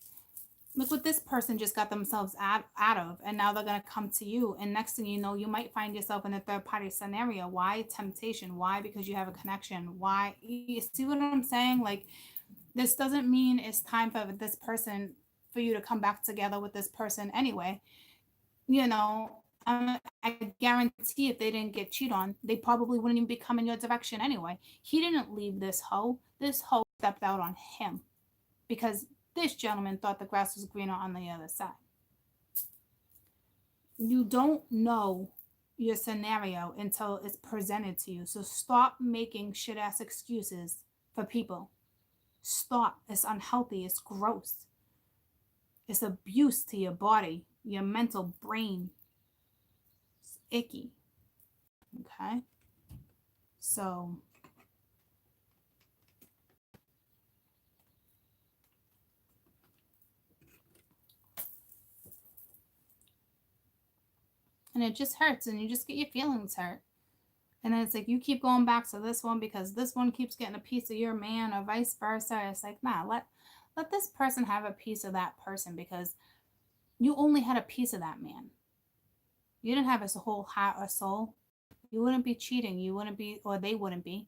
look what this person just got themselves out of, and now they're going to come to you, and next thing you know, you might find yourself in a third-party scenario. Why? Temptation. Why? Because you have a connection. Why? You see what I'm saying? Like, this doesn't mean it's time for this person, for you to come back together with this person anyway. I guarantee if they didn't get cheated on, they probably wouldn't even be coming your direction anyway. He didn't leave this hoe. This hoe stepped out on him because this gentleman thought the grass was greener on the other side. You don't know your scenario until it's presented to you. So stop making shit-ass excuses for people. Stop. It's unhealthy. It's gross. It's abuse to your body, your mental brain. It's icky. Okay? So And it just hurts, and you just get your feelings hurt. And then it's like you keep going back to this one because this one keeps getting a piece of your man, or vice versa. It's like, nah, let this person have a piece of that person, because you only had a piece of that man. You didn't have his whole heart or soul. You wouldn't be cheating. You wouldn't be, or they wouldn't be.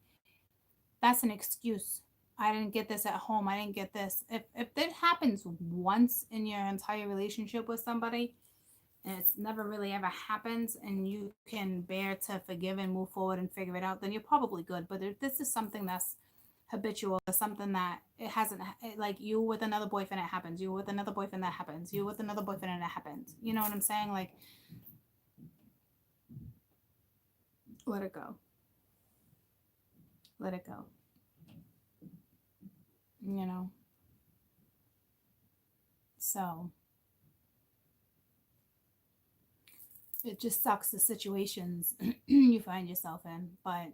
That's an excuse. I didn't get this at home. I didn't get this. If that happens once in your entire relationship with somebody, and it's never really ever happens, and you can bear to forgive and move forward and figure it out, then you're probably good. But if this is something that's habitual, something that it hasn't, like you with another boyfriend, it happens. You with another boyfriend, that happens. You with another boyfriend, and it happens. You know what I'm saying? Like, let it go. Let it go. You know? So it just sucks, the situations you find yourself in, but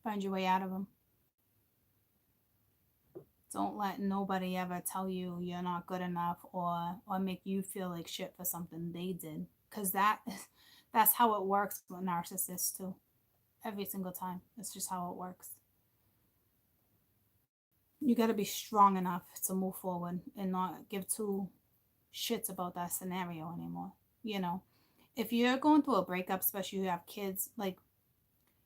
find your way out of them. Don't let nobody ever tell you you're not good enough, or make you feel like shit for something they did, because that's how it works with narcissists too. Every single time, it's just how it works. You got to be strong enough to move forward and not give two shits about that scenario anymore. You know, if you're going through a breakup, especially you have kids, like,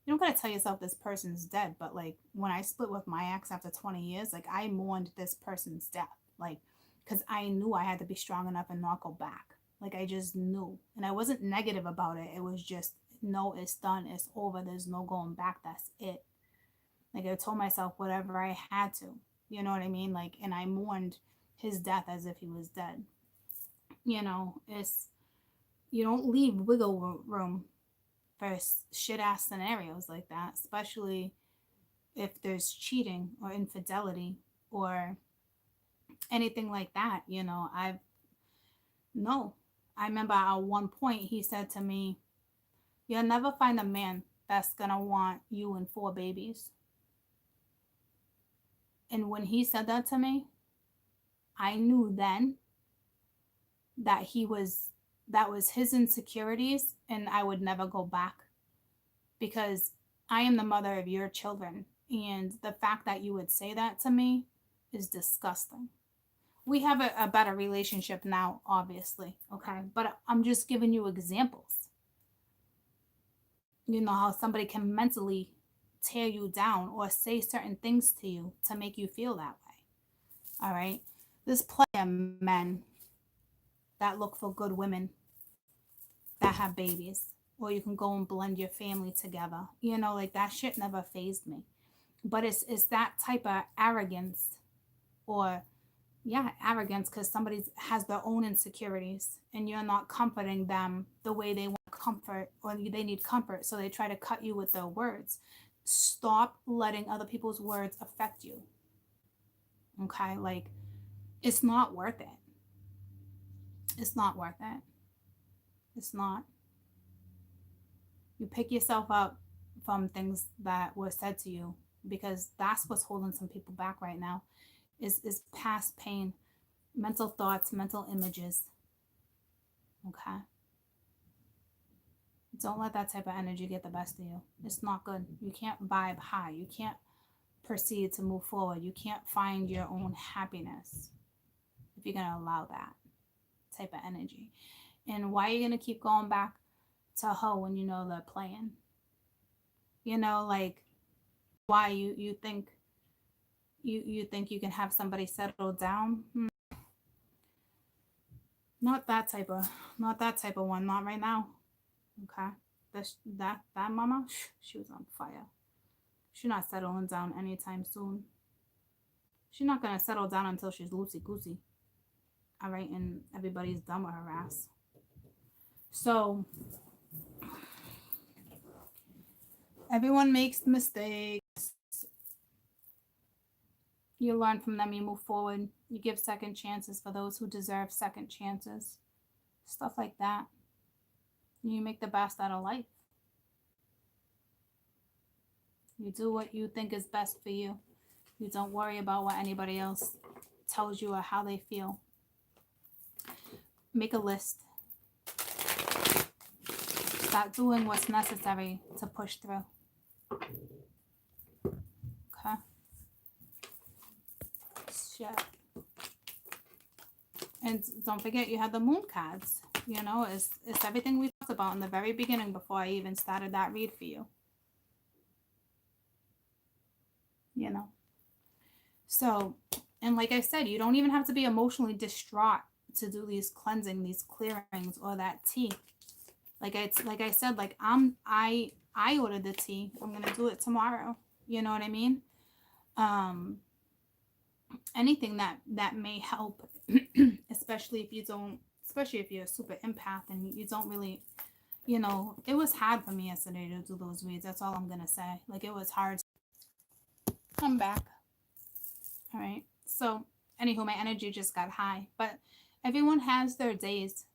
you don't gotta tell yourself this person's dead, but like when I split with my ex after 20 years, like I mourned this person's death, like, because I knew I had to be strong enough and not go back. Like I just knew, and I wasn't negative about it. It was just, no, it's done, it's over. There's no going back. That's it. Like I told myself whatever I had to. You know what I mean? Like, and I mourned his death as if he was dead. You know, it's, you don't leave wiggle room for shit ass scenarios like that, especially if there's cheating or infidelity or anything like that. You know, I've, no. I remember at one point he said to me, "You'll never find a man that's gonna want you and 4 babies." And when he said that to me, I knew then that that was his insecurities, and I would never go back, because I am the mother of your children. And the fact that you would say that to me is disgusting. We have a better relationship now, obviously, okay? But I'm just giving you examples. You know how somebody can mentally tear you down or say certain things to you to make you feel that way. All right? There's plenty of men that look for good women that have babies, or you can go and blend your family together. You know, like that shit never fazed me. But it's that type of arrogance, or yeah, arrogance, because somebody has their own insecurities and you're not comforting them the way they want comfort, or they need comfort, so they try to cut you with their words. Stop letting other people's words affect you. Okay? Like, it's not worth it. It's not worth it. It's not. You pick yourself up from things that were said to you, because that's what's holding some people back right now, is past pain, mental thoughts, mental images. Okay? Don't let that type of energy get the best of you. It's not good. You can't vibe high. You can't proceed to move forward. You can't find your own happiness if you're going to allow that type of energy. And why are you going to keep going back to hoe when you know they're playing? You know, like, why you think you think you can have somebody settle down? Not that type of one. Not right now. Okay, that mama, she was on fire. She's not settling down anytime soon. She's not gonna settle down until she's loosey goosey. All right, and everybody's done with her ass. So everyone makes mistakes. You learn from them. You move forward. You give second chances for those who deserve second chances. Stuff like that. You make the best out of life. You do what you think is best for you. You don't worry about what anybody else tells you or how they feel. Make a list. Start doing what's necessary to push through. Okay? Shit. And don't forget, you have the moon cards. You know, it's everything we talked about in the very beginning before I even started that read for you. You know? So, and like I said, you don't even have to be emotionally distraught to do these cleansing, these clearings, or that tea. Like I said, like I ordered the tea. I'm gonna do it tomorrow. You know what I mean? Anything that may help, especially if you're a super empath and you don't really, you know, it was hard for me yesterday to do those reads. That's all I'm gonna say. Like, it was hard. I'm back. All right. So, anywho, my energy just got high. But everyone has their days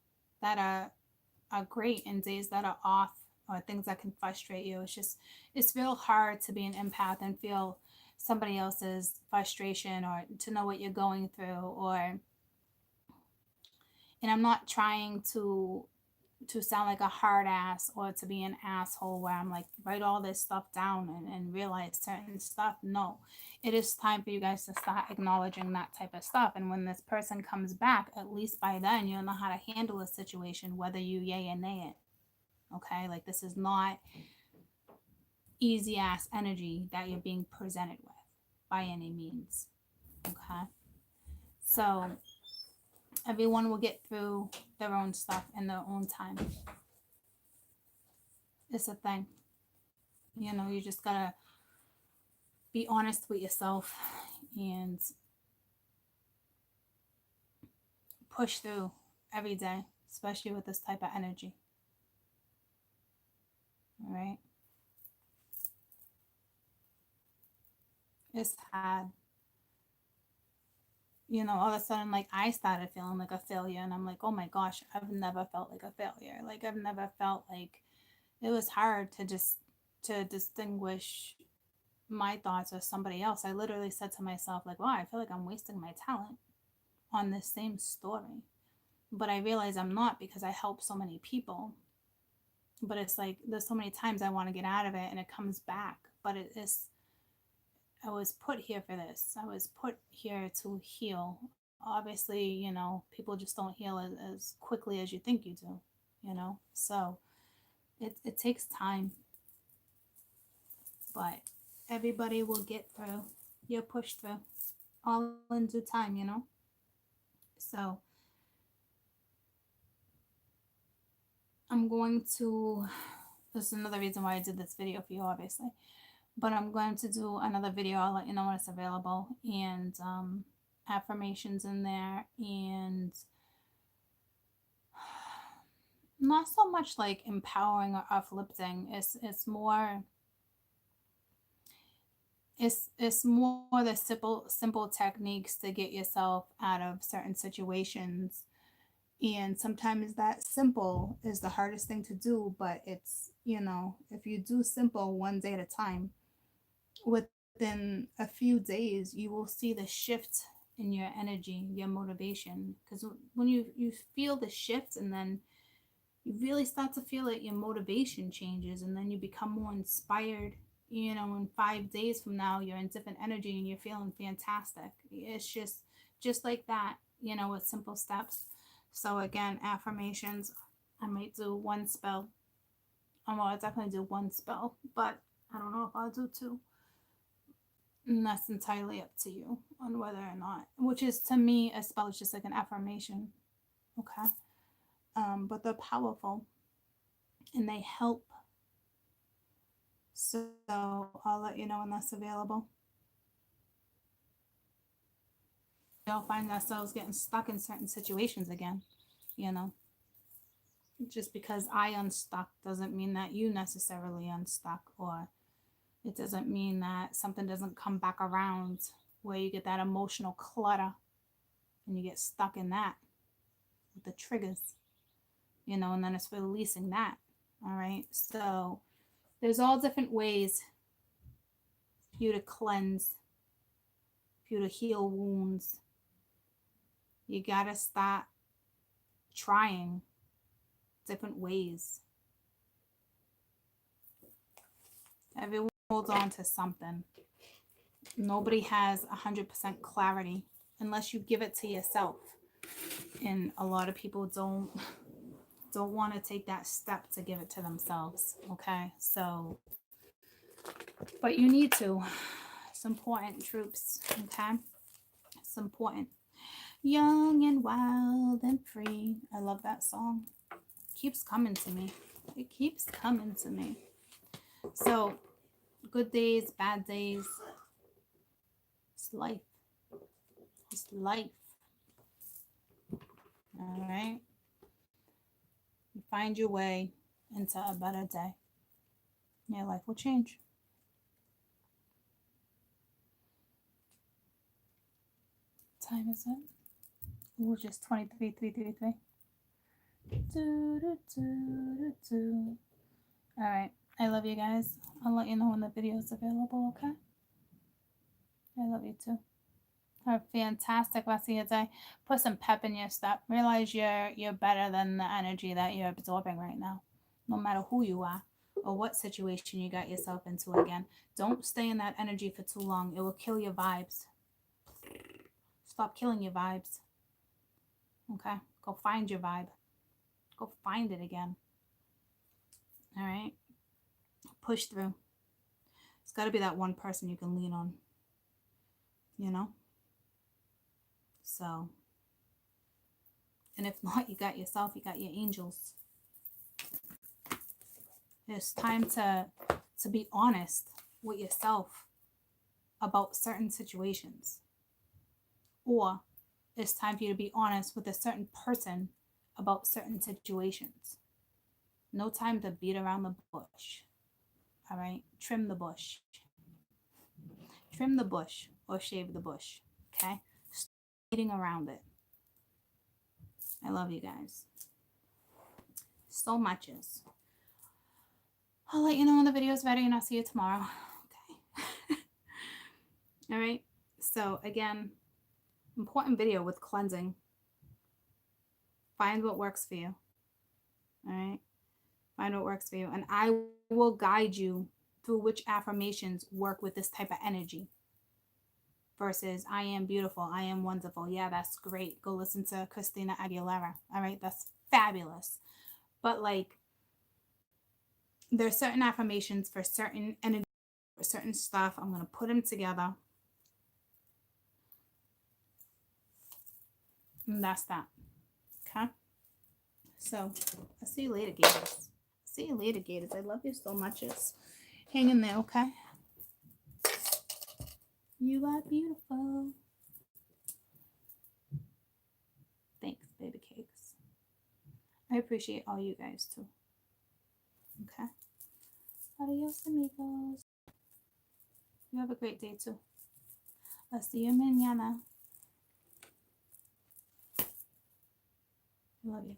that are great and days that are off, or things that can frustrate you. It's real hard to be an empath and feel somebody else's frustration, or to know what you're going through, or, and I'm not trying to sound like a hard ass or to be an asshole where I'm like, write all this stuff down and realize certain stuff. No, it is time for you guys to start acknowledging that type of stuff. And when this person comes back, at least by then you'll know how to handle a situation, whether you yay or nay it. Okay, like, this is not easy ass energy that you're being presented with by any means. Okay, so everyone will get through their own stuff in their own time. It's a thing. You know, you just gotta be honest with yourself and push through every day, especially with this type of energy. All right? It's hard. You know, all of a sudden, like, I started feeling like a failure, and I'm like, oh my gosh, I've never felt like a failure. Like, I've never felt like, it was hard to distinguish my thoughts or somebody else. I literally said to myself, like, wow, I feel like I'm wasting my talent on this same story. But I realize I'm not, because I help so many people. But it's like, there's so many times I want to get out of it and it comes back. But it is, I was put here for this. I was put here to heal. Obviously, you know, people just don't heal as quickly as you think you do, you know? So it takes time. But everybody will get through. You'll push through. All in due time, you know? So I'm going to, this is another reason why I did this video for you, obviously. But I'm going to do another video. I'll let you know when it's available. And affirmations in there. And not so much like empowering or uplifting. It's more the simple techniques to get yourself out of certain situations. And sometimes that simple is the hardest thing to do, but it's, you know, if you do simple one day at a time, within a few days, you will see the shift in your energy, your motivation. Because when you feel the shift, and then you really start to feel it, your motivation changes, and then you become more inspired. You know, in 5 days from now, you're in different energy and you're feeling fantastic. It's just like that, you know, with simple steps. So again, affirmations, I might do one spell. Well, I'll definitely do one spell, but I don't know if I'll do two. And that's entirely up to you on whether or not, which is, to me, a spell is just like an affirmation. Okay. But they're powerful and they help. So I'll let you know when that's available. We all find ourselves getting stuck in certain situations again, you know. Just because I unstuck doesn't mean that you necessarily unstuck, or it doesn't mean that something doesn't come back around where you get that emotional clutter and you get stuck in that with the triggers, you know, and then it's releasing that. All right. So there's all different ways for you to cleanse for you to heal wounds. You gotta start trying different ways. Everyone holds on to something. Nobody has 100% clarity unless you give it to yourself. And a lot of people don't want to take that step to give it to themselves. Okay, so, but you need to. It's important, troops. Okay, it's important. Young and wild and free. I love that song. It keeps coming to me. It keeps coming to me. So, good days, bad days. It's life. It's life. All right. You find your way into a better day. Your life will change. What time is it? Ooh, just 23:333. All right. I love you guys. I'll let you know when the video is available, okay? I love you too. Have a fantastic rest of your day. Put some pep in your step. Realize you're better than the energy that you're absorbing right now. No matter who you are or what situation you got yourself into again. Don't stay in that energy for too long. It will kill your vibes. Stop killing your vibes. Okay? Go find your vibe. Go find it again. All right? Push through. It's got to be that one person you can lean on. You know? So, and if not, you got yourself, you got your angels. It's time to be honest with yourself about certain situations. Or it's time for you to be honest with a certain person about certain situations. No time to beat around the bush. All right? Trim the bush. Trim the bush or shave the bush. Okay? Stop beating around it. I love you guys. So much is. I'll let you know when the video is ready and I'll see you tomorrow. Okay. All right. So again, important video with cleansing. Find what works for you. All right. Find what works for you. And I will guide you through which affirmations work with this type of energy. Versus, I am beautiful. I am wonderful. Yeah, that's great. Go listen to Christina Aguilera. All right. That's fabulous. But like, there's certain affirmations for certain energy, for certain stuff. I'm going to put them together. And that's that. Okay? So, I'll see you later, Gators. See you later, Gators. I love you so much. Just hang in there, okay? You are beautiful. Thanks, baby cakes. I appreciate all you guys, too. Okay? Adios, amigos. You have a great day, too. I'll see you mañana. Love you.